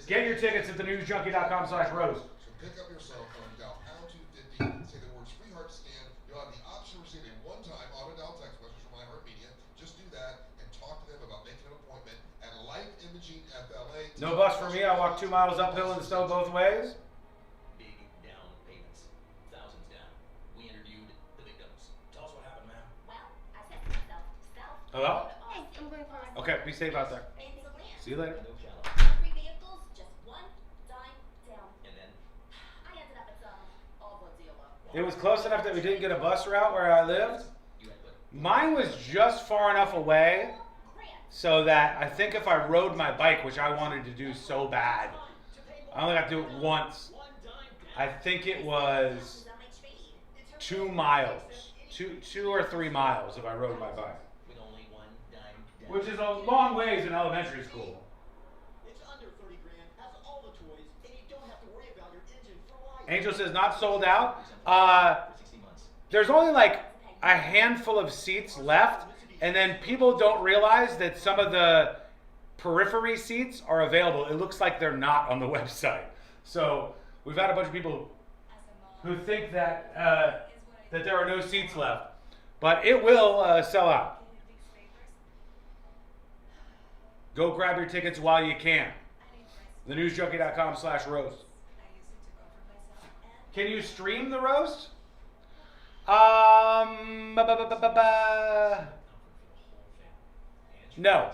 Get your tickets at thenewsjunkie.com/roast. Pick up your cell phone, dial #250, say the words free heart scan. You'll have the option to receive a one-time auto-dial text message from iHeartMedia. Just do that and talk to them about making an appointment at Life Imaging FLA. No bus for me. I walk 2 miles uphill in the snow both ways. Big down payments. Thousands down. We interviewed the victims. Tell us what happened, ma'am. Well, I said to myself, Hello? Hey, I'm going for a Okay, be safe out there. It's a land. See you later. 3 vehicles, just one dime down. And then? I ended up at some all dealer. It was close enough that we didn't get a bus route where I lived. Mine was just far enough away so that I think if I rode my bike, which I wanted to do so bad, I only got to do it once. I think it was 2 miles, two or 3 miles if I rode my bike, which is a long ways in elementary school. It's under 30 grand, has all the toys, and you don't have to worry about your engine for life. Angel says not sold out. There's only like a handful of seats left, and then people don't realize that some of the periphery seats are available. It looks like they're not on the website. So we've had a bunch of people who think that that there are no seats left, but it will sell out. Go grab your tickets while you can. thenewsjunkie.com/roast. Can you stream the roast? No.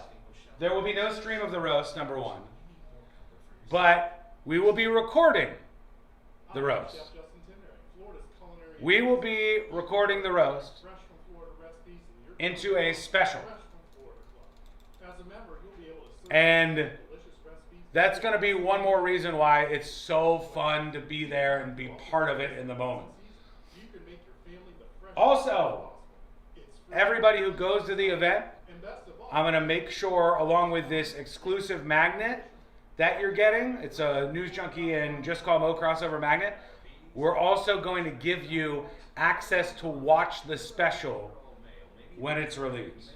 There will be no stream of the roast, number one. But we will be recording the roast. We will be recording the roast into a special. And that's going to be one more reason why it's so fun to be there and be part of it in the moment. Also, everybody who goes to the event, I'm going to make sure, along with this exclusive magnet that you're getting, it's a News Junkie and Just Call Mo crossover magnet, we're also going to give you access to watch the special when it's released.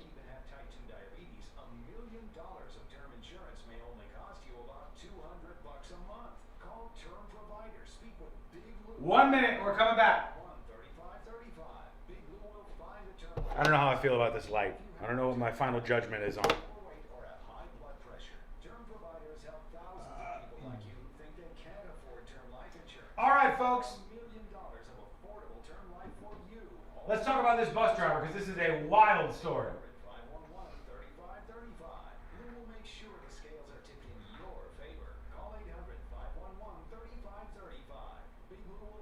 1 minute, we're coming back. I don't know how I feel about this light. I don't know what my final judgment is on. All right, folks. Let's talk about this bus driver because this is a wild story.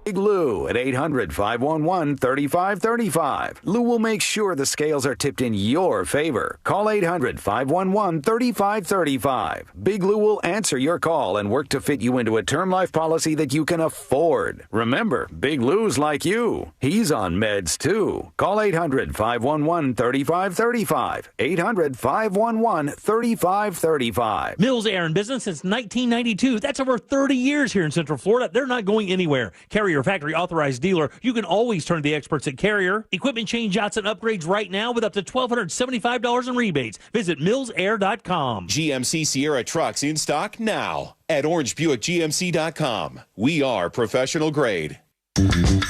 Big Lou at 800-511-3535. Lou will make sure the scales are tipped in your favor. Call 800-511-3535. Big Lou will answer your call and work to fit you into a term life policy that you can afford. Remember, Big Lou's like you. He's on meds too. Call 800-511-3535. 800-511-3535. Mills Air in business since 1992. That's over 30 years here in Central Florida. They're not going anywhere. Carrier factory authorized dealer. You can always turn to the experts at Carrier. Equipment changeouts and upgrades right now with up to $1,275 in rebates. Visit millsair.com. GMC Sierra trucks in stock now at orangebuickgmc.com. We are professional grade. The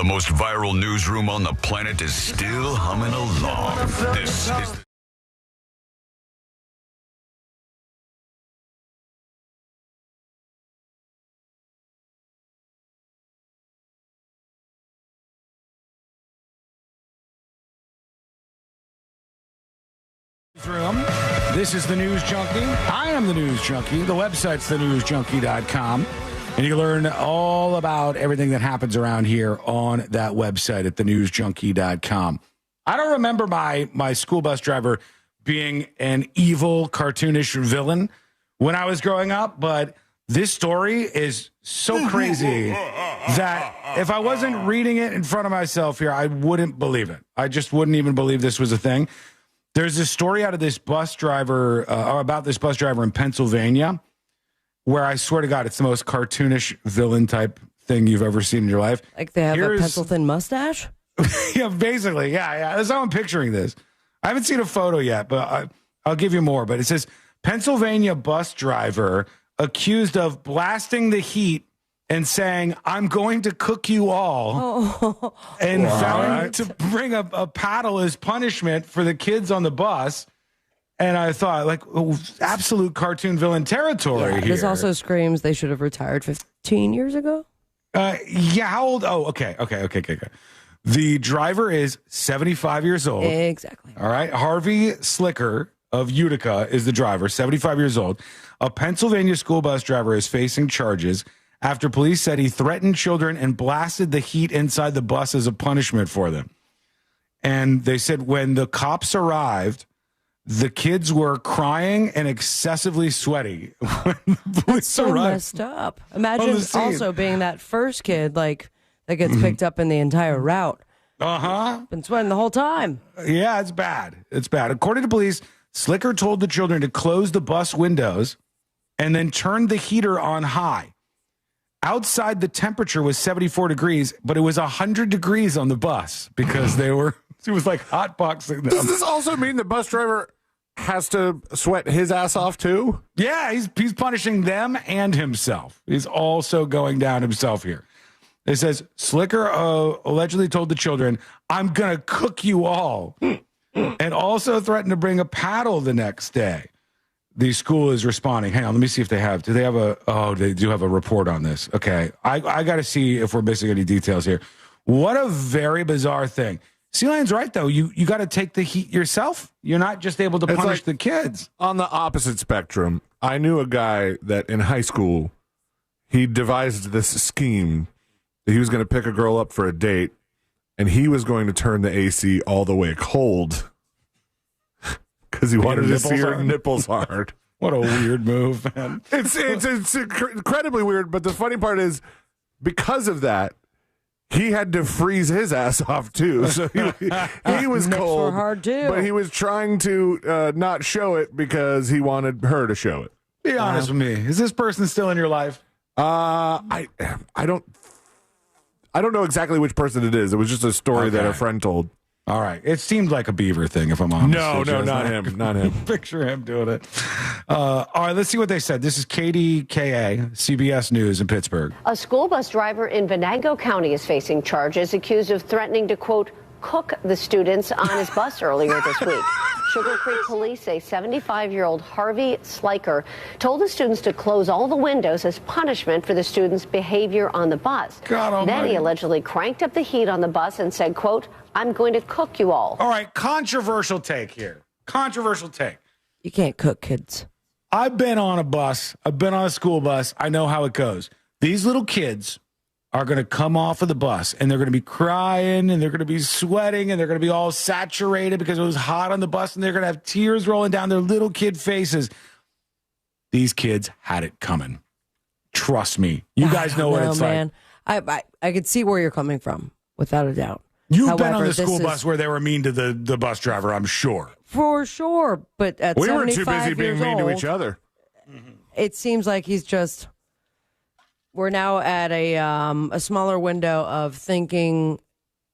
most viral newsroom on the planet is still humming along. This is room. This is The News Junkie. I am The News Junkie. The website's thenewsjunkie.com. And you can learn all about everything that happens around here on that website at thenewsjunkie.com. I don't remember my school bus driver being an evil, cartoonish villain when I was growing up, but this story is so crazy that if I wasn't reading it in front of myself here, I wouldn't believe it. I just wouldn't even believe this was a thing. There's this story out of this bus driver, or about this bus driver in Pennsylvania, where I swear to God, it's the most cartoonish villain type thing you've ever seen in your life. Like they have a pencil thin mustache? Yeah, basically. Yeah. That's how I'm picturing this. I haven't seen a photo yet, but I'll give you more. But it says Pennsylvania bus driver accused of blasting the heat and saying, "I'm going to cook you all," and found to bring a paddle as punishment for the kids on the bus. And I thought, like, absolute cartoon villain territory here. This also screams they should have retired 15 years ago. Yeah, how old? Oh, okay. The driver is 75 years old. Exactly. All right. Harvey Slicker of Utica is the driver, 75 years old. A Pennsylvania school bus driver is facing charges after police said he threatened children and blasted the heat inside the bus as a punishment for them. And they said when the cops arrived, the kids were crying and excessively sweaty. That's so messed up. Imagine also being that first kid, like, that gets picked up in the entire route. Been sweating the whole time. Yeah, it's bad. It's bad. According to police, Slicker told the children to close the bus windows and then turn the heater on high. Outside, the temperature was 74 degrees, but it was 100 degrees on the bus because it was like hotboxing them. Does this also mean the bus driver has to sweat his ass off too? Yeah, he's punishing them and himself. He's also going down himself here. It says Slicker allegedly told the children, "I'm going to cook you all," and also threatened to bring a paddle the next day. The school is responding. Hang on, let me see if they have. Do they have they do have a report on this. Okay, I got to see if we're missing any details here. What a very bizarre thing. Sea Lion's right, though. You got to take the heat yourself. You're not just able to punish the kids. On the opposite spectrum, I knew a guy that in high school, he devised this scheme that he was going to pick a girl up for a date, and he was going to turn the AC all the way cold because he wanted to see her nipples hard. What a weird move, man. It's incredibly weird, but the funny part is, because of that, he had to freeze his ass off too. So he was cold, hard too. but he was trying to not show it because he wanted her to show it. Be honest with me. Is this person still in your life? I don't know exactly which person it is. It was just a story that a friend told. All right. It seemed like a Beaver thing, if I'm honest. No, not him. Not him. Picture him doing it. All right, let's see what they said. This is KDKA, CBS News in Pittsburgh. A school bus driver in Venango County is facing charges accused of threatening to, quote, cook the students on his bus earlier this week. Sugar Creek police say 75-year-old Harvey Slicker told the students to close all the windows as punishment for the students' behavior on the bus. Then he allegedly cranked up the heat on the bus and said, quote, "I'm going to cook you all." All right, controversial take here. Controversial take. You can't cook kids. I've been on a bus. I've been on a school bus. I know how it goes. These little kids are going to come off of the bus and they're going to be crying and they're going to be sweating and they're going to be all saturated because it was hot on the bus and they're going to have tears rolling down their little kid faces. These kids had it coming. Trust me. You guys know what it's like. I could see where you're coming from, without a doubt. You've been on the school bus where they were mean to the bus driver, I'm sure. For sure. But at we 75 were too busy being mean to each other. It seems like he's just... We're now at a smaller window of thinking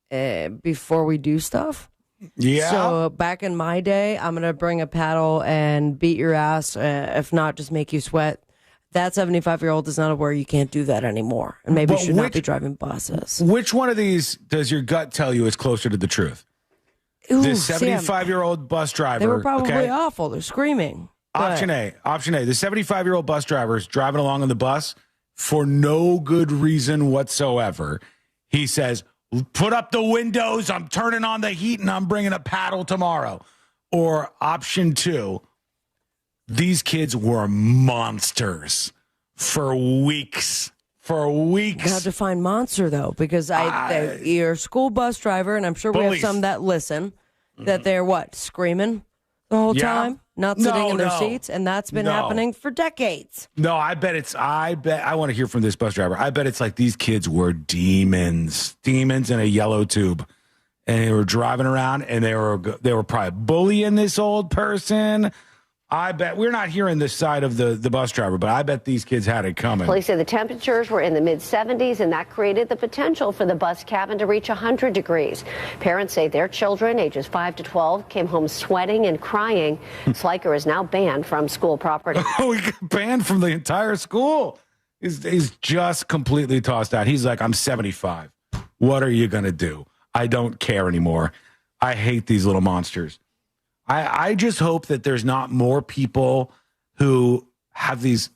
before we do stuff. Yeah. So back in my day, I'm going to bring a paddle and beat your ass, if not just make you sweat. That 75-year-old is not aware you can't do that anymore. And maybe should not be driving buses. Which one of these does your gut tell you is closer to the truth? This 75-year-old bus driver. They were probably awful. They're screaming. Option A. The 75-year-old bus driver is driving along on the bus for no good reason whatsoever. He says, "Put up the windows, I'm turning on the heat, and I'm bringing a paddle tomorrow." Or option 2, These kids were monsters for weeks. Now define monster, though, because you're a school bus driver, and I'm sure we have some that listen, that they're screaming the whole time, not sitting in their seats, and that's been happening for decades. No, I want to hear from this bus driver. I bet it's like these kids were demons in a yellow tube, and they were driving around, and they were probably bullying this old person. I bet we're not hearing this side of the bus driver, but I bet these kids had it coming. Police say the temperatures were in the mid-70s, and that created the potential for the bus cabin to reach 100 degrees. Parents say their children, ages 5 to 12, came home sweating and crying. Sliker is now banned from school property. Oh, he got banned from the entire school. He's just completely tossed out. He's like, I'm 75. What are you going to do? I don't care anymore. I hate these little monsters. I just hope that there's not more people who have these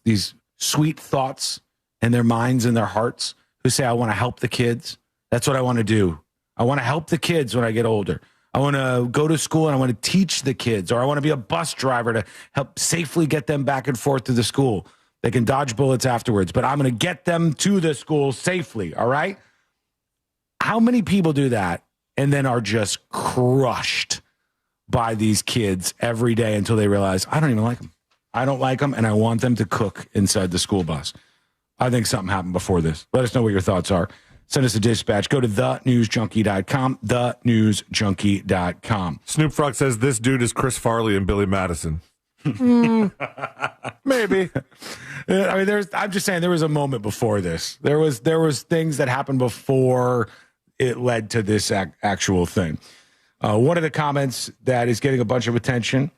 sweet thoughts in their minds and their hearts who say, I want to help the kids. That's what I want to do. I want to help the kids when I get older. I want to go to school and I want to teach the kids, or I want to be a bus driver to help safely get them back and forth to the school. They can dodge bullets afterwards, but I'm going to get them to the school safely, all right? How many people do that and then are just crushed by these kids every day until they realize, I don't even like them. I don't like them, and I want them to cook inside the school bus. I think something happened before this. Let us know what your thoughts are. Send us a dispatch. Go to thenewsjunkie.com, thenewsjunkie.com. Snoop Frog says this dude is Chris Farley and Billy Madison. Maybe. I mean, I'm just saying there was a moment before this. There was things that happened before it led to this actual thing. One of the comments that is getting a bunch of attention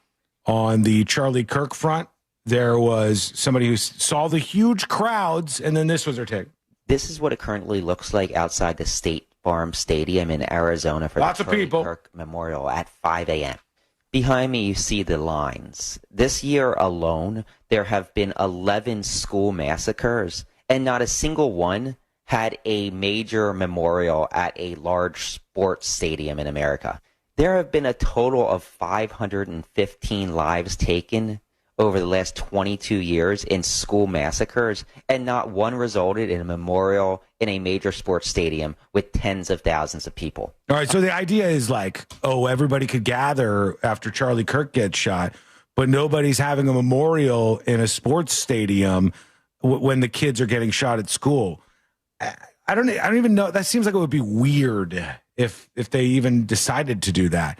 on the Charlie Kirk front, there was somebody who saw the huge crowds, and then this was her take. This is what it currently looks like outside the State Farm Stadium in Arizona for the Charlie Kirk Memorial at 5 a.m. Behind me, you see the lines. This year alone, there have been 11 school massacres, and not a single one had a major memorial at a large sports stadium in America. There have been a total of 515 lives taken over the last 22 years in school massacres, and not one resulted in a memorial in a major sports stadium with tens of thousands of people. All right, so the idea is like, everybody could gather after Charlie Kirk gets shot, but nobody's having a memorial in a sports stadium when the kids are getting shot at school. I don't even know. That seems like it would be weird if they even decided to do that.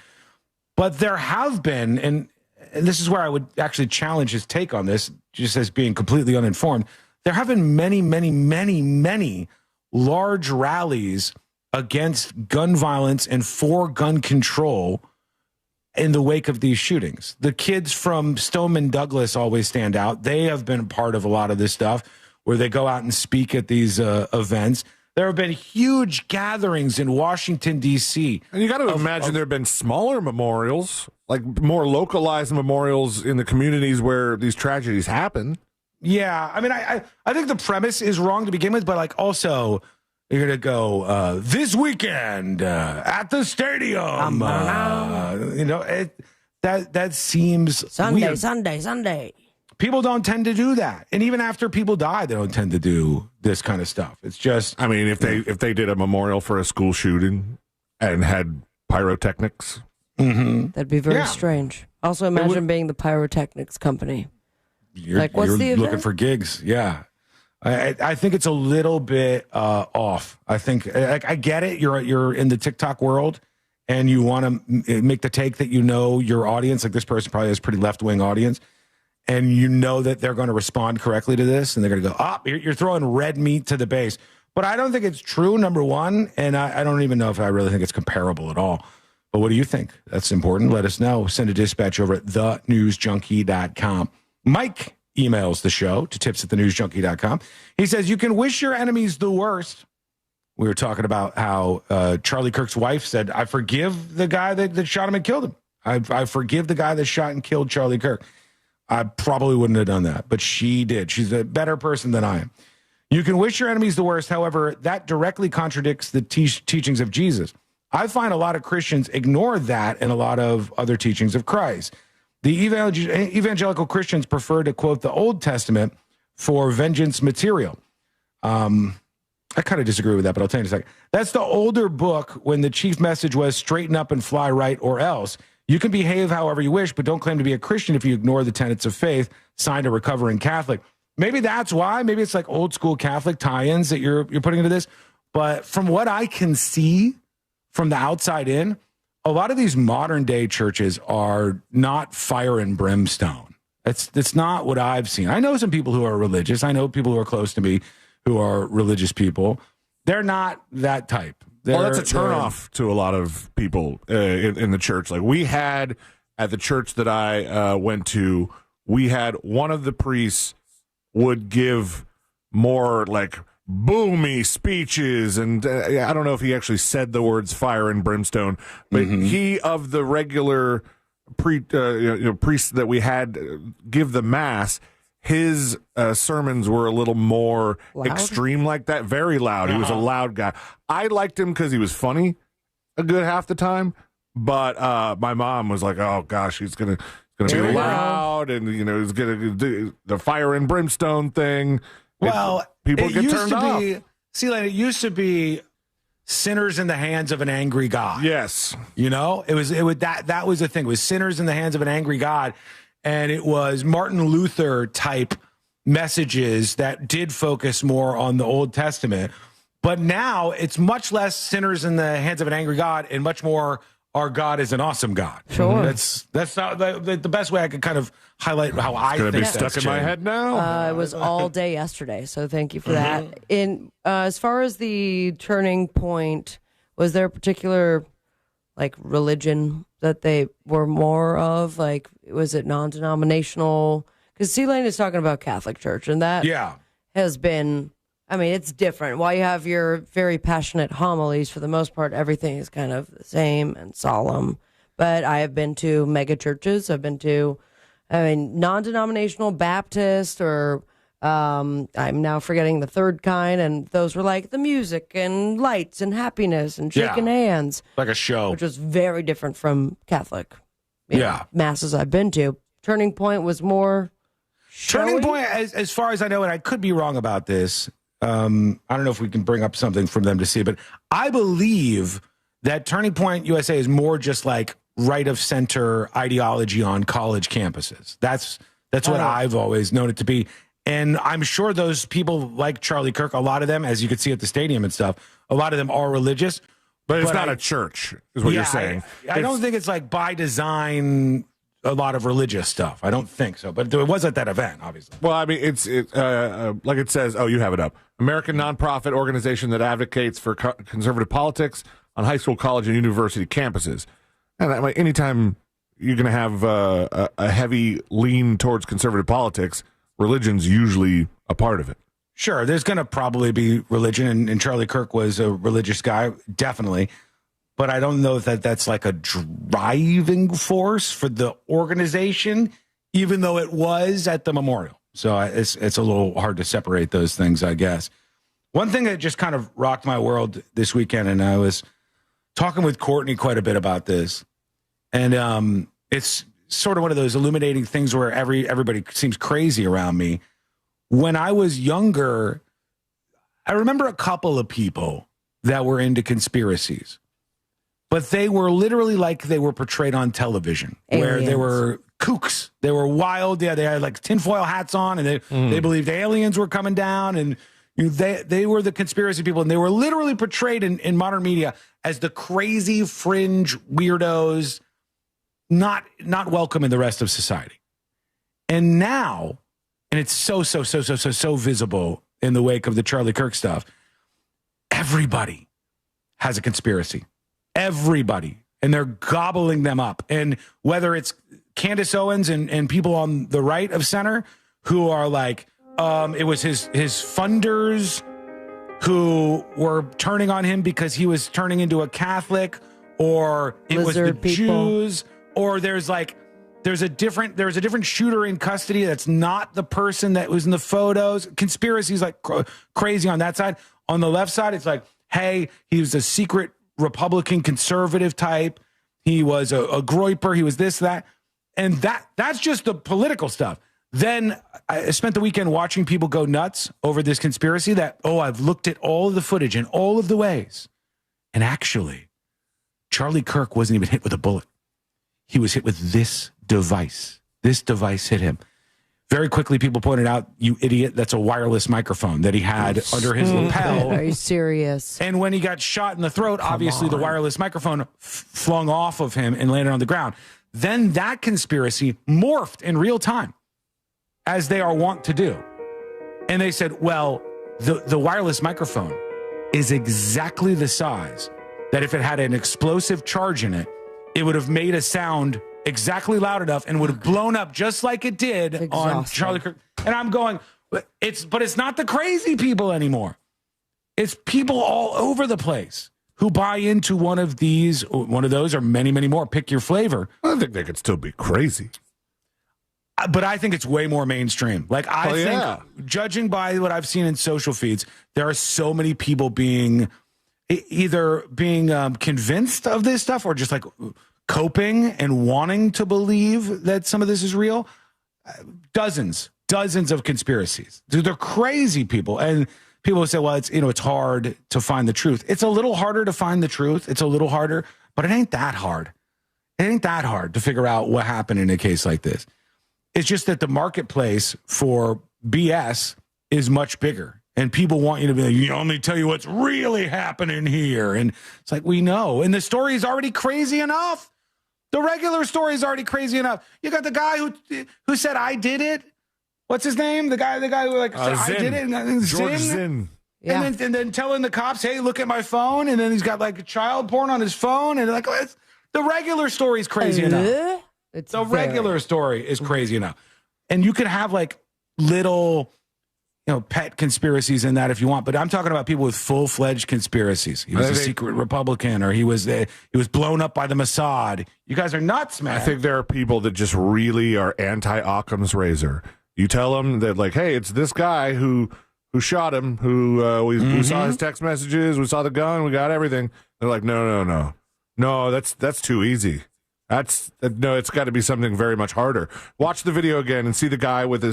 But there have been, and this is where I would actually challenge his take on this, just as being completely uninformed. There have been many, many, many, many large rallies against gun violence and for gun control in the wake of these shootings. The kids from Stoneman Douglas always stand out. They have been part of a lot of this stuff where they go out and speak at these events. There have been huge gatherings in Washington, D.C. And you got to imagine there have been smaller memorials, like more localized memorials in the communities where these tragedies happen. Yeah. I mean, I think the premise is wrong to begin with, but like also you're going to go this weekend at the stadium. That seems weird. Sunday. People don't tend to do that. And even after people die, they don't tend to do this kind of stuff. It's just, I mean, if they did a memorial for a school shooting and had pyrotechnics, that'd be very strange. Also, imagine being the pyrotechnics company. You're looking for gigs. Yeah. I think it's a little bit off. I think I get it. You're in the TikTok world and you want to make the take that your audience, like this person probably has a pretty left-wing audience, and you know that they're going to respond correctly to this, and they're going to go, you're throwing red meat to the base. But I don't think it's true, number one, and I don't even know if I really think it's comparable at all. But what do you think? That's important. Let us know. Send a dispatch over at thenewsjunkie.com. Mike emails the show to tips@thenewsjunkie.com. He says, you can wish your enemies the worst. We were talking about how Charlie Kirk's wife said, I forgive the guy that shot him and killed him. I forgive the guy that shot and killed Charlie Kirk. I probably wouldn't have done that, but she did. She's a better person than I am. You can wish your enemies the worst. However, that directly contradicts the teachings of Jesus. I find a lot of Christians ignore that and a lot of other teachings of Christ. The evangelical Christians prefer to quote the Old Testament for vengeance material. I kind of disagree with that, but I'll tell you in a second. That's the older book when the chief message was straighten up and fly right or else. You can behave however you wish, but don't claim to be a Christian if you ignore the tenets of faith, signed a recovering Catholic. Maybe that's why. Maybe it's like old school Catholic tie-ins that you're putting into this. But from what I can see from the outside in, a lot of these modern day churches are not fire and brimstone. It's not what I've seen. I know some people who are religious. I know people who are close to me who are religious people. They're not that type. Well, that's a turnoff to a lot of people in the church. Like we had at the church that I went to, we had one of the priests would give more like boomy speeches, and I don't know if he actually said the words fire and brimstone, but he of the regular priests that we had give the mass, his sermons were a little more extreme like that, very loud. He was a loud guy. I liked him because he was funny a good half the time, but my mom was like, oh gosh, he's gonna be loud, and he's gonna do the fire and brimstone thing. Well, people get turned off. It used to be sinners in the hands of an angry God. Yes. That was the thing. It was sinners in the hands of an angry God. And it was Martin Luther type messages that did focus more on the Old Testament. But now it's much less sinners in the hands of an angry God and much more our God is an awesome God. Sure. That's not the best way I could kind of highlight how I think it's stuck in my head now. It was all day yesterday, so thank you for that. In as far as the turning point, was there a particular religion that they were more of? Like, was it non-denominational? Because C-Lane is talking about Catholic Church, and that has been, it's different. While you have your very passionate homilies, for the most part, everything is kind of the same and solemn. But I have been to mega churches. I've been to, non-denominational Baptist, or I'm now forgetting the third kind, and those were like the music and lights and happiness and shaking hands. Like a show. Which was very different from Catholic masses I've been to. Turning Point was more showy. Turning Point, as far as I know, and I could be wrong about this, I don't know if we can bring up something from them to see, but I believe that Turning Point USA is more just like right of center ideology on college campuses. That's what I've always known it to be. And I'm sure those people like Charlie Kirk, a lot of them, as you could see at the stadium and stuff, a lot of them are religious. But it's not a church, is what you're saying. I don't think it's like by design a lot of religious stuff. I don't think so. But it was at that event, obviously. Well, it's like it says, you have it up. American nonprofit organization that advocates for conservative politics on high school, college, and university campuses. And anytime you're going to have a heavy lean towards conservative politics, religion's usually a part of it. Sure, there's going to probably be religion, and Charlie Kirk was a religious guy, definitely. But I don't know that that's like a driving force for the organization, even though it was at the memorial. So it's a little hard to separate those things, I guess. One thing that just kind of rocked my world this weekend, and I was talking with Courtney quite a bit about this, and it's sort of one of those illuminating things where everybody seems crazy around me. When I was younger, I remember a couple of people that were into conspiracies, but they were literally like they were portrayed on television, where they were kooks. They were wild. Yeah, they had like tinfoil hats on, and they believed aliens were coming down, and they were the conspiracy people, and they were literally portrayed in modern media as the crazy fringe weirdos, not welcome in the rest of society. And now, and it's so visible in the wake of the Charlie Kirk stuff, everybody has a conspiracy. Everybody. And they're gobbling them up. And whether it's Candace Owens and people on the right of center who are like, it was his funders who were turning on him because he was turning into a Catholic, or it was the Jews, or there's a different shooter in custody that's not the person that was in the photos. Conspiracies like crazy on that side. On the left side, it's like, hey, he was a secret Republican conservative type. He was a groyper. He was this, that. And that's just the political stuff. Then I spent the weekend watching people go nuts over this conspiracy that, I've looked at all of the footage in all of the ways. And actually, Charlie Kirk wasn't even hit with a bullet. He was hit with this device. This device hit him. Very quickly, people pointed out, you idiot, that's a wireless microphone that he had under his lapel. Are you serious? And when he got shot in the throat, obviously the wireless microphone flung off of him and landed on the ground. Then that conspiracy morphed in real time, as they are wont to do. And they said, well, the wireless microphone is exactly the size that if it had an explosive charge in it, it would have made a sound exactly loud enough and would have blown up just like it did on Charlie Kirk. And I'm going, but it's not the crazy people anymore. It's people all over the place who buy into one of those, or many, many more. Pick your flavor. I think they could still be crazy. But I think it's way more mainstream. Like, I think, judging by what I've seen in social feeds, there are so many people either being convinced of this stuff or just like coping and wanting to believe that some of this is real. Dozens of conspiracies. Dude, they're crazy people. And people say, well, it's hard to find the truth. It's a little harder to find the truth. It's a little harder, but it ain't that hard. It ain't that hard to figure out what happened in a case like this. It's just that the marketplace for BS is much bigger. And people want you to be like, let me tell you what's really happening here. And it's like, we know. And the story is already crazy enough. The regular story is already crazy enough. You got the guy who said, I did it. What's his name? The guy who said, I did it. And George Zinn. Yeah. And then telling the cops, hey, look at my phone. And then he's got like child porn on his phone. And like, the regular story is crazy enough. The regular story is crazy enough. And you can have like little, pet conspiracies in that if you want. But I'm talking about people with full-fledged conspiracies. He was a secret Republican, or he was blown up by the Mossad. You guys are nuts, man. I think there are people that just really are anti-Occam's razor. You tell them that, like, hey, it's this guy who shot him, we saw his text messages, we saw the gun, we got everything. They're like, no, that's too easy. It's got to be something very much harder. Watch the video again and see the guy with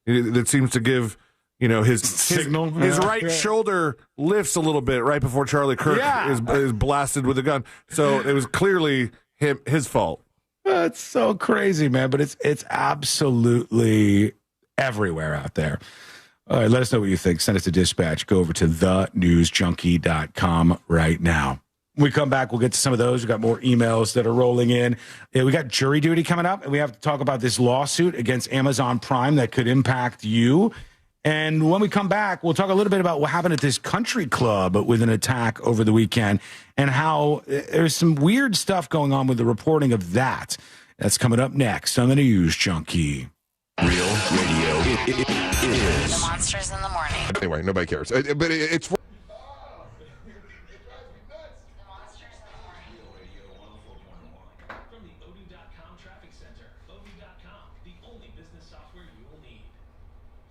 that seems to give, his signal. His right shoulder lifts a little bit right before Charlie Kirk is blasted with a gun. So it was clearly his fault. It's so crazy, man. But it's absolutely everywhere out there. All right, let us know what you think. Send us a dispatch. Go over to thenewsjunkie.com right now. When we come back, we'll get to some of those. We've got more emails that are rolling in. We got jury duty coming up, and we have to talk about this lawsuit against Amazon Prime that could impact you. And when we come back, we'll talk a little bit about what happened at this country club with an attack over the weekend and how there's some weird stuff going on with the reporting of that. That's coming up next on the News Junkie. Real radio is The Monsters in the Morning. Anyway, nobody cares. But it's for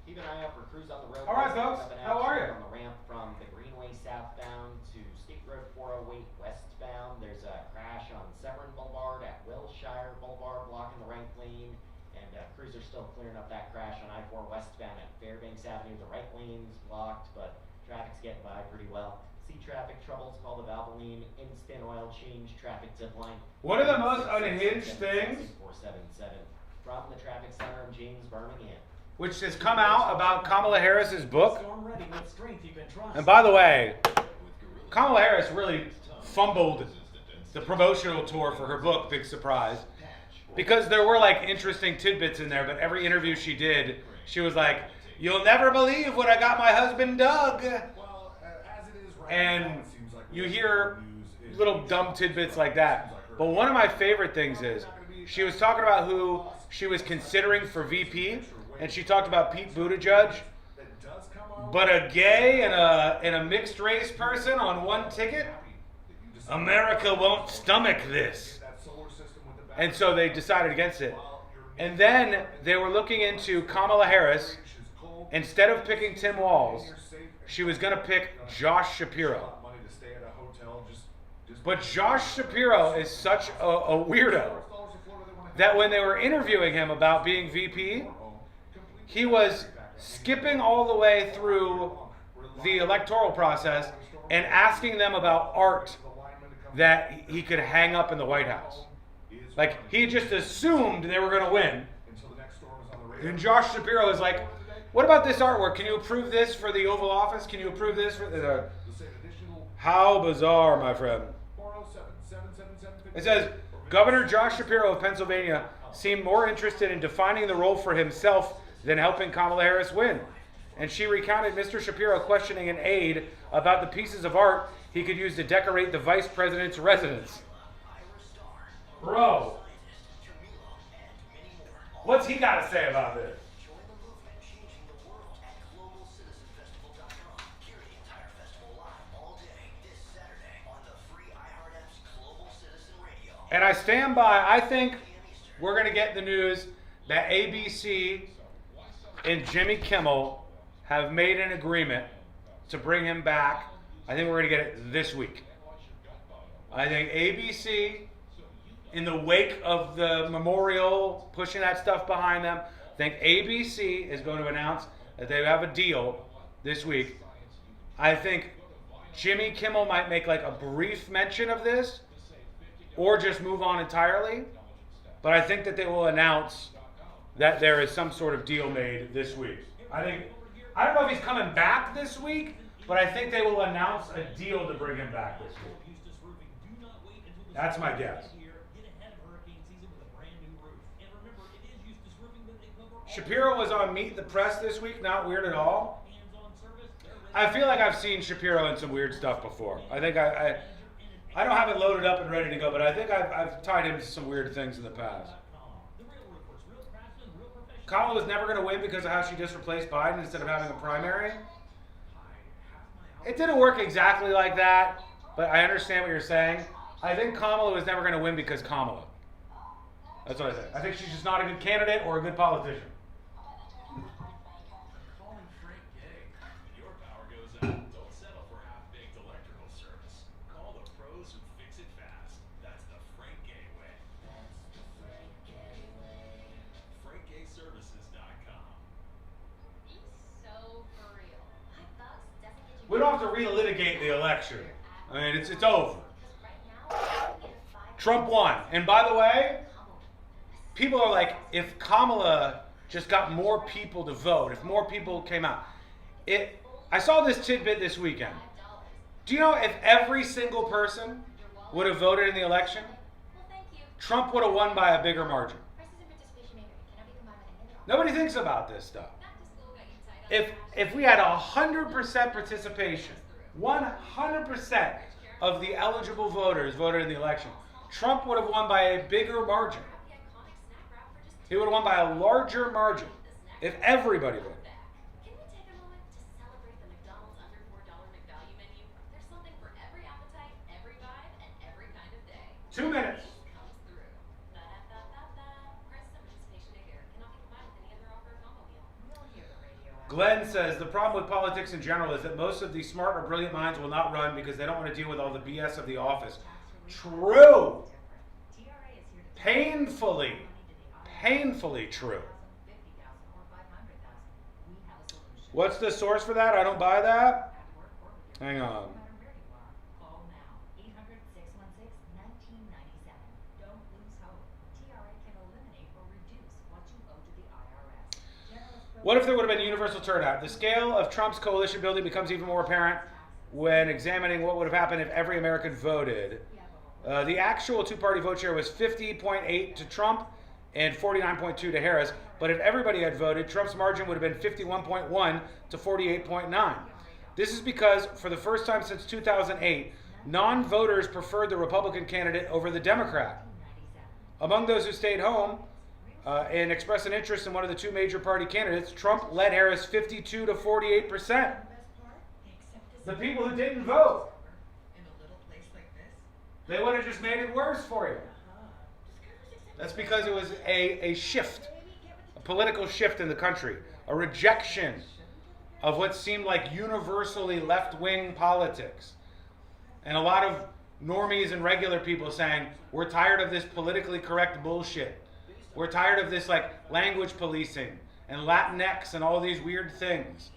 Keep an eye out for crews on the road. All right, folks. How are you? On the ramp from the Greenway southbound to State Road 408 westbound. There's a crash on Severn Boulevard at Wilshire Boulevard, blocking the right lane. And crews are still clearing up that crash on I-4 westbound at Fairbanks Avenue. The right lane's blocked, but traffic's getting by pretty well. See traffic troubles, call the Valvoline Instant Oil Change Traffic Zip Line. What are the most unhinged things? 477 from the traffic center in James, Birmingham. Which has come out about Kamala Harris's book. And by the way, Kamala Harris really fumbled the promotional tour for her book, big surprise. Because there were like interesting tidbits in there, but every interview she did, she was like, "You'll never believe what I got my husband Doug." And you hear little dumb tidbits like that. But one of my favorite things is she was talking about who she was considering for VP. And she talked about Pete Buttigieg, but a gay and a mixed race person on one ticket? America won't stomach this. And so they decided against it. And then they were looking into Kamala Harris. Instead of picking Tim Walz, she was going to pick Josh Shapiro. But Josh Shapiro is such a weirdo. that when they were interviewing him about being VP, he was skipping all the way through the electoral process and asking them about art that he could hang up in the White House. Like, he just assumed they were going to win. And Josh Shapiro is like, what about this artwork? Can you approve this for the Oval Office? Can you approve this for the... How bizarre, my friend. It says, Governor Josh Shapiro of Pennsylvania seemed more interested in defining the role for himself than helping Kamala Harris win. And she recounted Mr. Shapiro questioning an aide about the pieces of art he could use to decorate the vice president's residence. Bro, what's he got to say about this? And I stand by, I think we're going to get the news that ABC and Jimmy Kimmel have made an agreement to bring him back. I think we're going to get it this week. I think ABC, in the wake of the memorial, pushing that stuff behind them, I think ABC is going to announce that they have a deal this week. I think Jimmy Kimmel might make like a brief mention of this or just move on entirely. But I think that they will announce that there is some sort of deal made this week. I don't know if he's coming back this week, but I think they will announce a deal to bring him back this week. That's my guess. Shapiro was on Meet the Press this week, not weird at all. I feel like I've seen Shapiro in some weird stuff before. I think I don't have it loaded up and ready to go, but I think I've tied him to some weird things in the past. Kamala was never going to win because of how she just replaced Biden instead of having a primary. It didn't work exactly like that, but I understand what you're saying. I think Kamala was never going to win because Kamala. That's what I think. I think she's just not a good candidate or a good politician. We don't have to relitigate the election. I mean, it's over. Trump won. And by the way, people are like, if Kamala just got more people to vote, if more people came out. I saw this tidbit this weekend. Do you know if every single person would have voted in the election, Trump would have won by a bigger margin? Nobody thinks about this stuff. If we had 100% participation, 100% of the eligible voters voted in the election, Trump would have won by a bigger margin. He would have won by a larger margin if everybody voted. 2 minutes. Glenn says, the problem with politics in general is that most of the smart or brilliant minds will not run because they don't want to deal with all the BS of the office. True. Painfully true. What's the source for that? I don't buy that. Hang on. What if there would have been universal turnout? The scale of Trump's coalition building becomes even more apparent when examining what would have happened if every American voted. The actual two-party vote share was 50.8 to Trump and 49.2 to Harris. But if everybody had voted, Trump's margin would have been 51.1 to 48.9. This is because, for the first time since 2008, non-voters preferred the Republican candidate over the Democrat. Among those who stayed home and expressed an interest in one of the two major party candidates, Trump led Harris 52 to 48%. The people who didn't vote, they would have just made it worse for you. That's because it was a shift, a political shift in the country, a rejection of what seemed like universally left-wing politics. And a lot of normies and regular people saying, we're tired of this politically correct bullshit. We're tired of this like language policing and Latinx and all these weird things.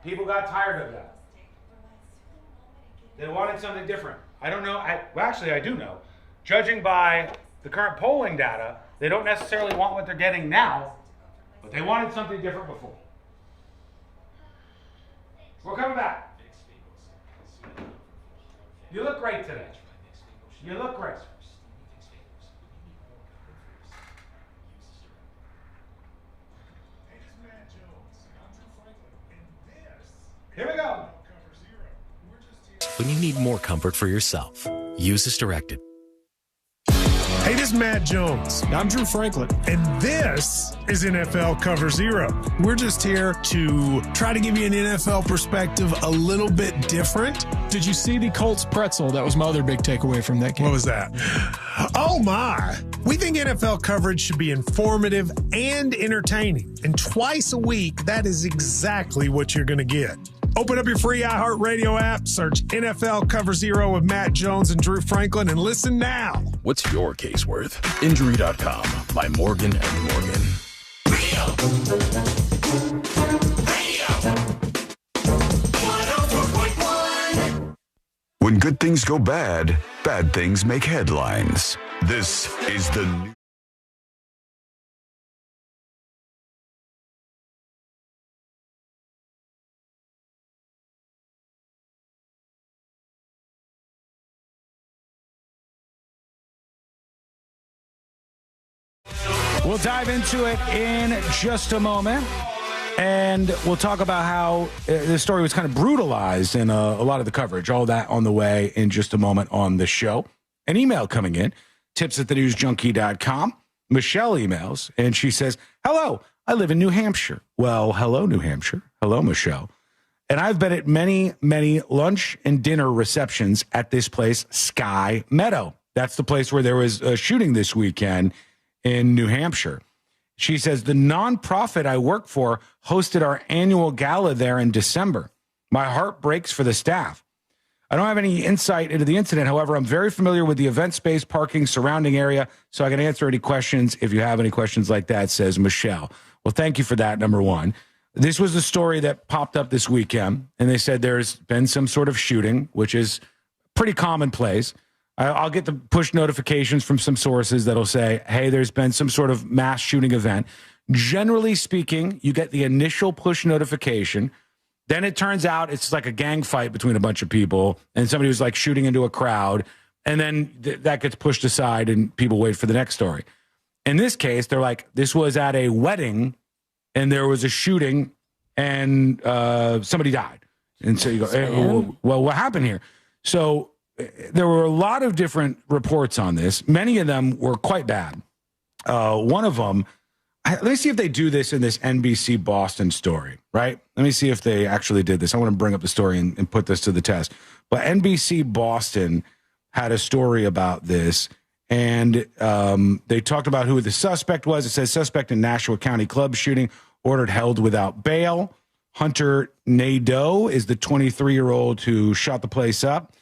People got tired of that. They wanted something different. I don't know. Actually, I do know. Judging by the current polling data, they don't necessarily want what they're getting now, but they wanted something different before. We're coming back. You look great today. You look great. Here we go. When you need more comfort for yourself, use as directed. Hey, this is Matt Jones. I'm Drew Franklin, and this is NFL Cover Zero. We're just here to try to give you an NFL perspective a little bit different. Did you see the Colts pretzel? That was my other big takeaway from that game. What was that? Oh, my. We think NFL coverage should be informative and entertaining. And twice a week, that is exactly what you're going to get. Open up your free iHeartRadio app, search NFL Cover Zero with Matt Jones and Drew Franklin, and listen now. What's your case worth? Injury.com by Morgan & Morgan. When good things go bad, bad things make headlines. This is the new. We'll dive into it in just a moment, and we'll talk about how this story was kind of brutalized in a lot of the coverage. All that on the way in just a moment on the show. An email coming in, tips@thenewsjunkie.com. Michelle emails, and she says, hello, I live in New Hampshire. Well, hello, New Hampshire. Hello, Michelle. And I've been at many, many lunch and dinner receptions at this place, Sky Meadow. That's the place where there was a shooting this weekend in New Hampshire. She says, the nonprofit I work for hosted our annual gala there in December. My heart breaks for the staff. I don't have any insight into the incident. However, I'm very familiar with the event space, parking, surrounding area, so I can answer any questions if you have any questions like that, says Michelle. Well, thank you for that, number one. This was the story that popped up this weekend, and they said there's been some sort of shooting, which is pretty commonplace. I'll get the push notifications from some sources that'll say, hey, there's been some sort of mass shooting event. Generally speaking, you get the initial push notification. Then it turns out it's like a gang fight between a bunch of people and somebody was like shooting into a crowd. And then that gets pushed aside and people wait for the next story. In this case, they're like, this was at a wedding and there was a shooting and somebody died. And so you go, hey, well, what happened here? So there were a lot of different reports on this. Many of them were quite bad. One of them, let me see if they do this in this NBC Boston story, right? Let me see if they actually did this. I want to bring up the story and put this to the test. But NBC Boston had a story about this, and they talked about who the suspect was. It says suspect in Nashua County club shooting, ordered held without bail. Hunter Nadeau is the 23-year-old who shot the place up.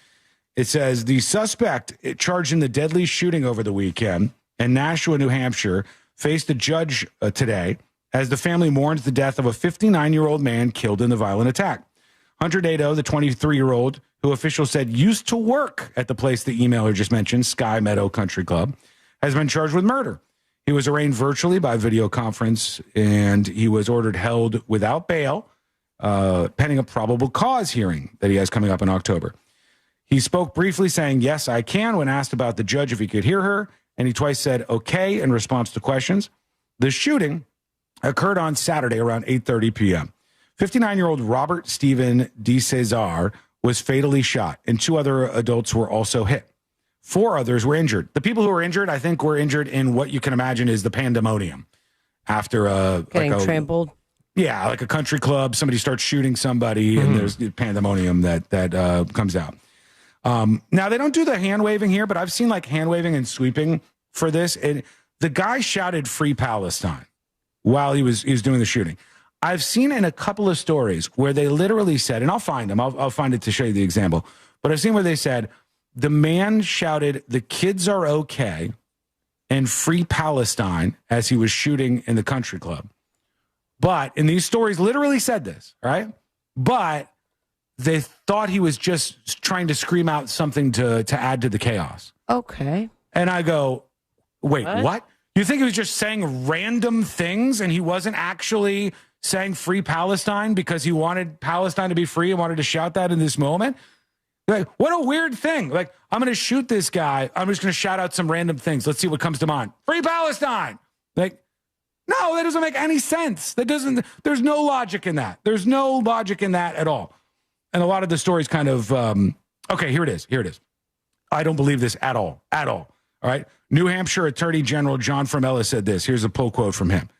It says the suspect charged in the deadly shooting over the weekend in Nashua, New Hampshire, faced a judge today as the family mourns the death of a 59-year-old man killed in the violent attack. Hunter Nadeau, the 23-year-old, who officials said used to work at the place the emailer just mentioned, Sky Meadow Country Club, has been charged with murder. He was arraigned virtually by video conference, and he was ordered held without bail, pending a probable cause hearing that he has coming up in October. He spoke briefly saying, yes, I can, when asked about the judge if he could hear her, and he twice said, okay, in response to questions. The shooting occurred on Saturday around 8:30 p.m. 59-year-old Robert Stephen DeCesar was fatally shot, and 2 other adults were also hit. 4 others were injured. The people who were injured, I think, were injured in what you can imagine is the pandemonium. After getting trampled. Yeah, like a country club, somebody starts shooting somebody, and there's the pandemonium that comes out. Now, they don't do the hand waving here, but I've seen like hand waving and sweeping for this. And the guy shouted Free Palestine while he was doing the shooting. I've seen in a couple of stories where they literally said, and I'll find them, I'll find it to show you the example, but I've seen where they said the man shouted, the kids are okay, and Free Palestine as he was shooting in the country club. But, and these stories literally said this, right? But they thought he was just trying to scream out something to add to the chaos. Okay. And I go, wait, what? You think he was just saying random things and he wasn't actually saying Free Palestine because he wanted Palestine to be free and wanted to shout that in this moment? Like, what a weird thing. Like, I'm going to shoot this guy. I'm just going to shout out some random things. Let's see what comes to mind. Free Palestine. Like, no, that doesn't make any sense. There's no logic in that. There's no logic in that at all. And a lot of the stories kind of, okay, here it is. I don't believe this at all. All right. New Hampshire Attorney General John Fromella said this. Here's a pull quote from him.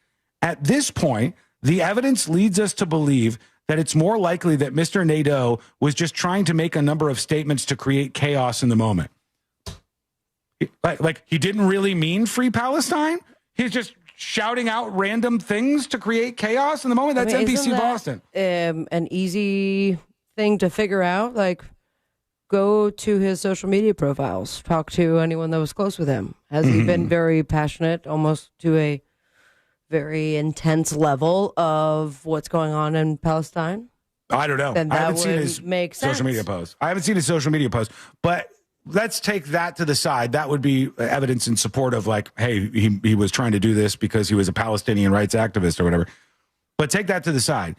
At this point, the evidence leads us to believe that it's more likely that Mr. Nadeau was just trying to make a number of statements to create chaos in the moment. Like he didn't really mean Free Palestine? He's just shouting out random things to create chaos in the moment? That's NBC Boston. An easy thing to figure out? Like, go to his social media profiles. Talk to anyone that was close with him. Has he been very passionate, almost to a very intense level of what's going on in Palestine? I don't know. Then I that haven't seen would his make sense. social media post. I haven't seen his social media post, but let's take that to the side. That would be evidence in support of like, hey, he was trying to do this because he was a Palestinian rights activist or whatever. But take that to the side.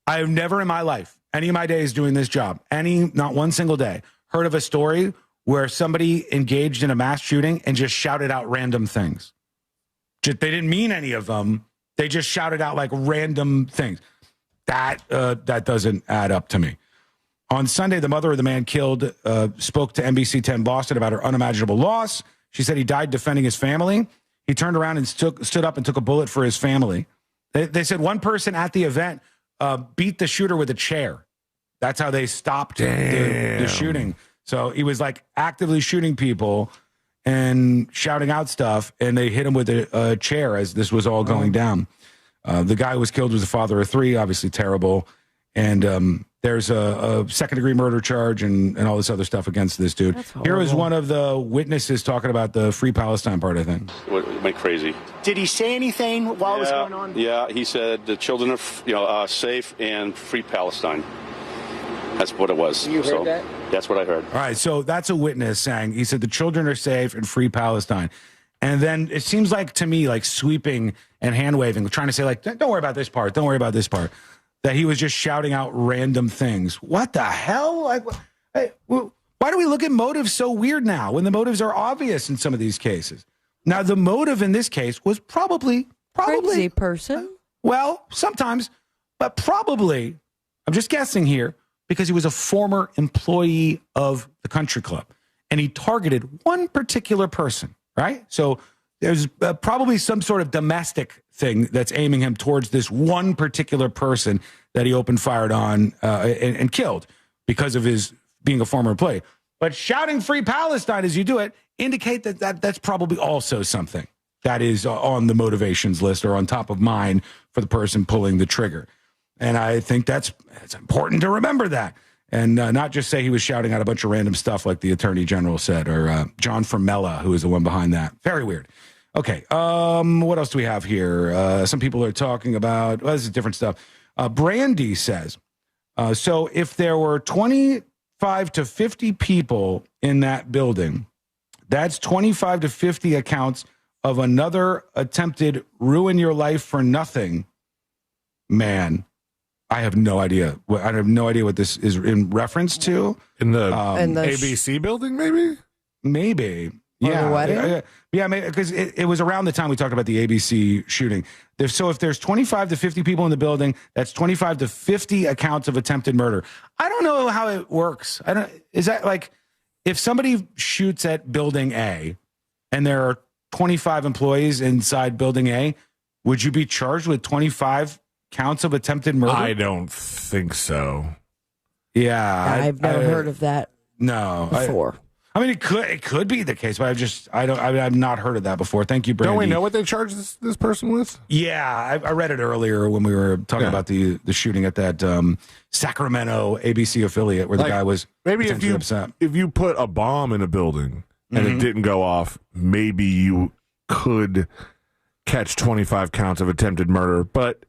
I have never in my life, any of my days doing this job, not one single day, heard of a story where somebody engaged in a mass shooting and just shouted out random things. They didn't mean any of them. They just shouted out like random things. That doesn't add up to me. On Sunday, the mother of the man killed spoke to NBC 10 Boston about her unimaginable loss. She said he died defending his family. He turned around and stood up and took a bullet for his family. They said one person at the event beat the shooter with a chair. That's how they stopped the shooting. So he was like actively shooting people and shouting out stuff, and they hit him with a chair as this was all going down. The guy who was killed was the father of 3, obviously terrible. And there's a second-degree murder charge and all this other stuff against this dude. Here was one of the witnesses talking about the Free Palestine part, I think. It went crazy. Did he say anything while it was going on? Yeah, he said the children are safe and Free Palestine. That's what it was. You heard that? That's what I heard. All right, so that's a witness saying, he said the children are safe and Free Palestine. And then it seems like to me, like sweeping and hand waving, trying to say like, don't worry about this part. Don't worry about this part. That he was just shouting out random things. What the hell? Like, why do we look at motives so weird now when the motives are obvious in some of these cases? Now, the motive in this case was probably crazy person. Well, sometimes, but probably, I'm just guessing here, because he was a former employee of the country club and he targeted one particular person, right? So there's probably some sort of domestic thing that's aiming him towards this one particular person that he opened fire on and killed because of his being a former employee. But shouting Free Palestine as you do it indicate that's probably also something that is on the motivations list or on top of mind for the person pulling the trigger. And I think it's important to remember that and not just say he was shouting out a bunch of random stuff like the Attorney General said or John Fromella, who is the one behind that. Very weird. Okay, what else do we have here? Some people are talking about, this is different stuff. Brandy says, so if there were 25 to 50 people in that building, that's 25 to 50 accounts of another attempted ruin your life for nothing. Man, I have no idea. I have no idea what this is in reference to. In the ABC building, maybe? Maybe. Yeah, the wedding? Yeah, because it was around the time we talked about the ABC shooting. So if there's 25 to 50 people in the building, that's 25 to 50 accounts of attempted murder. I don't know how it works. Is that like if somebody shoots at building A and there are 25 employees inside building A, would you be charged with 25 counts of attempted murder? I don't think so. Yeah. I've never heard of that before. I mean, it could be the case, but I've not heard of that before. Thank you, Brandy. Don't we know what they charged this person with? Yeah, I read it earlier when we were talking about the shooting at that Sacramento ABC affiliate where the guy was maybe upset. If you put a bomb in a building and it didn't go off, maybe you could catch 25 counts of attempted murder, but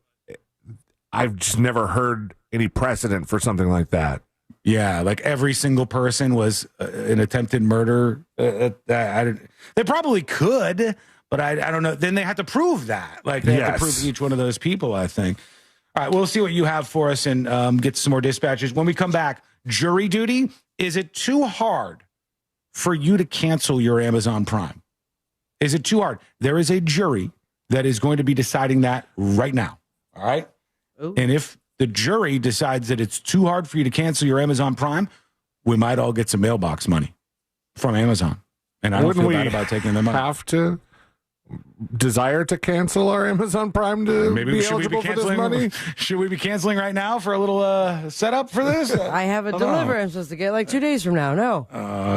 I've just never heard any precedent for something like that. Yeah, like every single person was an attempted murder. They probably could, but I don't know. Then they have to prove that. Like they have to prove each one of those people, I think. All right, we'll see what you have for us and get some more dispatches. When we come back, jury duty. Is it too hard for you to cancel your Amazon Prime? Is it too hard? There is a jury that is going to be deciding that right now. All right? Ooh. And if the jury decides that it's too hard for you to cancel your Amazon Prime, we might all get some mailbox money from Amazon. And I don't feel bad about taking them out. Have to desire to cancel our Amazon Prime to maybe be eligible for this money? Should we be canceling right now for a little setup for this? I have a delivery I'm supposed to get like 2 days from now. No.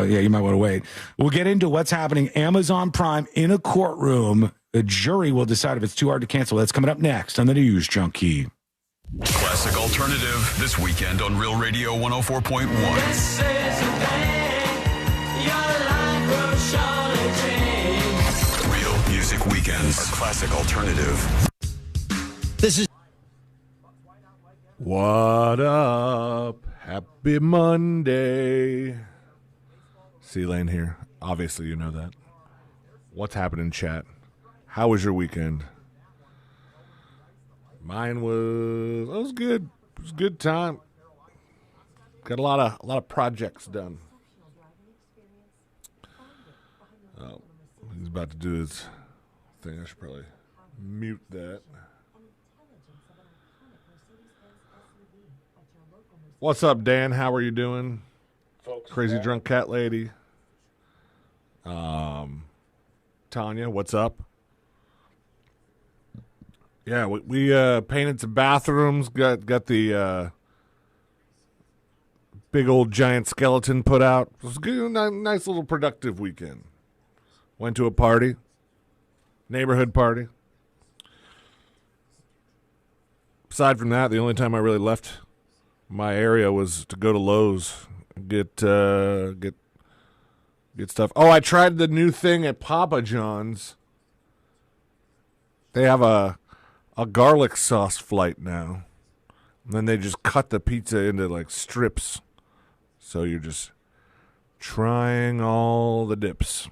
Yeah, you might want to wait. We'll get into what's happening. Amazon Prime in a courtroom. The jury will decide if it's too hard to cancel. That's coming up next on the News Junkie. Classic Alternative this weekend on Real Radio 104.1. This is a thing. Your life will surely change. Real Music Weekends are Classic Alternative. This is What up? Happy Monday. C-Lane here. Obviously, you know that. What's happening, chat? How was your weekend? Mine was good. It was a good time. Got a lot of projects done. Oh, he's about to do his thing. I should probably mute that. What's up, Dan? How are you doing? Folks, Crazy drunk cat lady. Tanya, what's up? Yeah, we painted some bathrooms. Got the big old giant skeleton put out. It was a good, nice little productive weekend. Went to a party, neighborhood party. Aside from that, the only time I really left my area was to go to Lowe's, get stuff. Oh, I tried the new thing at Papa John's. They have a garlic sauce flight now. And then they just cut the pizza into like strips. So you're just trying all the dips.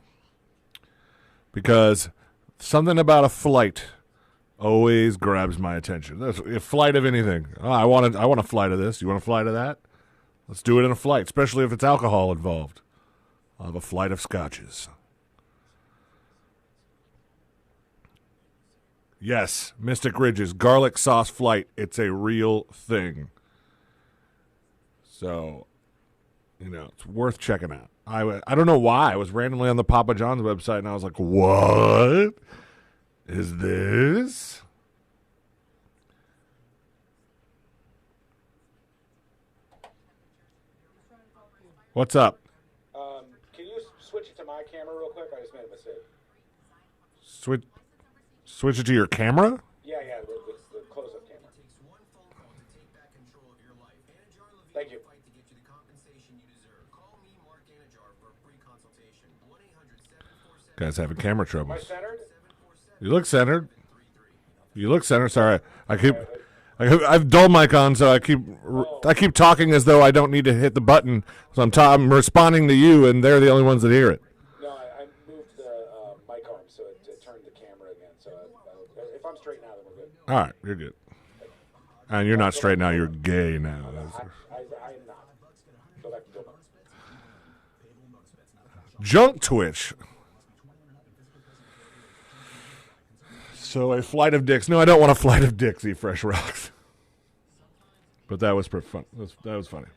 Because something about a flight always grabs my attention. That's a flight of anything. Oh, I want a flight of this. You want a flight of that? Let's do it in a flight, especially if it's alcohol involved. I'll have a flight of scotches. Yes, Mystic Ridges, garlic sauce flight. It's a real thing. So, it's worth checking out. I don't know why. I was randomly on the Papa John's website, and I was like, what is this? What's up? Can you switch it to my camera real quick? I just made a mistake. Switch it to your camera? Yeah, the close-up camera. Thank you. Guys having camera troubles. Am I centered? You look centered. Sorry, I have dull mic on, so I keep talking as though I don't need to hit the button. So I'm responding to you, and they're the only ones that hear it. No, I moved the mic arm so it turned the camera again. So if I'm straight now, then we're good. All right, you're good. And you're not straight now. You're gay now. I am not. Go back to Bill. Junk Twitch. So a flight of dicks. No, I don't want a flight of dicks. Eat fresh rocks. But that was pretty fun. That was funny.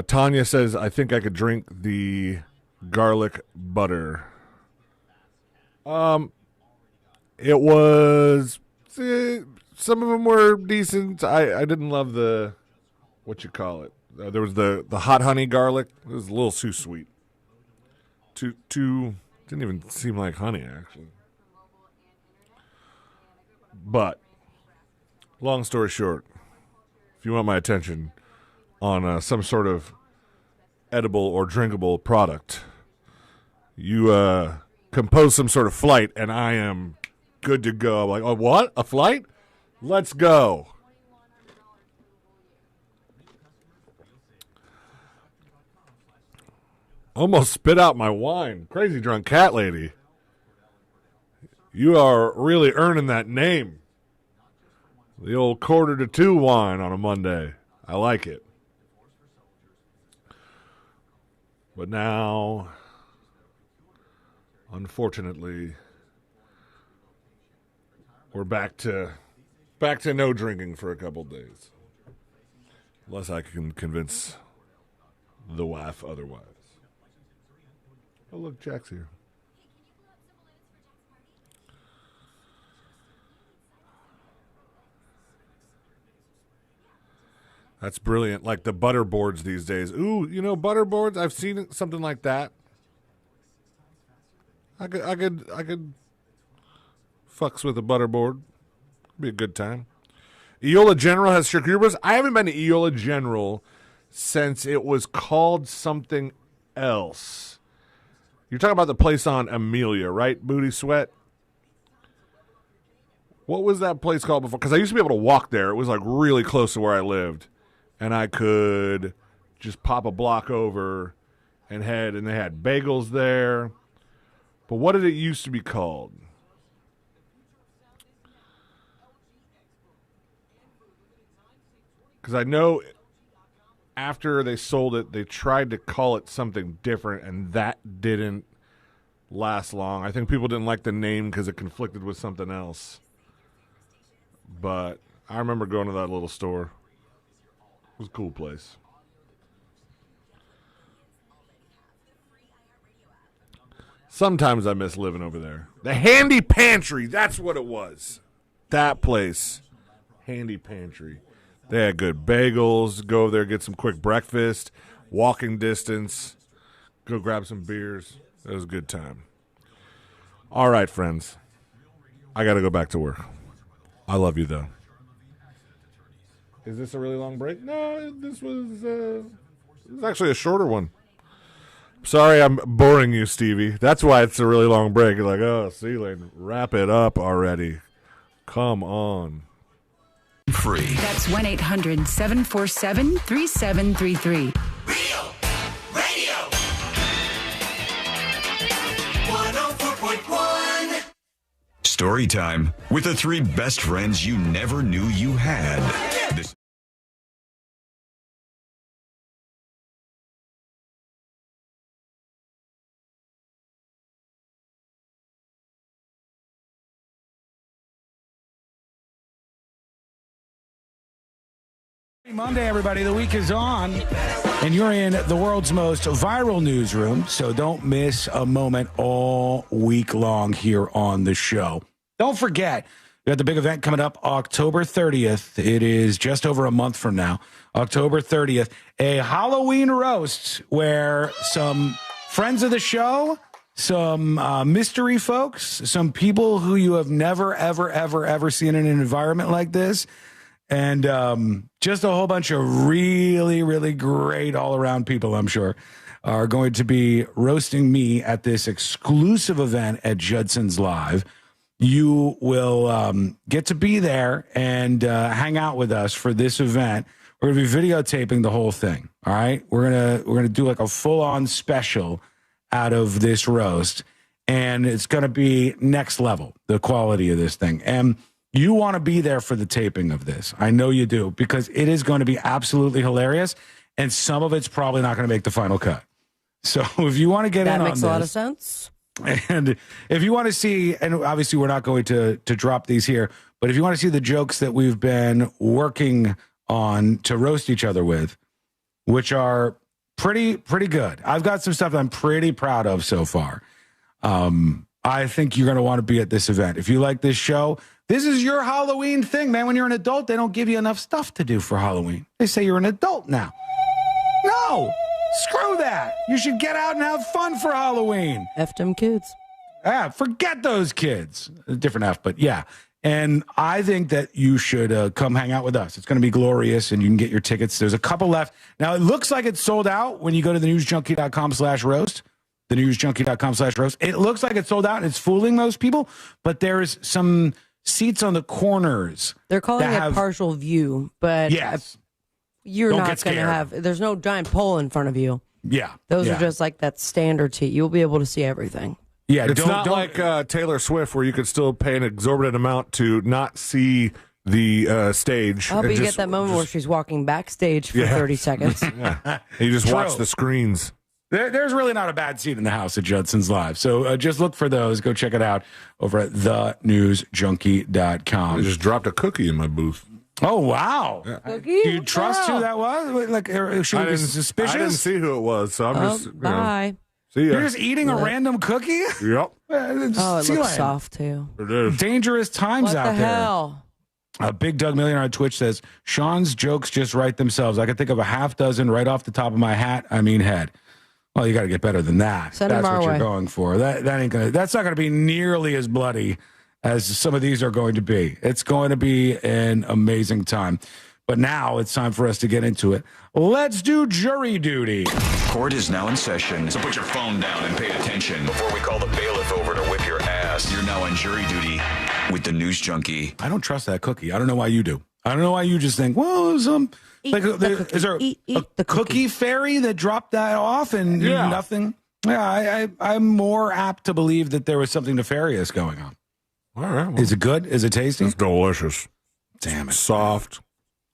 Tanya says, I think I could drink the garlic butter. It was... some of them were decent. I didn't love the... what you call it. There was the hot honey garlic. It was a little too sweet. Too didn't even seem like honey, actually. But, long story short, if you want my attention on some sort of edible or drinkable product. You compose some sort of flight, and I am good to go. I'm like, oh, what? A flight? Let's go. Almost spit out my wine. Crazy drunk cat lady. You are really earning that name. The old 1:45 wine on a Monday. I like it. But now, unfortunately, we're back to no drinking for a couple days. Unless I can convince the wife otherwise. Oh, look, Jack's here. That's brilliant. Like the butter boards these days. Ooh, you know, butter boards? I've seen something like that. I could fucks with a butter board. Be a good time. Eola General has charcuterie. I haven't been to Eola General since it was called something else. You're talking about the place on Amelia, right? Booty Sweat. What was that place called before? Because I used to be able to walk there. It was like really close to where I lived. And I could just pop a block over and head, and they had bagels there. But what did it used to be called? Because I know after they sold it, they tried to call it something different, and that didn't last long. I think people didn't like the name because it conflicted with something else. But I remember going to that little store. It was a cool place. Sometimes I miss living over there. The Handy Pantry, that's what it was. That place. Handy Pantry. They had good bagels. Go over there, get some quick breakfast. Walking distance. Go grab some beers. It was a good time. All right, friends. I got to go back to work. I love you, though. Is this a really long break? No, this was actually a shorter one. Sorry I'm boring you, Stevie. That's why it's a really long break. You're like, oh, C-Lane, wrap it up already. Come on. Free. That's 1-800-747-3733. Real Radio 104.1. Story time with the 3 best friends you never knew you had. This Monday, everybody. The week is on, and you're in the world's most viral newsroom, so don't miss a moment all week long here on the show. Don't forget, we got the big event coming up October 30th. It is just over a month from now, October 30th, a Halloween roast where some friends of the show, some mystery folks, some people who you have never, ever, ever, ever seen in an environment like this, and just a whole bunch of really, really great all-around people, I'm sure, are going to be roasting me at this exclusive event at Judson's Live. You will get to be there and hang out with us for this event. We're going to be videotaping the whole thing, all right? We're gonna do like a full-on special out of this roast, and it's going to be next level, the quality of this thing. And you want to be there for the taping of this. I know you do, because it is going to be absolutely hilarious, and some of it's probably not going to make the final cut. So if you want to get in on this. That makes a lot of sense. And if you want to see, and obviously we're not going to drop these here, but if you want to see the jokes that we've been working on to roast each other with, which are pretty good. I've got some stuff I'm pretty proud of so far. I think you're going to want to be at this event. If you like this show, this is your Halloween thing, man. When you're an adult, they don't give you enough stuff to do for Halloween. They say you're an adult now. No, screw that. You should get out and have fun for Halloween. F them kids. Yeah, forget those kids. A different F, but yeah. And I think that you should come hang out with us. It's going to be glorious, and you can get your tickets. There's a couple left. Now, it looks like it's sold out when you go to thenewsjunkie.com/roast. Thenewsjunkie.com/roast. It looks like it's sold out, and it's fooling most people, but there's some seats on the corners. They're calling it partial view, but yes. You're Don't not get going to scared. have, there's no giant pole in front of you. Yeah. Those yeah. are just like that standard seat. You'll be able to see everything. Yeah, it's not like Taylor Swift where you could still pay an exorbitant amount to not see the stage. I hope and you get that moment where she's walking backstage for 30 seconds. Yeah. You just watch the screens. There's really not a bad seat in the house at Judson's Live. So just look for those. Go check it out over at thenewsjunkie.com. I just dropped a cookie in my booth. Oh, wow. Cookie? Do you trust who that was? Like, should we be suspicious? I didn't see who it was, so I'm just. Bye. See ya. You're just eating a random cookie? Yep. Oh, it looks soft, too. It is. Dangerous times What out the there. hell? Big Doug Millionaire on Twitch says, Sean's jokes just write themselves. I could think of a half dozen right off the top of my head. Well, you got to get better than that. Send That's them our what you're way. going for. That's not going to be nearly as bloody as some of these are going to be. It's going to be an amazing time. But now it's time for us to get into it. Let's do jury duty. Court is now in session, so put your phone down and pay attention before we call the bailiff over to whip your ass. You're now on jury duty with the News Junkie. I don't trust that cookie. I don't know why you do. I don't know why you just think, well, is there a cookie fairy that dropped that off and nothing? Yeah, I'm more apt to believe that there was something nefarious going on. All right. Well, is it good? Is it tasty? It's delicious. Damn it. Soft.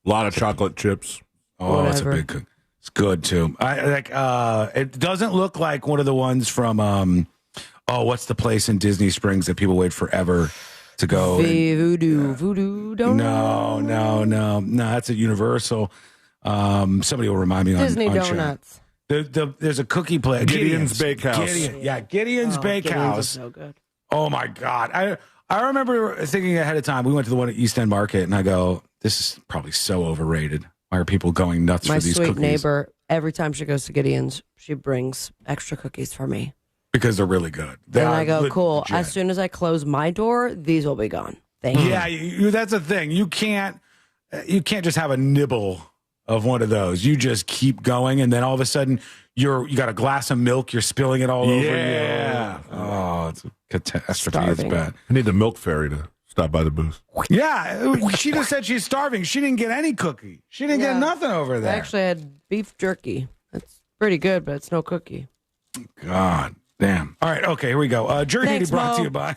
A lot of chocolate chips. Oh, Whatever. It's a big cookie. It's good too. It doesn't look like one of the ones from what's the place in Disney Springs that people wait forever to go? Voodoo Donuts. No. That's at Universal. Somebody will remind me Disney on Donuts. There's a cookie place. Gideon's Bakehouse. Gideon's Bakehouse. Gideon's is so good. Oh my God. I remember thinking ahead of time. We went to the one at East End Market, and I go, "This is probably so overrated. Why are people going nuts My for these sweet cookies?" neighbor, every time she goes to Gideon's, she brings extra cookies for me. Because they're really good. And I go, cool. As soon as I close my door, these will be gone. Thank you. Yeah, that's the thing. You can't just have a nibble of one of those. You just keep going, and then all of a sudden, you got a glass of milk. You're spilling it all over you. Yeah. Oh, it's a catastrophe. Starving. It's bad. I need the milk fairy to stop by the booth. Yeah, she just said she's starving. She didn't get any cookie. She didn't get nothing over I there. actually had beef jerky. It's pretty good, but it's no cookie. God damn. All right, okay, here we go. Jury Thanks, duty brought Mo. to you by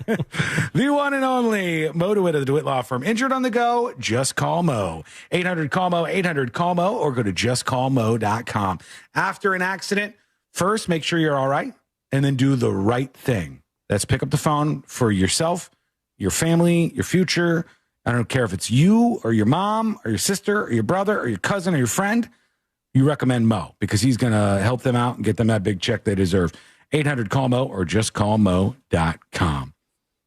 the one and only Mo DeWitt of the DeWitt Law Firm. Injured on the go? Just call Mo. 800-CALL-MO, 800-CALL-MO, or go to justcallmo.com. After an accident, first make sure you're all right, and then do the right thing. That's pick up the phone for yourself, your family, your future. I don't care if it's you or your mom or your sister or your brother or your cousin or your friend. You recommend Mo because he's going to help them out and get them that big check they deserve. 800-CALL-MO or justcallmo.com.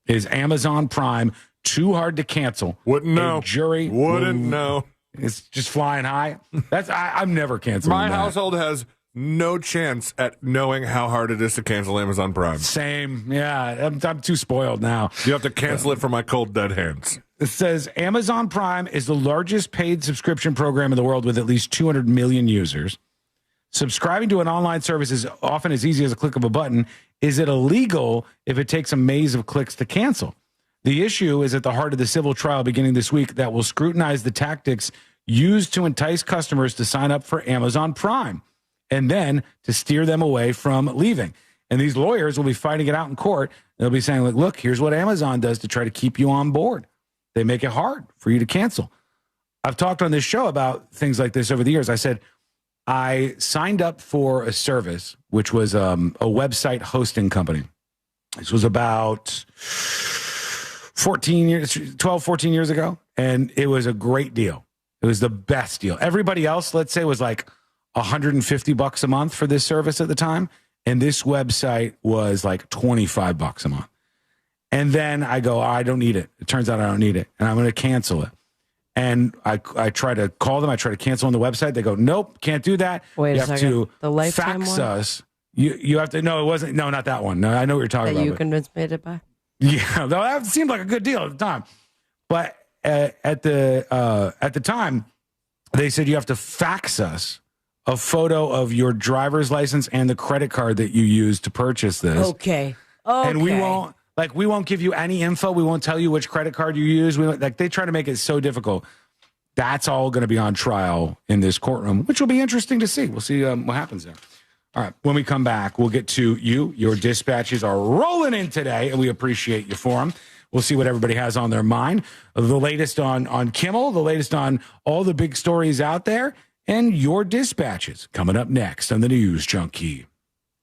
Is Amazon Prime too hard to cancel? Wouldn't know. Jury Wouldn't know. It's just flying high. I'm never canceling My that. household has no chance at knowing how hard it is to cancel Amazon Prime. Same. Yeah, I'm too spoiled now. You have to cancel it from my cold, dead hands. It says Amazon Prime is the largest paid subscription program in the world with at least 200 million users. Subscribing to an online service is often as easy as a click of a button. Is it illegal if it takes a maze of clicks to cancel? The issue is at the heart of the civil trial beginning this week that will scrutinize the tactics used to entice customers to sign up for Amazon Prime and then to steer them away from leaving. And these lawyers will be fighting it out in court. They'll be saying, like, look, here's what Amazon does to try to keep you on board. They make it hard for you to cancel. I've talked on this show about things like this over the years. I said, I signed up for a service, which was a website hosting company. This was about 14 years ago. And it was a great deal. It was the best deal. Everybody else, let's say, was like $150 a month for this service at the time. And this website was like $25 a month. And then I go, I don't need it. It turns out I don't need it. And I'm going to cancel it. And I try to call them. I try to cancel on the website. They go, nope, can't do that. Wait you a have second. to The Lifetime fax one? us. You have to, no, it wasn't. No, not that one. No, I know what you're talking That about. you but- convinced me to buy? yeah, though that seemed like a good deal at the time. But at the time, they said you have to fax us a photo of your driver's license and the credit card that you used to purchase this. Okay. And we won't give you any info. We won't tell you which credit card you use. They try to make it so difficult. That's all going to be on trial in this courtroom, which will be interesting to see. We'll see what happens there. All right. When we come back, we'll get to you. Your dispatches are rolling in today, and we appreciate you for them. We'll see what everybody has on their mind. The latest on Kimmel, the latest on all the big stories out there, and your dispatches coming up next on the News Junkie.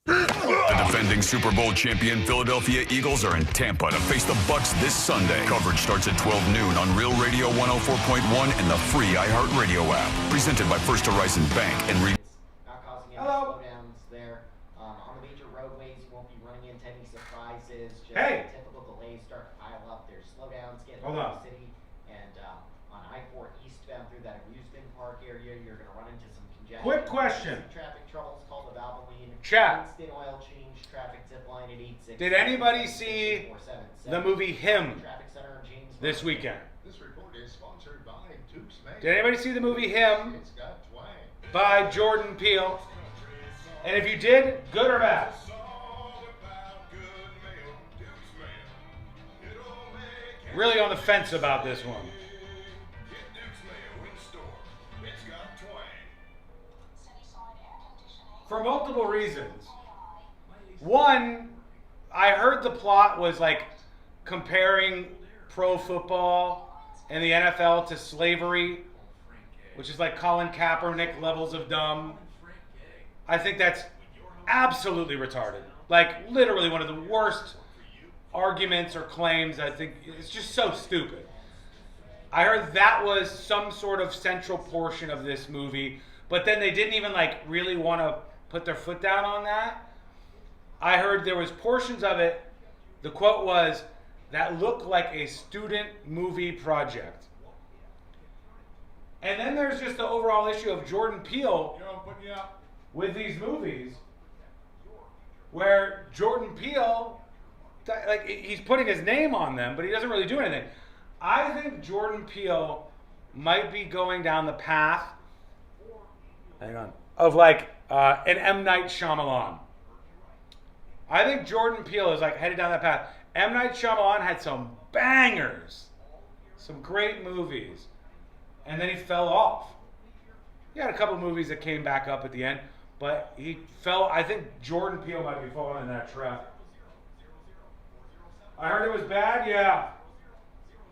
The defending Super Bowl champion Philadelphia Eagles are in Tampa to face the Bucs this Sunday. Coverage starts at 12 noon on Real Radio 104.1 and the free iHeartRadio app. Presented by First Horizon Bank and Not causing any slowdowns there. On the major roadways, you won't be running into any surprises. Just typical delays start to pile up. There's slowdowns getting into the city. And on I-4 eastbound through that amusement park area, you're going to run into some congestion. Quick question. Traffic troubles called the Valvoline. Chat. Instant oil change. Traffic zip line at 86. Did anybody see the movie Him this weekend? This report is sponsored by Duke's Man. Did anybody see the movie Him by Jordan Peele? And if you did, good or bad? Really on the fence about this one. For multiple reasons. One, I heard the plot was like comparing pro football and the NFL to slavery, which is like Colin Kaepernick levels of dumb. I think that's absolutely retarded. Like literally one of the worst arguments or claims. I think it's just so stupid. I heard that was some sort of central portion of this movie, but then they didn't even like really want to put their foot down on that. I heard there was portions of it, the quote was, that looked like a student movie project. And then there's just the overall issue of Jordan Peele with these movies, where Jordan Peele, like he's putting his name on them, but he doesn't really do anything. I think Jordan Peele might be going down the path, of like an M. Night Shyamalan. I think Jordan Peele is like headed down that path. M. Night Shyamalan had some bangers, some great movies, and then he fell off. He had a couple movies that came back up at the end, but he fell. I think Jordan Peele might be falling in that trap. I heard it was bad, yeah.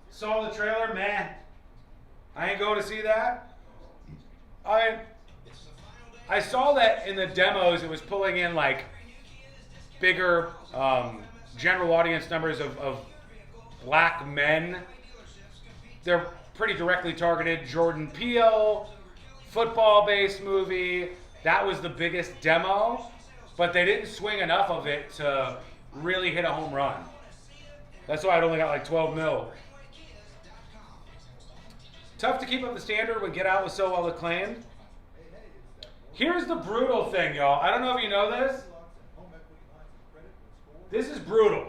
Saw the trailer, man. I ain't going to see that. I saw that in the demos, it was pulling in like bigger general audience numbers of black men. They're pretty directly targeted. Jordan Peele, football-based movie. That was the biggest demo, but they didn't swing enough of it to really hit a home run. That's why it only got like 12 mil. Tough to keep up the standard when Get Out was so well acclaimed. Here's the brutal thing, y'all. I don't know if you know this. This is brutal.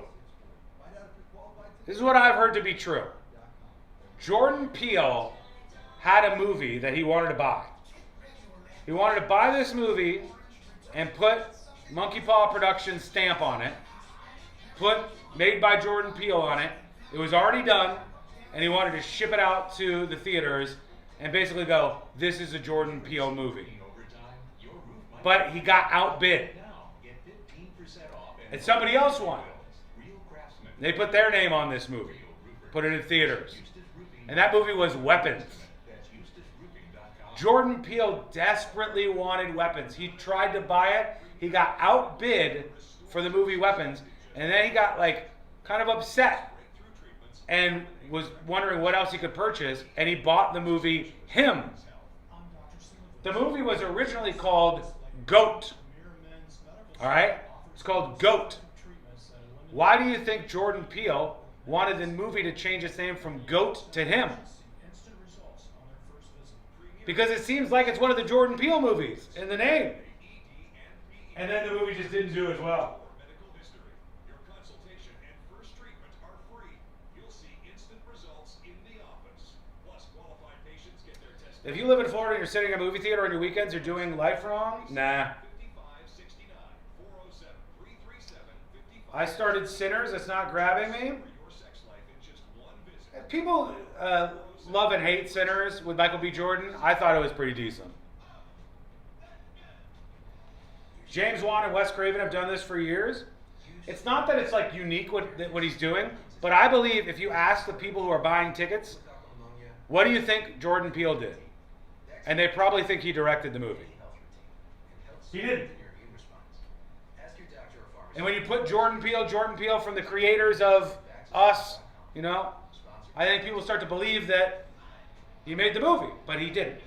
This is what I've heard to be true. Jordan Peele had a movie that he wanted to buy. He wanted to buy this movie and put Monkey Paw Productions stamp on it, put made by Jordan Peele on it. It was already done, and he wanted to ship it out to the theaters and basically go, this is a Jordan Peele movie. But he got outbid. And somebody else won. They put their name on this movie, put it in theaters. And that movie was Weapons. Jordan Peele desperately wanted Weapons. He tried to buy it. He got outbid for the movie Weapons. And then he got like kind of upset and was wondering what else he could purchase. And he bought the movie Him. The movie was originally called Goat. All right? It's called Goat. Why do you think Jordan Peele wanted the movie to change its name from Goat to Him? Because it seems like it's one of the Jordan Peele movies in the name. And then the movie just didn't do as well. If you live in Florida and you're sitting in a movie theater on your weekends, you're doing life wrong? Nah. I started Sinners. It's not grabbing me. People love and hate Sinners with Michael B. Jordan. I thought it was pretty decent. James Wan and Wes Craven have done this for years. It's not that it's like unique what he's doing, but I believe if you ask the people who are buying tickets, what do you think Jordan Peele did? And they probably think he directed the movie. He didn't. And when you put Jordan Peele from the creators of Us, you know, I think people start to believe that he made the movie, but he didn't.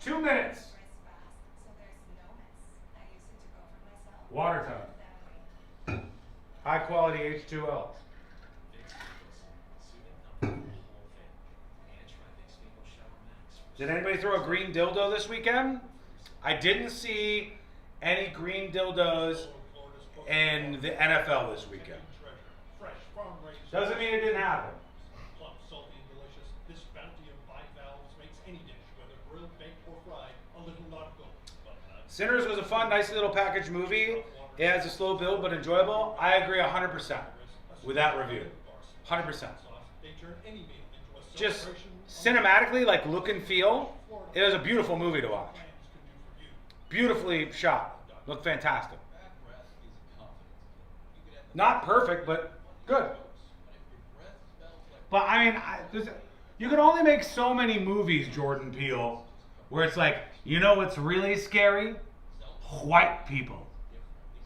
Two minutes. Water time. High quality H2O. Did anybody throw a green dildo this weekend? I didn't see any green dildos in the NFL this weekend. Doesn't mean it didn't happen. Sinners was a fun, nice little package movie. It has a slow build, but enjoyable. I agree 100% with that review. 100%. Just cinematically, like look and feel, it was a beautiful movie to watch. Beautifully shot. Looked fantastic. Not perfect, but good. But I mean, you can only make so many movies, Jordan Peele, where it's like, you know what's really scary? White people.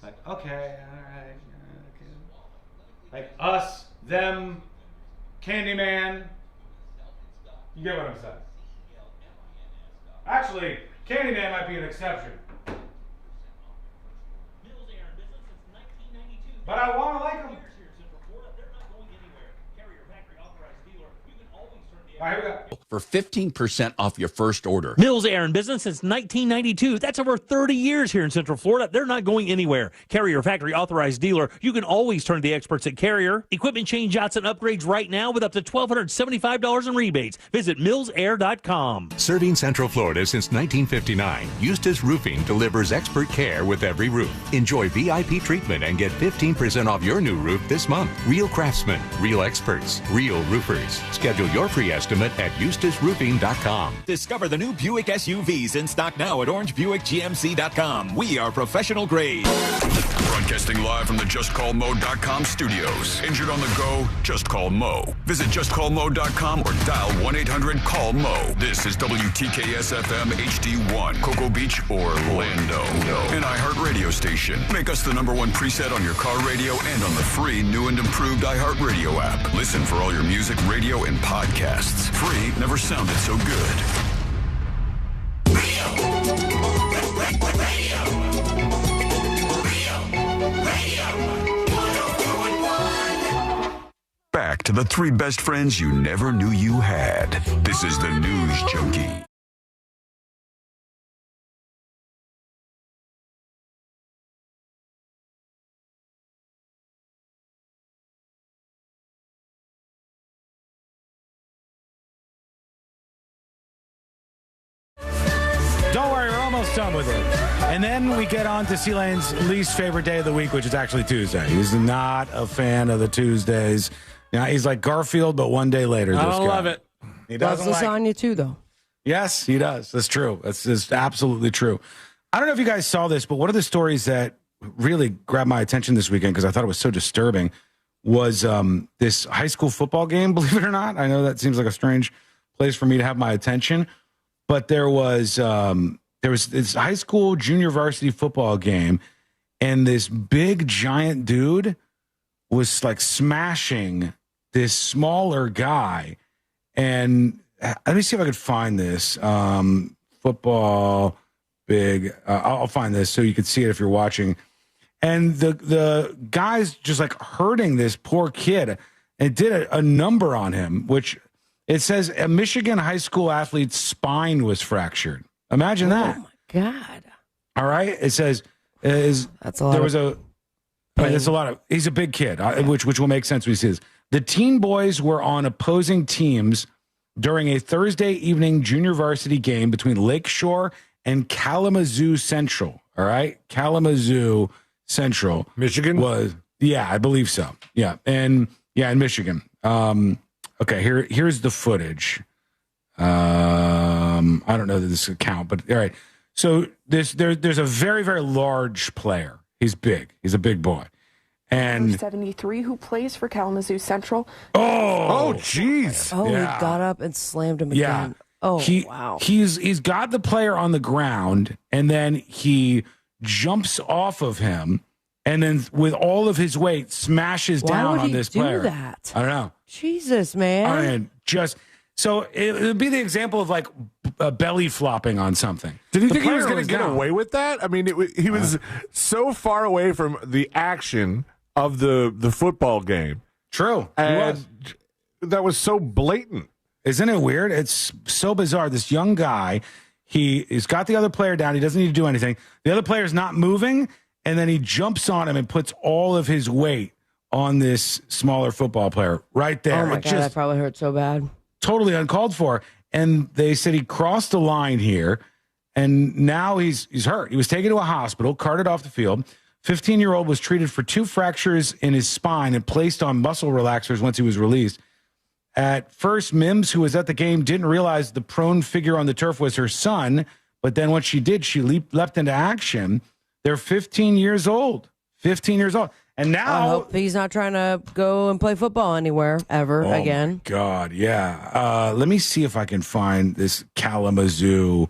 Like, okay, all right. Okay. Like Us, Them, Candyman. You get what I'm saying? Actually, Candyman might be an exception. But I want to like them. All right, here we go. For 15% off your first order. Mills Air in business since 1992. That's over 30 years here in Central Florida. They're not going anywhere. Carrier factory authorized dealer. You can always turn to the experts at Carrier. Equipment change outs and upgrades right now with up to $1,275 in rebates. Visit millsair.com. Serving Central Florida since 1959, Eustace Roofing delivers expert care with every roof. Enjoy VIP treatment and get 15% off your new roof this month. Real craftsmen, real experts, real roofers. Schedule your free estimate at EustaceRoofing.com. Discover the new Buick SUVs in stock now at OrangeBuickGMC.com. We are professional grade. Broadcasting live from the JustCallMo.com studios. Injured on the go? Just call Mo. Visit JustCallMo.com or dial 1-800-CALL-MO. This is WTKS-FM HD1, Cocoa Beach, Orlando. An iHeart radio station. Make us the #1 preset on your car radio and on the free new and improved iHeart radio app. Listen for all your music, radio, and podcasts. Free never sounded so good. Back to the 3 best friends you never knew you had. This is the News Junkie. Don't worry, we're almost done with it. And then we get on to C-Lane's least favorite day of the week, which is actually Tuesday. He's not a fan of the Tuesdays. Now, he's like Garfield, but one day later. I don't love it. He Loves doesn't lasagna too, though. Yes, he does. That's true. That's absolutely true. I don't know if you guys saw this, but one of the stories that really grabbed my attention this weekend, because I thought it was so disturbing, was this high school football game, believe it or not. I know that seems like a strange place for me to have my attention, but there was this high school junior varsity football game, and this big giant dude was like smashing this smaller guy. And let me see if I could find this. Football big. I'll find this so you can see it if you're watching. And the guy's just like hurting this poor kid, and did a number on him, which it says a Michigan high school athlete's spine was fractured. Imagine that. Oh my God. All right. It says that's a lot. That's a lot of. He's a big kid, which will make sense when he says the teen boys were on opposing teams during a Thursday evening junior varsity game between Lakeshore and Kalamazoo Central. All right, Kalamazoo Central, Michigan was. Yeah, I believe so. Yeah, in Michigan. Okay, here's the footage. I don't know that this could count, but all right. So there's a very, very large player. He's big. He's a big boy. And 73 who plays for Kalamazoo Central. Oh, jeez. Oh, he got up and slammed him again. Oh, wow. He's got the player on the ground, and then he jumps off of him, and then with all of his weight smashes down on this player. Why would he do that? I don't know. Jesus, man. I mean, so it would be the example of like belly flopping on something. Did he think he was going to get away with that? I mean, he was so far away from the action of the football game. True. And that was so blatant. Isn't it weird? It's so bizarre. This young guy, he's got the other player down. He doesn't need to do anything. The other player's not moving, and then he jumps on him and puts all of his weight on this smaller football player right there. Oh, my God, that probably hurt so bad. Totally uncalled for. And they said he crossed the line here, and now he's hurt. He was taken to a hospital, carted off the field. 15-year-old was treated for 2 fractures in his spine and placed on muscle relaxers once he was released. At first, Mims, who was at the game, didn't realize the prone figure on the turf was her son. But then what she did, she leapt into action. They're 15 years old. 15 years old. And now I hope he's not trying to go and play football anywhere ever again. Oh, God, yeah. Let me see if I can find this Kalamazoo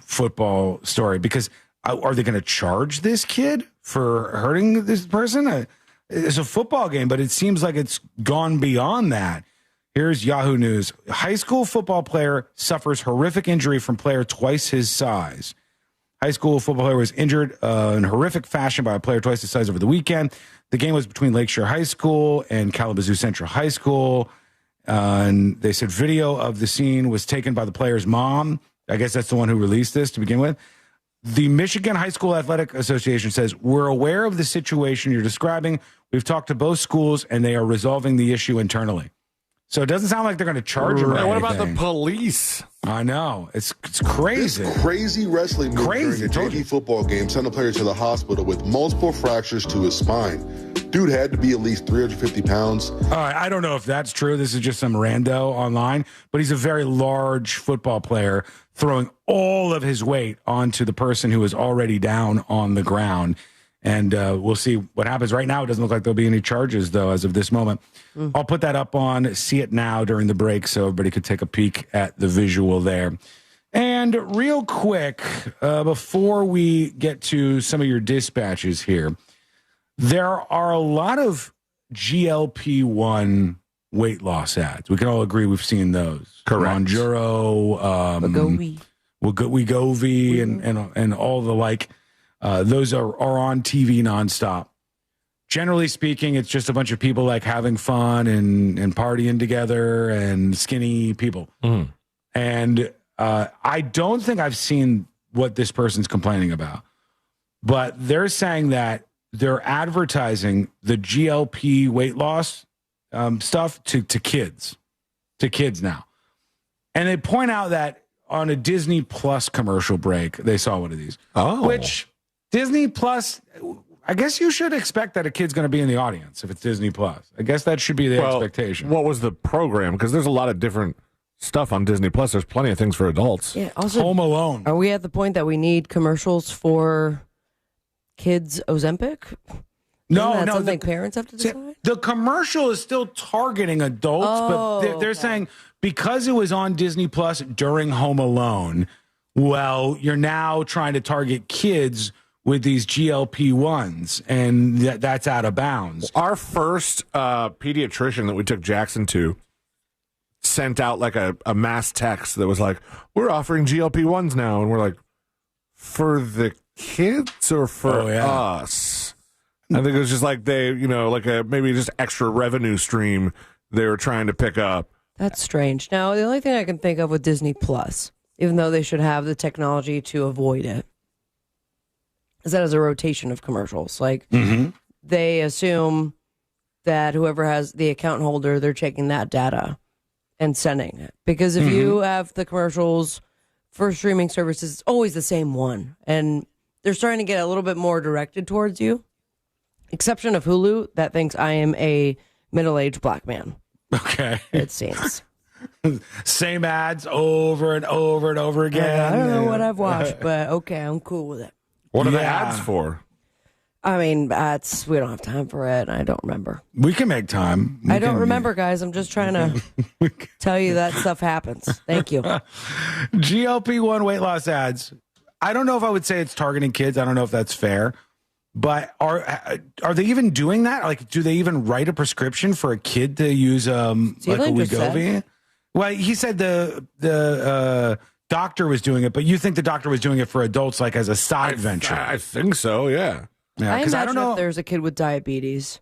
football story. Because are they going to charge this kid for hurting this person? It's a football game, but it seems like it's gone beyond that. Here's Yahoo News. High school football player suffers horrific injury from player twice his size. High school football player was injured in horrific fashion by a player twice his size over the weekend. The game was between Lakeshore High School and Kalamazoo Central High School. And they said video of the scene was taken by the player's mom. I guess that's the one who released this to begin with. The Michigan High School Athletic Association says, we're aware of the situation you're describing. We've talked to both schools, and they are resolving the issue internally. So it doesn't sound like they're going to charge him. What about the police? I know. It's crazy. This crazy wrestling move during a JV football game sent a player to the hospital with multiple fractures to his spine. Dude had to be at least 350 pounds. All right, I don't know if that's true. This is just some rando online, but he's a very large football player throwing all of his weight onto the person who is already down on the ground. And we'll see what happens. Right now, it doesn't look like there'll be any charges, though, as of this moment. I'll put that up on See It Now during the break so everybody could take a peek at the visual there. And real quick, before we get to some of your dispatches here, there are a lot of GLP-1 weight loss ads. We can all agree we've seen those. Correct. Monjuro, Wegovy, and all the like. Those are on TV nonstop. Generally speaking, it's just a bunch of people like having fun and partying together and skinny people. And I don't think I've seen what this person's complaining about, but they're saying that they're advertising the GLP weight loss stuff to kids now. And they point out that on a Disney Plus commercial break, they saw one of these. Which Disney Plus, I guess you should expect that a kid's going to be in the audience if it's Disney Plus. I guess that should be the expectation. What was the program? Because there's a lot of different stuff on Disney Plus. There's plenty of things for adults. Yeah, also, Home Alone. Are we at the point that we need commercials for kids' Ozempic? No. Something parents have to decide? The commercial is still targeting adults, but they're saying because it was on Disney Plus during Home Alone, well, you're now trying to target kids with these GLP-1s, and that's out of bounds. Our first pediatrician that we took Jackson to sent out like a mass text that was like, we're offering GLP-1s now. And we're like, for the kids or for us? I think it was just like they, like a maybe just extra revenue stream they were trying to pick up. That's strange. Now, the only thing I can think of with Disney Plus, even though they should have the technology to avoid it, is that as a rotation of commercials. Like they assume that whoever has the account holder, they're taking that data and sending it. Because if you have the commercials for streaming services, it's always the same one. And they're starting to get a little bit more directed towards you. Exception of Hulu that thinks I am a middle-aged black man. Okay. It seems. Same ads over and over and over again. I don't know what I've watched, but okay, I'm cool with it. What are the ads for? I mean, we don't have time for it. I don't remember. We can make time. I don't remember, guys. I'm just trying to tell you that stuff happens. Thank you. GLP-1 weight loss ads. I don't know if I would say it's targeting kids. I don't know if that's fair. But are they even doing that? Like, do they even write a prescription for a kid to use like a Wegovy? Well, he said the doctor was doing it, but you think the doctor was doing it for adults, like as a side venture? I think so. Yeah. Yeah, I because imagine I don't know if there's a kid with diabetes.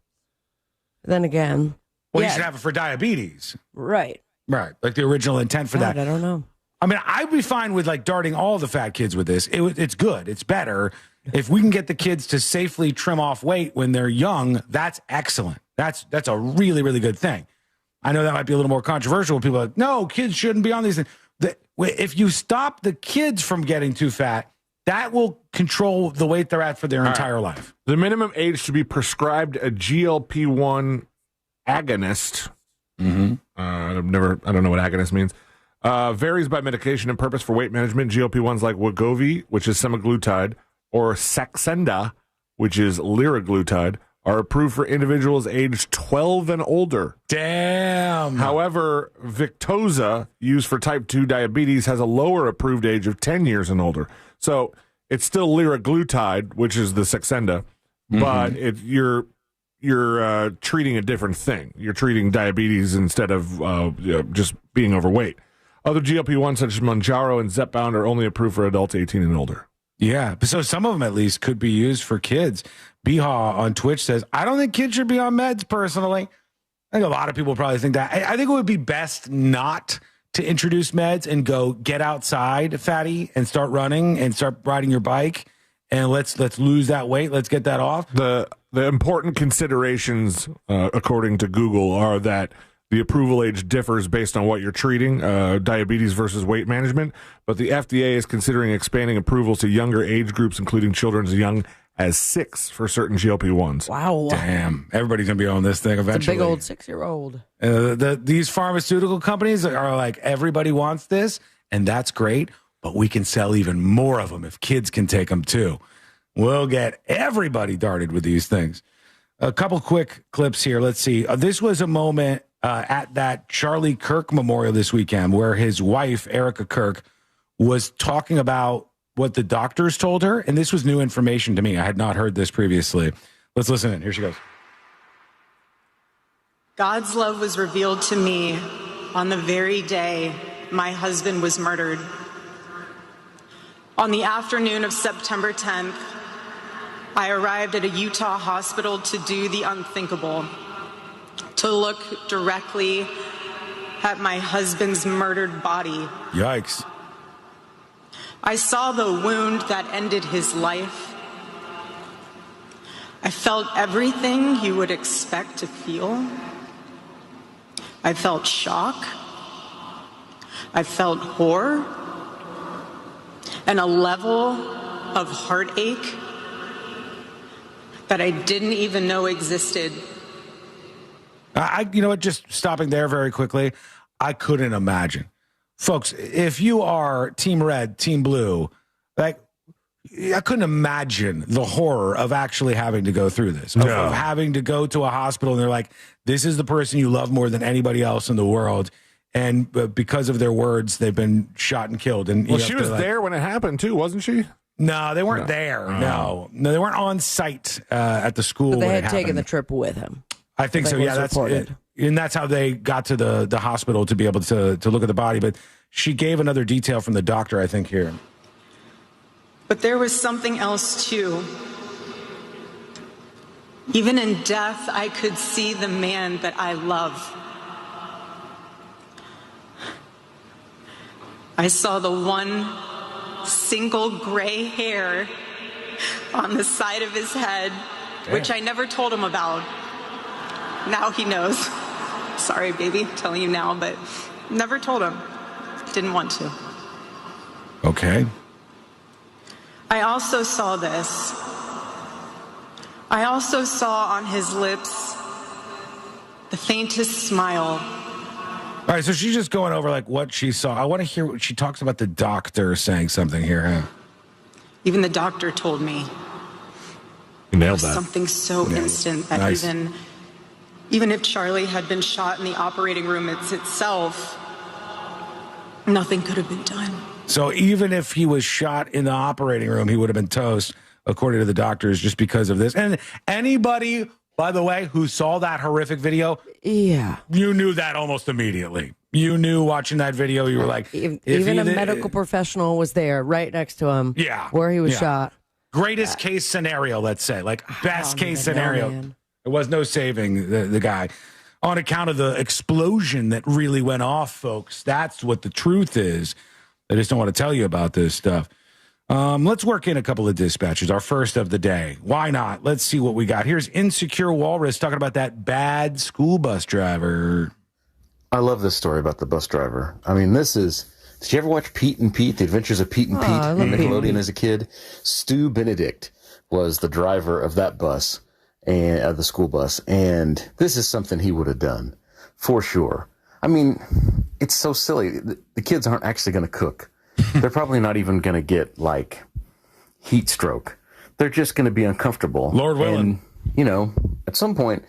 Then again, well, you should have it for diabetes, right? Right, like the original intent for that. I don't know. I mean, I'd be fine with like darting all the fat kids with this. It's good. It's better. If we can get the kids to safely trim off weight when they're young, that's excellent. That's a really, really good thing. I know that might be a little more controversial. People are like, no, kids shouldn't be on these things. If you stop the kids from getting too fat, that will control the weight they're at for their entire life. The minimum age to be prescribed a GLP-1 agonist. I don't know what agonist means. Varies by medication and purpose for weight management. GLP-1s like Wegovy, which is semaglutide, or Saxenda, which is liraglutide, are approved for individuals aged 12 and older. Damn. However, Victoza, used for type 2 diabetes, has a lower approved age of 10 years and older. So it's still liraglutide, which is the Saxenda, but you're treating a different thing. You're treating diabetes instead of just being overweight. Other GLP-1s such as Mounjaro and Zepbound are only approved for adults 18 and older. Yeah, so some of them at least could be used for kids. Biha on Twitch says, I don't think kids should be on meds personally. I think a lot of people probably think that. I think it would be best not to introduce meds and go get outside, fatty, and start running and start riding your bike. And let's lose that weight. Let's get that off. The important considerations, according to Google, are that the approval age differs based on what you're treating, diabetes versus weight management. But the FDA is considering expanding approvals to younger age groups, including children as young as 6 for certain GLP-1s. Wow. Damn. Everybody's going to be on this thing eventually. It's a big old 6-year-old. These pharmaceutical companies are like, everybody wants this, and that's great, but we can sell even more of them if kids can take them too. We'll get everybody darted with these things. A couple quick clips here. Let's see. This was a moment at that Charlie Kirk memorial this weekend where his wife, Erica Kirk, was talking about what the doctors told her. And this was new information to me. I had not heard this previously. Let's listen in. Here she goes. God's love was revealed to me on the very day my husband was murdered. On the afternoon of September 10th, I arrived at a Utah hospital to do the unthinkable, to look directly at my husband's murdered body. Yikes. I saw the wound that ended his life. I felt everything you would expect to feel. I felt shock. I felt horror. And a level of heartache that I didn't even know existed. You know what, just stopping there very quickly, I couldn't imagine. Folks, if you are Team Red, Team Blue, like, I couldn't imagine the horror of actually having to go through this, of having to go to a hospital and they're like, this is the person you love more than anybody else in the world. And because of their words, they've been shot and killed. And well, she was there when it happened too, wasn't she? No, they weren't there. No, they weren't on site at the school. But they had taken the trip with him. I think so. Yeah, that's it. And that's how they got to the hospital to be able to look at the body. But she gave another detail from the doctor, I think, here. But there was something else too. Even in death, I could see the man that I love. I saw the one single gray hair on the side of his head, which I never told him about. Now he knows. Sorry, baby, telling you now, but never told him. Didn't want to. Okay. I also saw this. I also saw on his lips the faintest smile. All right, so she's just going over like what she saw. I want to hear what she talks about the doctor saying something here. Huh? Even the doctor told me. You nailed It was that. something so instant that Nice. even if Charlie had been shot in the operating room itself, nothing could have been done. So even if he was shot in the operating room, he would have been toast, according to the doctors, just because of this. And anybody, by the way, who saw that horrific video, Yeah. you knew that almost immediately. You knew watching that video, you were like, Even a medical professional was there right next to him. Yeah. Where he was Yeah. shot. greatest case scenario, let's say, like best case even know, scenario. man. There was no saving the guy on account of the explosion that really went off, folks. That's what the truth is. I just don't want to tell you about this stuff. Let's work in a couple of dispatches, our first of the day. Why not? Let's see what we got. Here's Insecure Walrus talking about that bad school bus driver. I love this story about the bus driver. I mean, this is... Did you ever watch Pete and Pete, The Adventures of Pete and Pete I on love Pete. Nickelodeon as a kid? Stu Benedict was the driver of that bus, and of the school bus, and this is something he would have done, for sure. I mean, it's so silly. The kids aren't actually going to cook. They're probably not even going to get, like, heat stroke. They're just going to be uncomfortable. Lord willing. And, you know, at some point,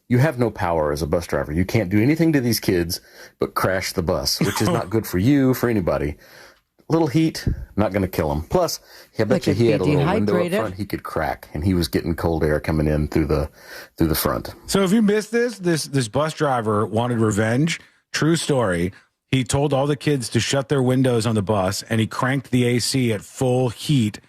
you have no power as a bus driver. You can't do anything to these kids but crash the bus, which is not good for you, for anybody. A little heat, not going to kill him. Plus, I bet you he had a little window up front he could crack, and he was getting cold air coming in through the front. So if you missed this bus driver wanted revenge. True story. He told all the kids to shut their windows on the bus, and he cranked the AC at full heat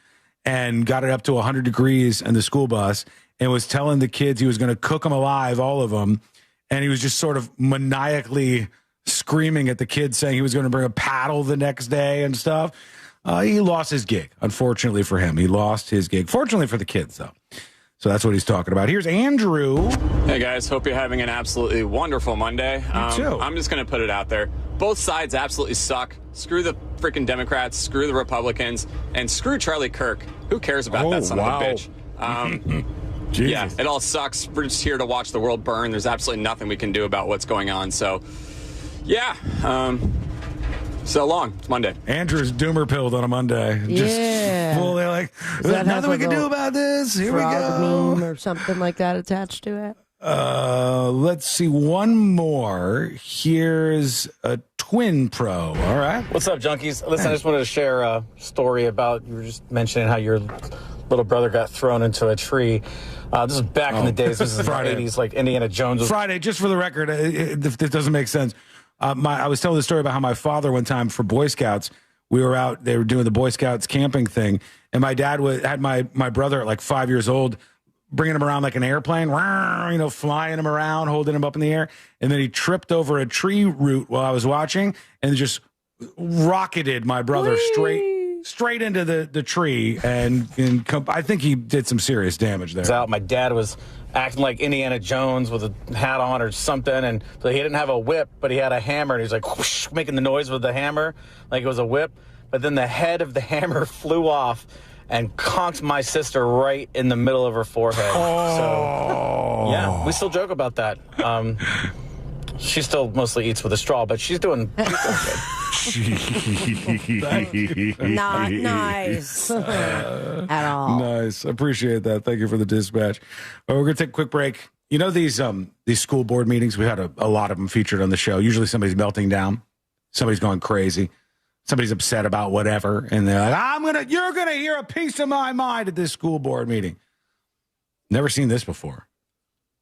and got it up to 100 degrees in the school bus and was telling the kids he was going to cook them alive, all of them. And he was just sort of maniacally screaming at the kids, saying he was going to bring a paddle the next day and stuff. He lost his gig, unfortunately for him. He lost his gig. Fortunately for the kids, though. So that's what he's talking about. Here's Andrew. Hey, guys. Hope you're having an absolutely wonderful Monday. You too. I'm just going to put it out there. Both sides absolutely suck. Screw the freaking Democrats, screw the Republicans, and screw Charlie Kirk. Who cares about that son of a bitch? Yeah, it all sucks. We're just here to watch the world burn. There's absolutely nothing we can do about what's going on. So, yeah. So long. It's Monday. Andrew's doomer pilled on a Monday. Yeah. Just fully like, Does that there's have nothing we a can do little about this. Here we frog go. meme or something like that attached to it? Let's see one more. Here's a Twin Pro. All right. What's up, junkies? Listen, I just wanted to share a story about, you were just mentioning how your little brother got thrown into a tree. This was back in the days. This is in the 80s, like Indiana Jones was. Friday, just for the record, if this doesn't make sense. I was telling the story about how my father one time for Boy Scouts, we were out, they were doing the Boy Scouts camping thing, and my dad had my brother at like 5 years old, bringing him around like an airplane, you know, flying him around, holding him up in the air. And then he tripped over a tree root while I was watching and just rocketed my brother straight into the tree. And I think he did some serious damage there. Out. My dad was acting like Indiana Jones with a hat on or something. And so he didn't have a whip, but he had a hammer. And he's like whoosh, making the noise with the hammer like it was a whip. But then the head of the hammer flew off and conked my sister right in the middle of her forehead. So, yeah, we still joke about that. She still mostly eats with a straw, but she's doing good. Not nice at all. Nice. Appreciate that. Thank you for the dispatch. We're going to take a quick break. You know these school board meetings? We had a lot of them featured on the show. Usually somebody's melting down. Somebody's going crazy. Somebody's upset about whatever, and they're like, you're gonna hear a piece of my mind at this school board meeting. Never seen this before.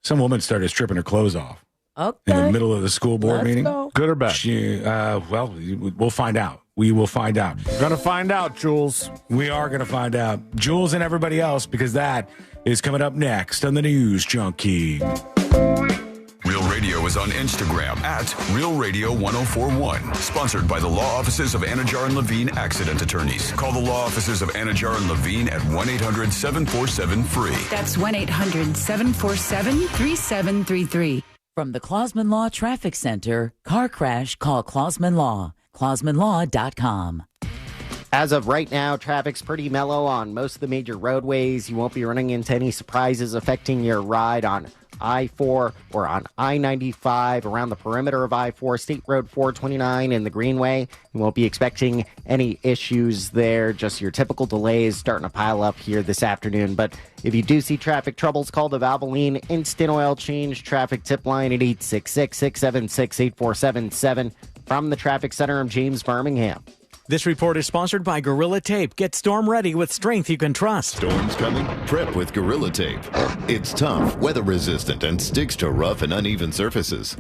Some woman started stripping her clothes off in the middle of the school board meeting. Go. Good or bad? Well, we'll find out. We will find out. We're gonna find out, Jules. We are gonna find out. Jules and everybody else, because that is coming up next on the News Junkie. Real Radio Radio is on Instagram at Real Radio 1041. Sponsored by the law offices of Anajar and Levine Accident Attorneys. Call the law offices of Anajar and Levine at 1-800-747-FREE. That's 1-800-747-3733. From the Clausman Law Traffic Center, car crash, call Clausman Law. ClausmanLaw.com. As of right now, traffic's pretty mellow on most of the major roadways. You won't be running into any surprises affecting your ride on I-4 or on I-95 around the perimeter of I-4, State Road 429 and the Greenway. You won't be expecting any issues there, just your typical delays starting to pile up here this afternoon. But if you do see traffic troubles, call the Valvoline Instant Oil Change traffic tip line at 866-676-8477. From the Traffic Center, I'm James Birmingham. This report is sponsored by Gorilla Tape. Get storm ready with strength you can trust. Storms coming? Prep with Gorilla Tape. It's tough, weather resistant, and sticks to rough and uneven surfaces.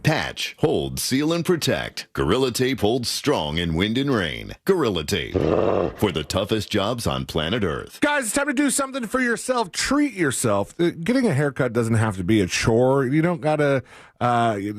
Patch, hold, seal, and protect. Gorilla Tape holds strong in wind and rain. Gorilla Tape. For the toughest jobs on planet Earth. Guys, it's time to do something for yourself. Treat yourself. Getting a haircut doesn't have to be a chore. You don't got to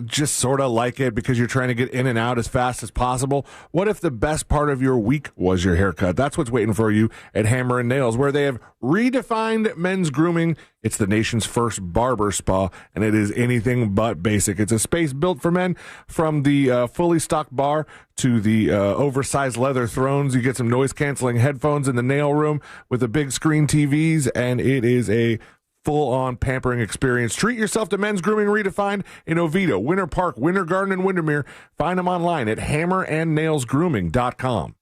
just sort of like it because you're trying to get in and out as fast as possible. What if the best part of your week was your haircut? That's what's waiting for you at Hammer and Nails, where they have redefined men's grooming. It's the nation's first barber spa, and it is anything but basic. It's a space built for men, from the fully stocked bar to the oversized leather thrones. You get some noise-canceling headphones in the nail room with the big screen TVs, and it is a full-on pampering experience. Treat yourself to men's grooming redefined in Oviedo, Winter Park, Winter Garden, and Windermere. Find them online at hammerandnailsgrooming.com.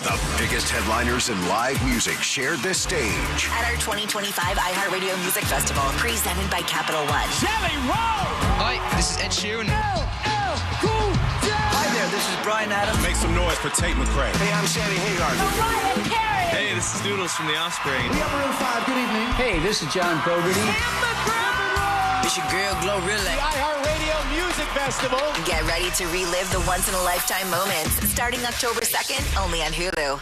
The biggest headliners in live music shared this stage. At our 2025 iHeartRadio Music Festival, presented by Capital One. Jelly Roll! Hi, this is Ed Sheeran. Hi there, this is Bryan Adams. Make some noise for Tate McRae. Hey, I'm Sammy Hagar. Mariah Carey. Hey, this is Doodles from The Offspring. We have Room 5, good evening. Hey, this is John Fogerty. It's your girl, Glorilla. The iHeartRadio Music Festival. Get ready to relive the once-in-a-lifetime moments, starting October 2nd, only on Hulu.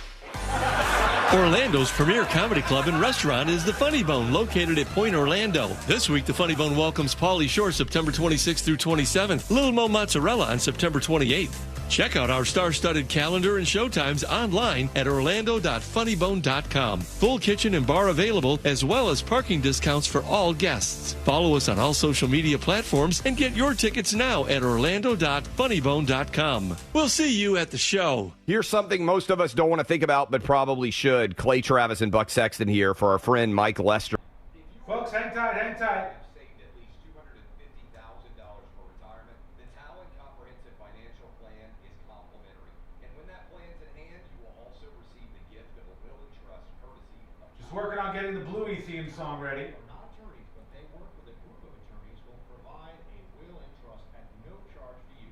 Orlando's premier comedy club and restaurant is the Funny Bone, located at Point Orlando. This week, the Funny Bone welcomes Pauly Shore September 26th through 27th, Little Mo Mozzarella on September 28th. Check out our star-studded calendar and showtimes online at orlando.funnybone.com. Full kitchen and bar available, as well as parking discounts for all guests. Follow us on all social media platforms and get your tickets now at orlando.funnybone.com. We'll see you at the show. Here's something most of us don't want to think about, but probably should. Clay Travis and Buck Sexton here for our friend Mike Lester. Folks, hang tight, hang tight. Just working on getting the Bluey theme song ready. Not attorneys, but they work with a group of attorneys who will provide a will and trust at no charge to you.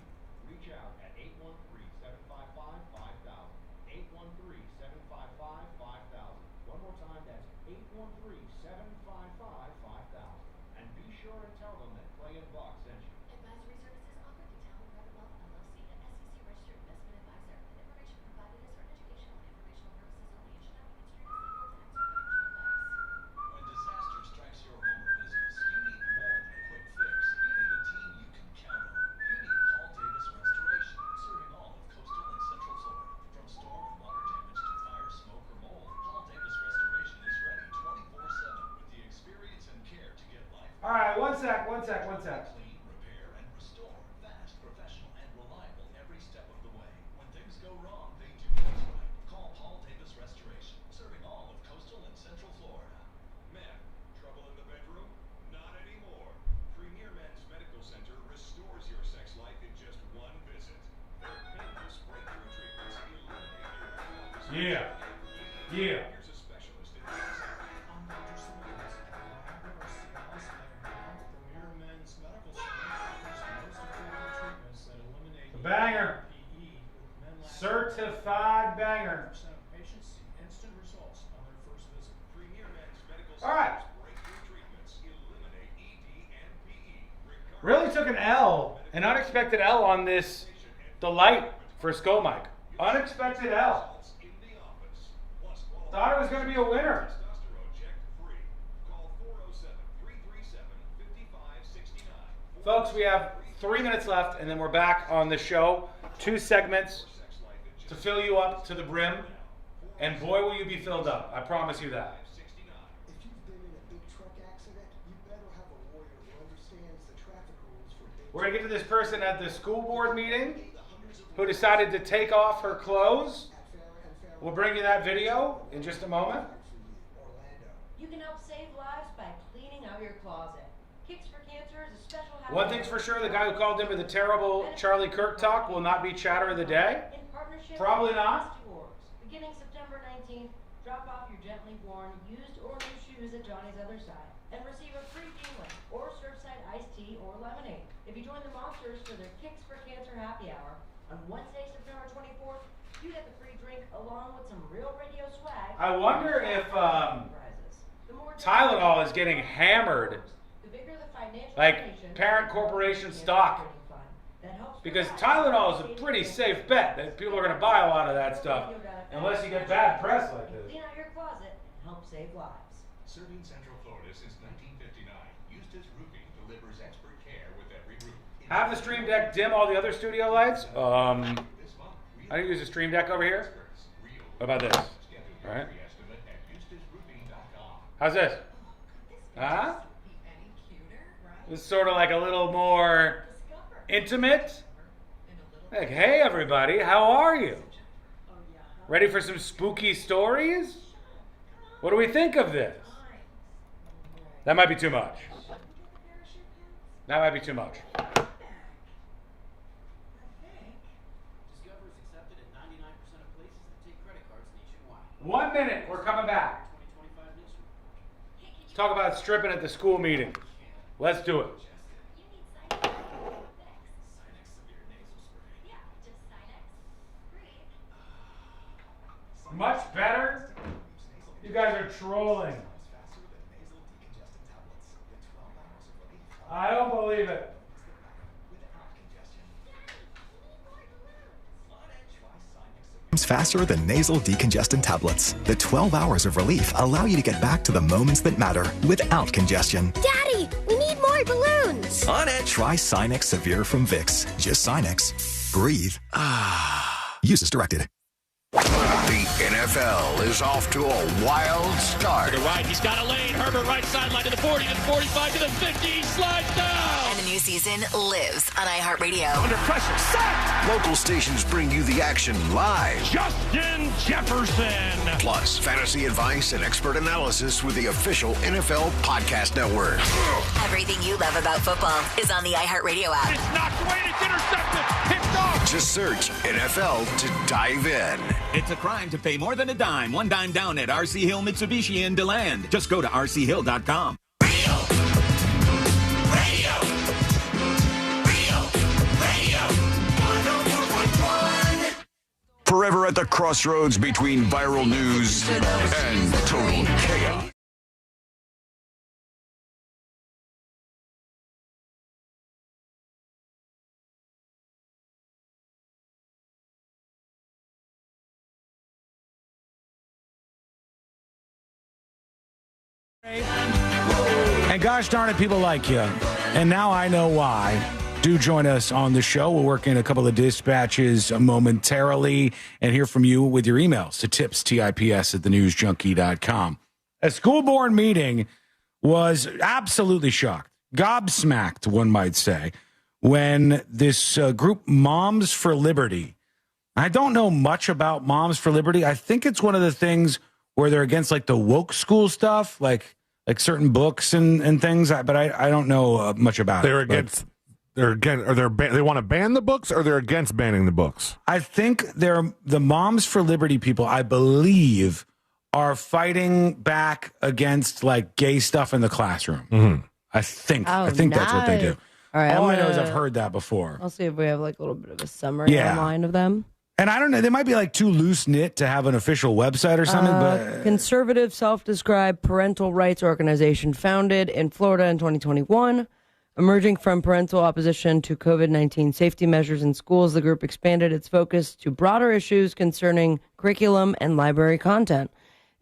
Reach out at 813-755-5000. 813-755-5000. One more time, that's 813-755-5000. And be sure to tell them that Clay and Buck sent you. Advisory services offered to Town Private Wealth LLC, an SEC registered investment advisor. The information provided is for educational and informational purposes only and should not be construed as legal, tax, or financial advice. When disaster strikes your home or business, you need more than a quick fix. You need a team you can count on. You need Paul Davis Restoration, serving all of coastal and central Florida. From storm and water damage to fire, smoke, or mold, Paul Davis Restoration is ready 24/7 with the experience and care to get life. All right, one sec. Clean, repair, and restore. Fast, professional, and reliable every step of the way. When things go wrong, they do what's right. Call Paul Davis Restoration, serving all of coastal and central Florida. Men, trouble in the bedroom? Not anymore. Premier Men's Medical Center restores your sex life in just one visit. Their painless breakthrough treatments eliminate your Yeah. Here's a specialist in this. I'm Dr. Simonis. Premier Men's Medical Center offers the most affordable treatments that eliminate The banger. PE with men lacking Certified banger. 100% of patients see instant results on their first visit. Premier Men's Medical All right. Center's breakthrough treatments eliminate ED and PE. Really took an unexpected L on this delight for Skull Mike. Unexpected L. Thought it was going to be a winner. Folks, we have 3 minutes left, and then we're back on the show. 2 segments to fill you up to the brim. And boy, will you be filled up. I promise you that. We're going to get to this person at the school board meeting who decided to take off her clothes. We'll bring you that video in just a moment. You can help save lives by cleaning out your closet. Kicks for Cancer is a special... One thing's for sure, the guy who called in with the terrible Charlie Kirk talk will not be chatter of the day. Probably not. Beginning September 19th, drop off your gently worn, used or new shoes at Johnny's Other Side and receive a free Kimmel or Surfside iced tea or lemonade. If you join the Monsters for their Kicks for Cancer happy hour on Wednesday, September 24th, you get the free drink along with some real radio swag. I wonder if Tylenol is getting hammered like parent corporation stock. Because Tylenol is a pretty safe bet that people are going to buy a lot of that stuff unless you get bad press like this. Clean out your closet and help save lives. Serving Central Florida since 1959, Eustace Roofing delivers expert care with every roof. Have the Stream Deck dim all the other studio lights. I didn't use the Stream Deck over here. What about this? All right. How's this? Huh? It's sort of like a little more intimate. Like, hey everybody, how are you? Ready for some spooky stories? What do we think of this? That might be too much. That might be too much. Discover is accepted at 99% of places that take credit cards nationwide. 1 minute, we're coming back. Let's talk about stripping at the school meeting. Let's do it. Much better? You guys are trolling. I don't believe it. Faster than nasal decongestant tablets. The 12 hours of relief allow you to get back to the moments that matter without congestion. Daddy, we need more balloons. On it. Try Sinex Severe from Vicks. Just Sinex. Breathe. Use as directed. The NFL is off to a wild start. To the right, he's got a lane. Herbert right sideline to the 40, to the 45, to the 50. He slides down. And the new season lives on iHeartRadio. Under pressure, sacked. Local stations bring you the action live. Justin Jefferson. Plus, fantasy advice and expert analysis with the official NFL Podcast Network. Everything you love about football is on the iHeartRadio app. It's knocked away. It's intercepted. Picked off. Just search NFL to dive in. It's a crime to pay more than a dime. One dime down at RC Hill Mitsubishi in DeLand. Just go to rchill.com. Forever at the crossroads between viral news and total chaos. And gosh darn it, people like you. And now I know why. Do join us on the show. We'll work in a couple of dispatches momentarily and hear from you with your emails to tips at thenewsjunkie.com. A school board meeting was absolutely shocked, gobsmacked, one might say, when this group, Moms for Liberty, I don't know much about Moms for Liberty. I think it's one of the things where they're against like the woke school stuff, like certain books and things, but I don't know much about it. They're against. They're against, or they want to ban the books, or they're against banning the books. I think they're the Moms for Liberty people, I believe, are fighting back against like gay stuff in the classroom. Mm-hmm. I think that's what they do. All right, All I know is I've heard that before. I'll see if we have like a little bit of a summary online of them. And I don't know, they might be like too loose knit to have an official website or something. But conservative, self-described parental rights organization founded in Florida in 2021. Emerging from parental opposition to COVID-19 safety measures in schools, the group expanded its focus to broader issues concerning curriculum and library content.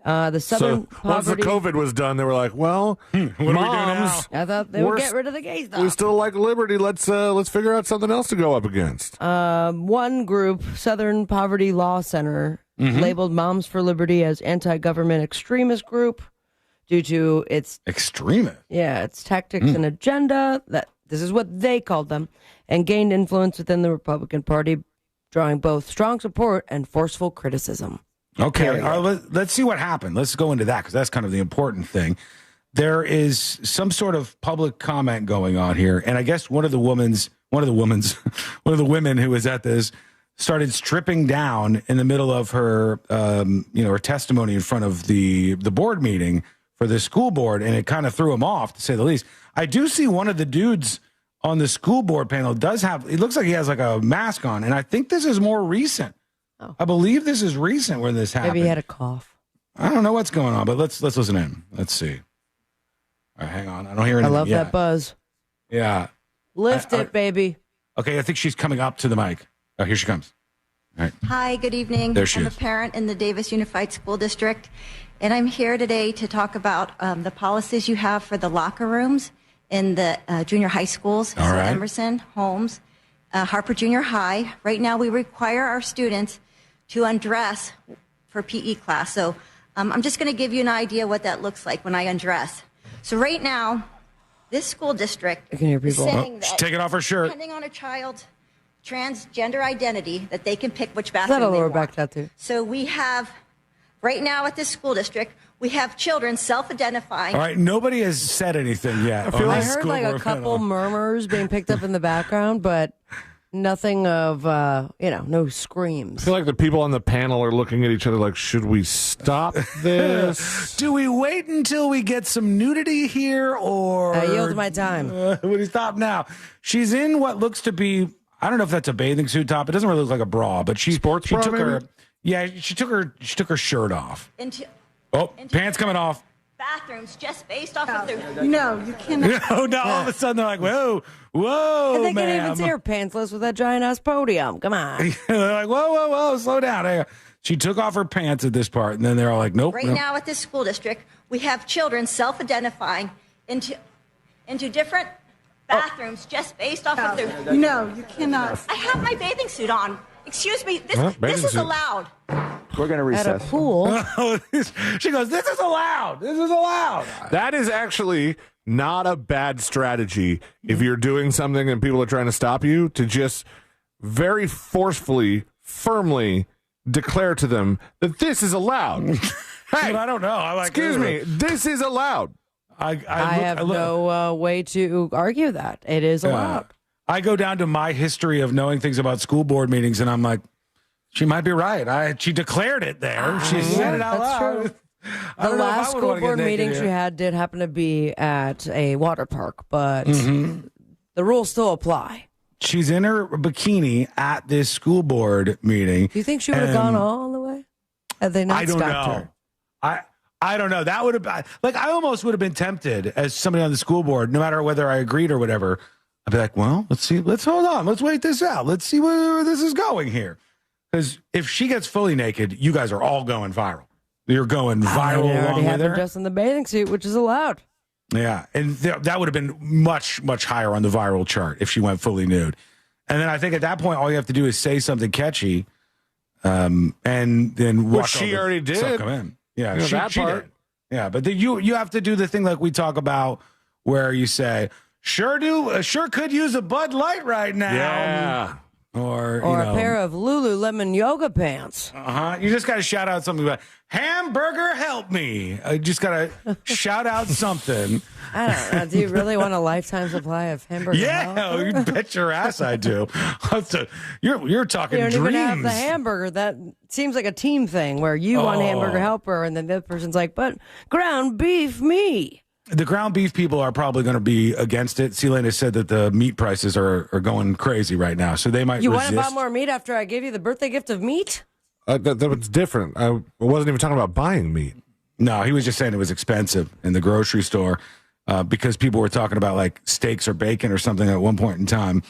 The Southern once the Poverty. COVID was done, they were like, "Well, what do we do moms, I thought they would we're get rid of the gay stuff. we still like liberty. Let's figure out something else to go up against." One group, Southern Poverty Law Center, labeled Moms for Liberty as anti-government extremist group due to its extremist. Yeah, its tactics and agenda. This is what they called them, and gained influence within the Republican Party, drawing both strong support and forceful criticism. Okay, let's see what happened. Let's go into that because that's kind of the important thing. There is some sort of public comment going on here, and I guess one of the women who was at this started stripping down in the middle of her, her testimony in front of the board meeting for the school board, and it kind of threw him off, to say the least. I do see one of the dudes on the school board panel it looks like he has like a mask on, and I think this is more recent. Oh. I believe this is recent when this happened. Maybe he had a cough. I don't know what's going on, but let's listen in. Let's see. All right, hang on. I don't hear anything. I love that buzz. Yeah. Lift it, baby. Okay, I think she's coming up to the mic. Oh, here she comes. All right. Hi, good evening. There she I'm is. a parent in the Davis Unified School District, and I'm here today to talk about the policies you have for the locker rooms in the junior high schools. All right. Emerson, Holmes, Harper Junior High. Right now, we require our students to undress for PE class. So I'm just going to give you an idea what that looks like when I undress. So right now, this school district I can hear is people. saying She's that taking off her shirt. depending on a child's transgender identity, that they can pick which Is that bathroom a they lower want. back tattoo? So we have, right now at this school district, we have children self-identifying. All right, nobody has said anything yet. I heard like a couple murmurs being picked up in the background, but nothing of, no screams. I feel like the people on the panel are looking at each other like, should we stop this? Do we wait until we get some nudity here, or I yield my time. Would we stop now? She's in what looks to be, I don't know if that's a bathing suit top. It doesn't really look like a bra, but she bra, took her. maybe? Yeah, she took her shirt off. Into Pants coming off. bathrooms just based off of their... No, you cannot. No, now all of a sudden they're like, whoa, And they can't ma'am. even see her pantsless with that giant ass podium. Come on. They're like, whoa, slow down. Hey, she took off her pants at this part, and then they're all like, nope. Right nope. now at this school district, we have children self-identifying into different bathrooms just based off of their... No, you cannot. I have my bathing suit on. Excuse me, this is allowed. We're going to At a pool. She goes, this is allowed. This is allowed. That is actually not a bad strategy if you're doing something and people are trying to stop you, to just very forcefully, firmly declare to them that this is allowed. Hey, I don't know. Excuse me, this is allowed. I have no way to argue that. It is allowed. I go down to my history of knowing things about school board meetings, and I'm like, she might be right. She declared it there. She said it out That's loud. true. I The don't know if I last would school wanna get board naked meeting here. she had did happen to be at a water park, but Mm-hmm. the rules still apply. She's in her bikini at this school board meeting. Do you think she would have gone all the way? Had they not I don't stopped know. her? I don't know. That would have been like, I almost would have been tempted as somebody on the school board, no matter whether I agreed or whatever. I'd be like, well, let's see. Let's hold on. Let's wait this out. Let's see where this is going here. Because if she gets fully naked, you guys are all going viral. You're going viral They already along have with her her. just in the bathing suit, which is allowed. Yeah, and that would have been much, much higher on the viral chart if she went fully nude. And then I think at that point, all you have to do is say something catchy, and then Which watch she all the already did. stuff come in. Yeah, You know, she that part. did. Yeah, but then you have to do the thing like we talk about, where you say, sure could use a Bud Light right now. Yeah. Or a pair of Lululemon yoga pants. You just got to shout out something about hamburger help me. I just got to shout out something. I don't know. Do you really want a lifetime supply of hamburger? Yeah, you bet your ass I do. You're talking You don't dreams. even have the hamburger. That seems like a team thing where you want hamburger helper, and then the other person's like, but ground beef me. The ground beef people are probably going to be against it. Selena said that the meat prices are going crazy right now, so they might You resist. want to buy more meat after I gave you the birthday gift of meat? That was different. I wasn't even talking about buying meat. No, he was just saying it was expensive in the grocery store because people were talking about like steaks or bacon or something at one point in time.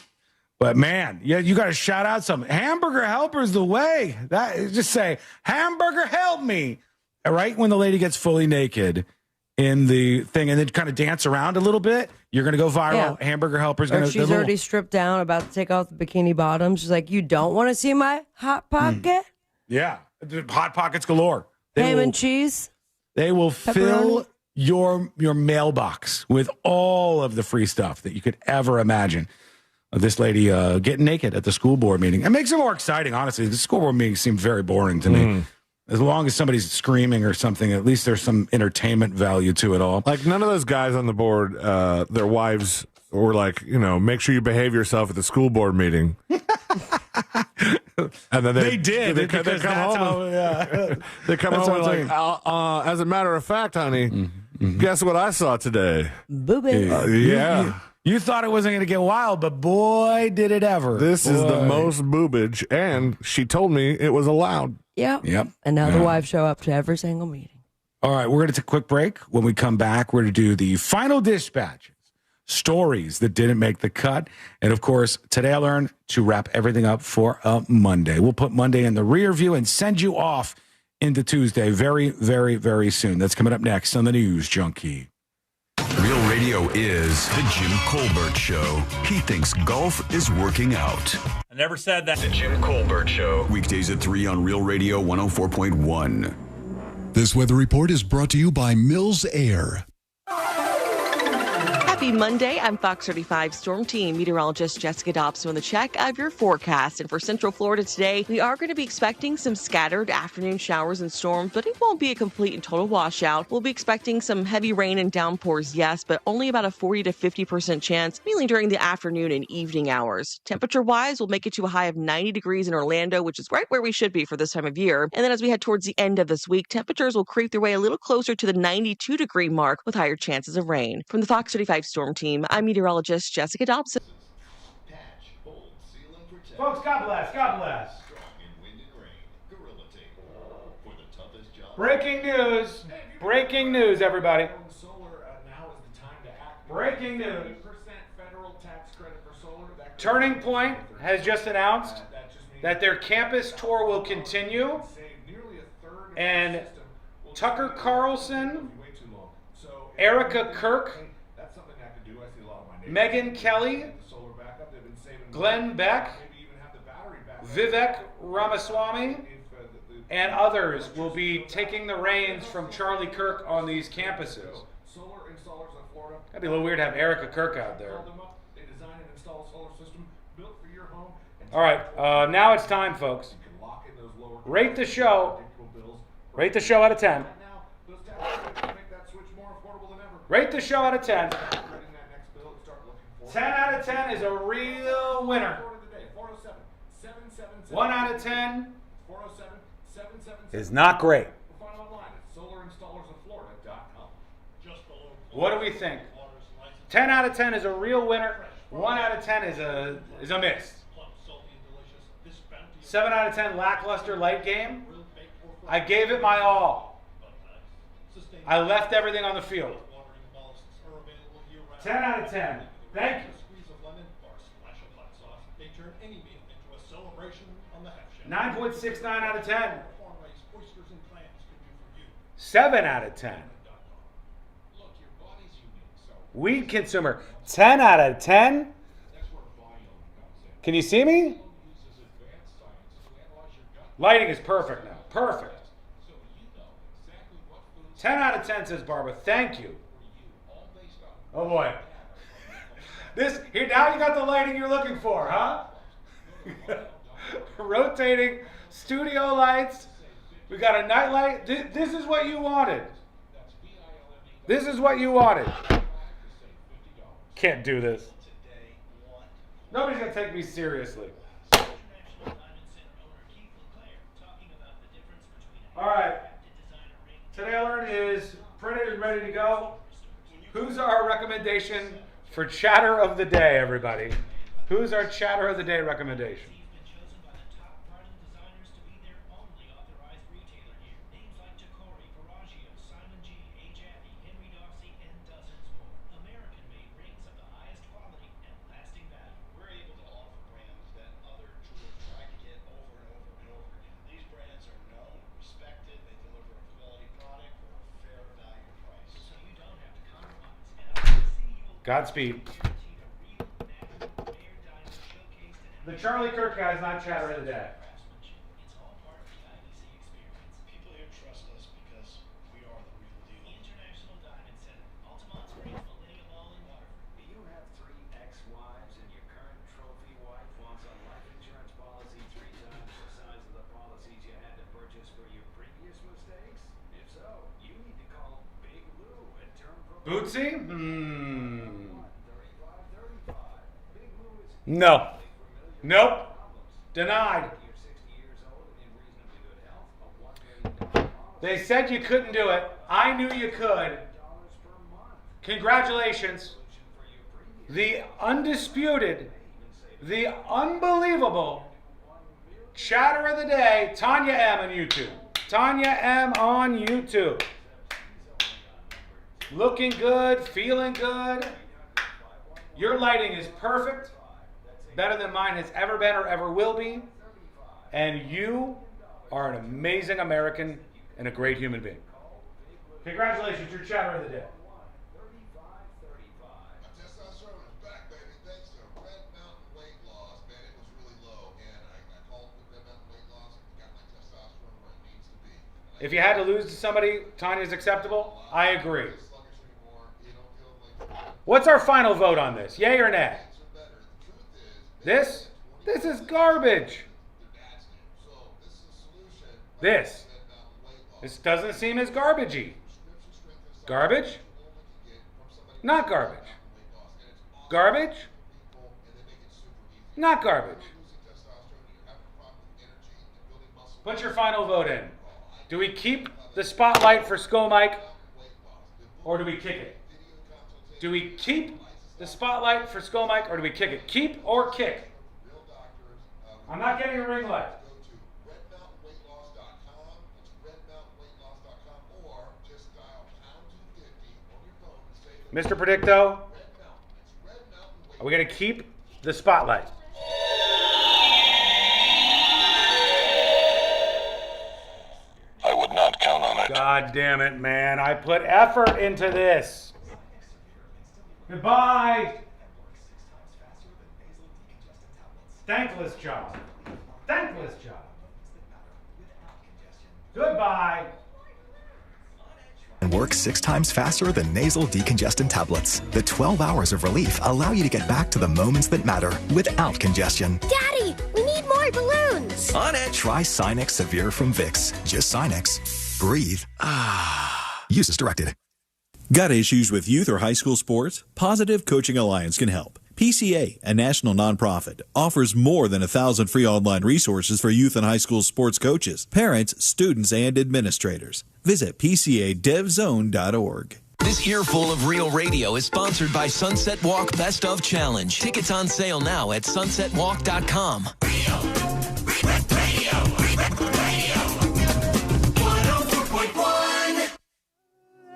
But man, yeah, you got to shout out something. Hamburger helper is the way. Just say, hamburger help me. right when the lady gets fully naked in the thing and then kind of dance around a little bit, you're going to go viral. Yeah. Hamburger Helper's Or going to... she's already stripped down, about to take off the bikini bottom. She's like, you don't want to see my Hot Pocket? Yeah. Hot Pockets galore. Ham and cheese? They will Pepperoni? fill your mailbox with all of the free stuff that you could ever imagine. This lady getting naked at the school board meeting. It makes it more exciting, honestly. The school board meeting seemed very boring to me. As long as somebody's screaming or something, at least there's some entertainment value to it all. Like, none of those guys on the board, their wives were like, make sure you behave yourself at the school board meeting. And then they did. They come home. They come home and like, as a matter of fact, honey, guess what I saw today? Boobies. Yeah. You thought it wasn't going to get wild, but boy, did it ever. This is the most boobage, and she told me it was allowed. Yep. And now the wives show up to every single meeting. All right, we're going to take a quick break. When we come back, we're going to do the final dispatches, stories that didn't make the cut. And, of course, today I learned to wrap everything up for a Monday. We'll put Monday in the rear view and send you off into Tuesday very, very, very soon. That's coming up next on the News Junkie. Real Radio is the Jim Colbert Show. He thinks golf is working out. I never said that. The Jim Colbert Show. Weekdays at 3 on Real Radio 104.1. This weather report is brought to you by Mills Air. Happy Monday. I'm Fox 35 Storm Team meteorologist Jessica Dobson with a check of your forecast. And for Central Florida today, we are going to be expecting some scattered afternoon showers and storms, but it won't be a complete and total washout. We'll be expecting some heavy rain and downpours, yes, but only about a 40 to 50% chance, mainly during the afternoon and evening hours. Temperature-wise, we'll make it to a high of 90 degrees in Orlando, which is right where we should be for this time of year. And then as we head towards the end of this week, temperatures will creep their way a little closer to the 92-degree mark with higher chances of rain. From the Fox 35 Storm Team, I'm meteorologist Jessica Dobson. Folks, God bless. God bless. Breaking news. Breaking news, everybody. Breaking news. Turning Point has just announced that their campus tour will continue, and Tucker Carlson, Erica Kirk, Megyn Kelly, Glenn Beck, Vivek Ramaswamy, and others will be taking the reins from Charlie Kirk on these campuses. That'd be a little weird to have Erica Kirk out there. All right, now it's time, folks. Rate the show. Rate the show out of 10. Rate the show out of 10. 10 out of 10 is a real winner. 1 out of 10 is not great. What do we think? 10 out of 10 is a real winner. 1 out of 10 is a miss. 7 out of 10 lackluster light game. I gave it my all. I left everything on the field. 10 out of 10. Thank you. 9.69 out of 10. 7 out of 10. Weed consumer. 10 out of 10. Can you see me? Lighting is perfect now. Perfect. 10 out of 10 says Barbara. Thank you. Oh boy. Here now you got the lighting you're looking for, huh? Rotating studio lights. We got a night light. This is what you wanted. This is what you wanted. Can't do this. Nobody's gonna take me seriously. All right. Today I learned is printed and ready to go. Who's our recommendation for chatter of the day, everybody? Who's our chatter of the day recommendation? Godspeed. The Charlie Kirk guy's not chatter of the day. It's all part of the IDC experience. People here trust us because we are the real deal. International Diamond Center. Altamont's great Millennium Mall in Waterford. Do you have 3 ex-wives and your current trophy wife wants a life insurance policy 3 times the size of the policies you had to purchase for your previous mistakes? If so, you need to call Big Lou at Term Pro. Bootsy? No. Nope. Denied. They said you couldn't do it. I knew you could. Congratulations. The undisputed, the unbelievable chatter of the day, Tanya M on YouTube. Tanya M on YouTube. Looking good, feeling good. Your lighting is perfect. Better than mine has ever been or ever will be. And you are an amazing American and a great human being. Congratulations, your chatter of the day. Testosterone is back, baby. Thanks to Red Mountain Weight Loss. Man, it was really low. And I called the Red Mountain Weight Loss and got my testosterone where it needs to be. If you had to lose to somebody, Tanya's acceptable? I agree. What's our final vote on this? Yay or nay? This? This is garbage. This doesn't seem as garbagey. Garbage? Not garbage. Garbage? Not garbage. Put your final vote in. Do we keep the spotlight for Skull Mike or do we kick it? Do we keep the spotlight for Skull Mike or do we kick it? Keep or kick? I'm not getting a ring light. Mr. Predicto, are we going to keep the spotlight? I would not count on it. God damn it, man. I put effort into this. Goodbye. Thankless job. Thankless job. Goodbye. And works 6 times faster than nasal decongestant tablets. The 12 hours of relief allow you to get back to the moments that matter without congestion. Daddy, we need more balloons. On it. Try Sinex Severe from Vicks. Just Sinex. Breathe. Use as directed. Got issues with youth or high school sports? Positive Coaching Alliance can help. PCA, a national nonprofit, offers more than 1,000 free online resources for youth and high school sports coaches, parents, students, and administrators. Visit PCADevZone.org. This earful of real radio is sponsored by Sunset Walk Best of Challenge. Tickets on sale now at sunsetwalk.com.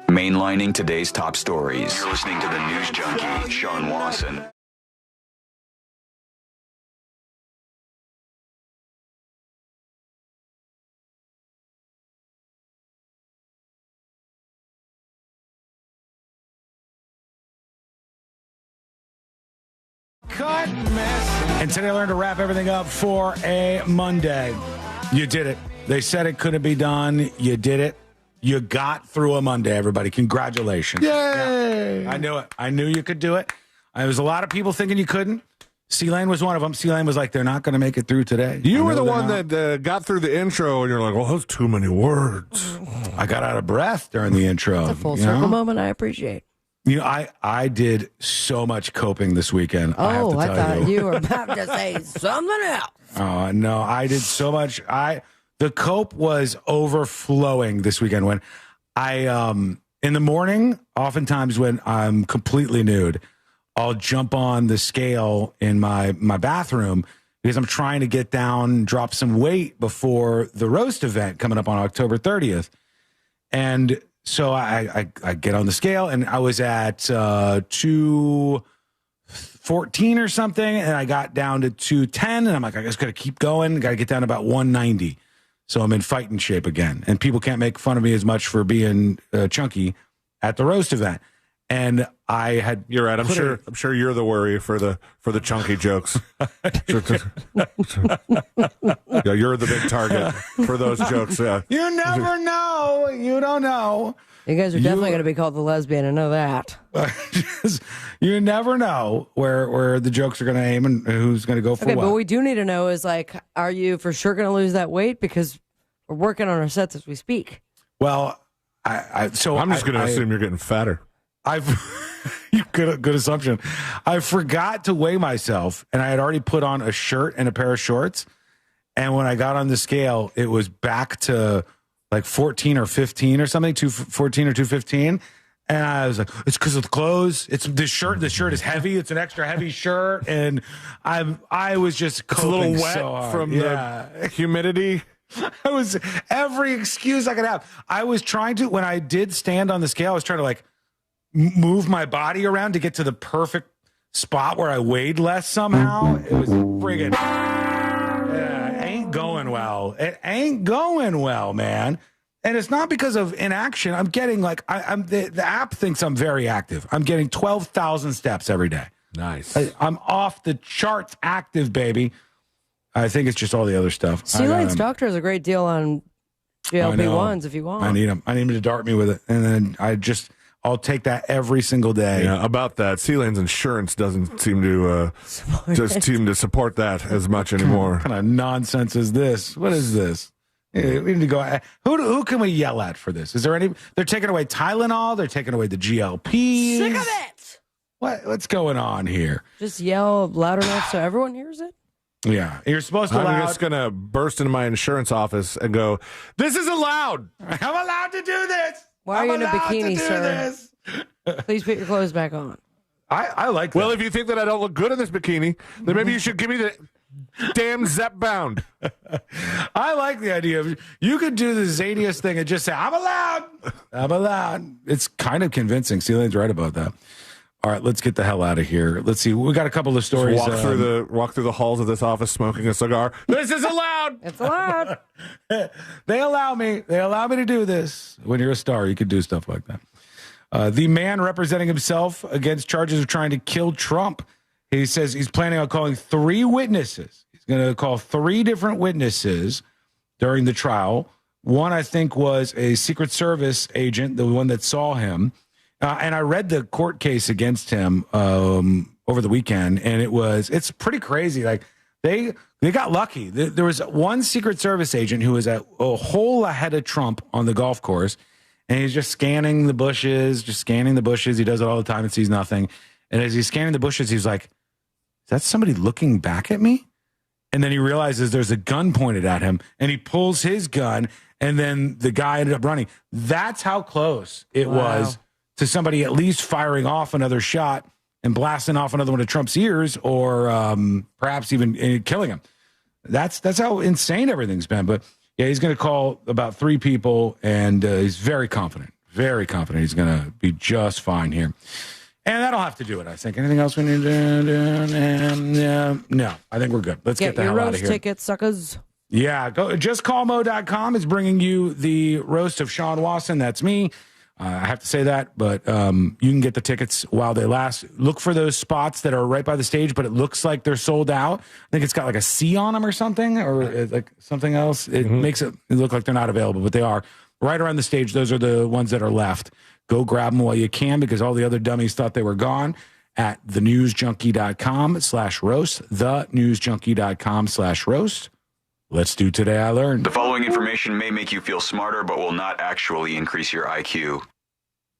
Mainlining today's top stories. You're listening to the news junkie, Sean Wasson. Cut mess. And today I learned to wrap everything up for a Monday. You did it. They said it couldn't be done. You did it. You got through a Monday, everybody. Congratulations. Yay! Yeah, I knew it. I knew you could do it. There was a lot of people thinking you couldn't. C-Lane was one of them. C-Lane was like, they're not going to make it through today. You were the one that got through the intro, and you're like, well, that's too many words. I got out of breath during the intro. It's a full circle moment I appreciate. You know, I did so much coping this weekend. I thought you were about to say something else. Oh, no, I did so much. The cope was overflowing this weekend when in the morning, oftentimes when I'm completely nude, I'll jump on the scale in my bathroom because I'm trying to get down, drop some weight before the roast event coming up on October 30th. And so I get on the scale and I was at 214 or something. And I got down to 210 and I'm like, I just got to keep going. Got to get down to about 190. So I'm in fighting shape again. And people can't make fun of me as much for being chunky at the roast event. And I had You're right. I'm sure you're the worry for the chunky jokes. Yeah, you're the big target for those jokes. Yeah. You never know. You don't know. You guys are definitely going to be called the lesbian. I know that. You never know where the jokes are going to aim and who's going to go for Okay, what. but what we do need to know is, like, are you for sure going to lose that weight? Because we're working on our sets as we speak. Well, I'm just going to assume you're getting fatter. Good assumption. I forgot to weigh myself, and I had already put on a shirt and a pair of shorts. And when I got on the scale, it was back to like 14 or 15 or something, 214 or 215. And I was like, it's because of the clothes. It's the shirt. The shirt is heavy. It's an extra heavy shirt. And I was just coping a little wet so hard. from the humidity. I was every excuse I could have. I was trying to, when I did stand on the scale, I was trying to like move my body around to get to the perfect spot where I weighed less somehow. It was friggin' ain't going well. It ain't going well, man. And it's not because of inaction. I'm getting like I'm the app thinks I'm very active. I'm getting 12,000 steps every day. Nice. I'm off the charts active, baby. I think it's just all the other stuff. Sea Lane's doctor has a great deal on GLP-1s if you want. I need him. I need him to dart me with it. And then I'll take that every single day. Yeah, about that, Sea Lane's insurance doesn't seem to support that as much anymore. What kind of nonsense is this? What is this? We need to go. Who can we yell at for this? Is there any? They're taking away Tylenol. They're taking away the GLP. Sick of it. What's going on here? Just yell loud enough so everyone hears it. Yeah, you're supposed to. I'm just gonna burst into my insurance office and go, "This is allowed. I'm allowed to do this. Why are you in a bikini, sir? Please put your clothes back on." I like that. Well, if you think that I don't look good in this bikini, then maybe you should give me the damn Zep bound. I like the idea of you could do the zaniest thing and just say, I'm allowed. I'm allowed. It's kind of convincing. Sea Lane's right about that. All right, let's get the hell out of here. Let's see. We got a couple of stories. Walk through the halls of this office smoking a cigar. This is allowed. It's allowed. They allow me. They allow me to do this. When you're a star, you can do stuff like that. The man representing himself against charges of trying to kill Trump. He says he's planning on calling 3 witnesses. He's going to call 3 different witnesses during the trial. One, I think, was a Secret Service agent, the one that saw him. And I read the court case against him over the weekend, and it's pretty crazy. Like they got lucky. There was one Secret Service agent who was a hole ahead of Trump on the golf course, and he's just scanning the bushes. He does it all the time and sees nothing. And as he's scanning the bushes, he's like, "Is that somebody looking back at me?" And then he realizes there's a gun pointed at him, and he pulls his gun, and then the guy ended up running. That's how close it was to somebody at least firing off another shot and blasting off another one of Trump's ears, or perhaps even killing him. That's how insane everything's been. But yeah, he's going to call about 3 people, and he's very confident he's going to be just fine here. And that'll have to do it, I think. Anything else we need to do? No, I think we're good. Let's get the hell out of here. Get your roast tickets, suckers. Yeah, go justcallmo.com is bringing you the roast of Sean Wasson. That's me. I have to say that, but you can get the tickets while they last. Look for those spots that are right by the stage, but it looks like they're sold out. I think it's got like a C on them or something, or like something else. It makes it look like they're not available, but they are. Right around the stage, those are the ones that are left. Go grab them while you can, because all the other dummies thought they were gone at thenewsjunkie.com/roast, thenewsjunkie.com/roast. Let's do Today I Learned. The following information may make you feel smarter, but will not actually increase your IQ.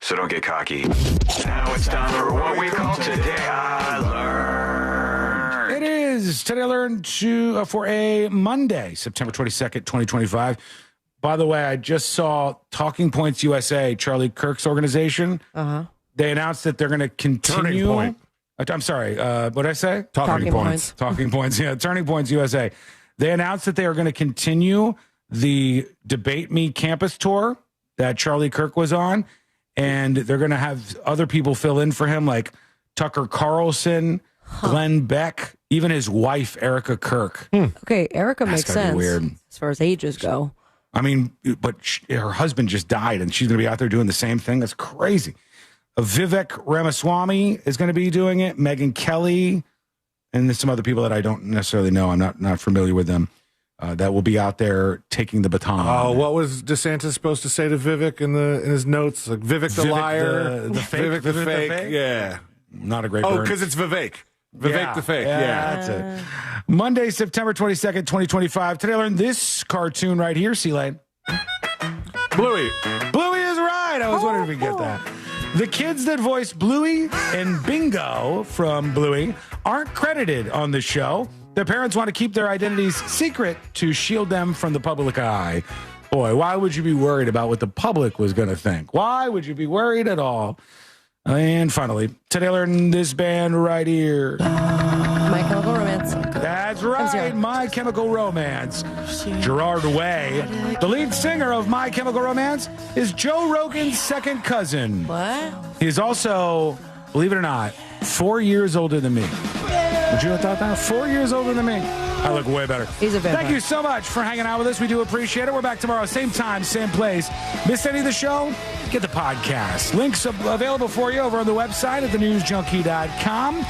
So don't get cocky. Now it's time for what we call Today I Learned. It is Today I Learned for a Monday, September 22nd, 2025. By the way, I just saw Talking Points USA, Charlie Kirk's organization. They announced that they're going to continue. Turning Point. I'm sorry. What did I say? Talking Points. Talking Points. Yeah, Turning Points USA. They announced that they are going to continue the Debate Me campus tour that Charlie Kirk was on, and they're going to have other people fill in for him, like Tucker Carlson, Glenn Beck, even his wife, Erica Kirk. Okay, Erica That's makes gotta be sense weird. as far as ages go. I mean, but her husband just died, and she's going to be out there doing the same thing. That's crazy. Vivek Ramaswamy is going to be doing it. Megyn Kelly, and there's some other people that I don't necessarily know. I'm not familiar with them. That will be out there taking the baton. Oh, what was DeSantis supposed to say to Vivek in his notes? Like Vivek the liar, the fake, Vivek the fake. Yeah, not a great. Oh, burn. because it's Vivek. Vivek the fake. Yeah, that's it. Monday, September 22nd, 2025. Today I learned this cartoon right here, C-Lane. Bluey. Bluey is right. I was wondering if we get that. The kids that voiced Bluey and Bingo from Bluey aren't credited on the show. Their parents want to keep their identities secret to shield them from the public eye. Boy, why would you be worried about what the public was going to think? Why would you be worried at all? And finally, today I learned this band right here. My Chemical Romance. That's right, My Chemical Romance. Gerard Way, the lead singer of My Chemical Romance, is Joe Rogan's second cousin. What? He's also, believe it or not, 4 years older than me. Would you have thought that? 4 years older than me. I look way better. He's a vampire. Thank you so much for hanging out with us. We do appreciate it. We're back tomorrow, same time, same place. Missed any of the show? Get the podcast. Links available for you over on the website at thenewsjunkie.com.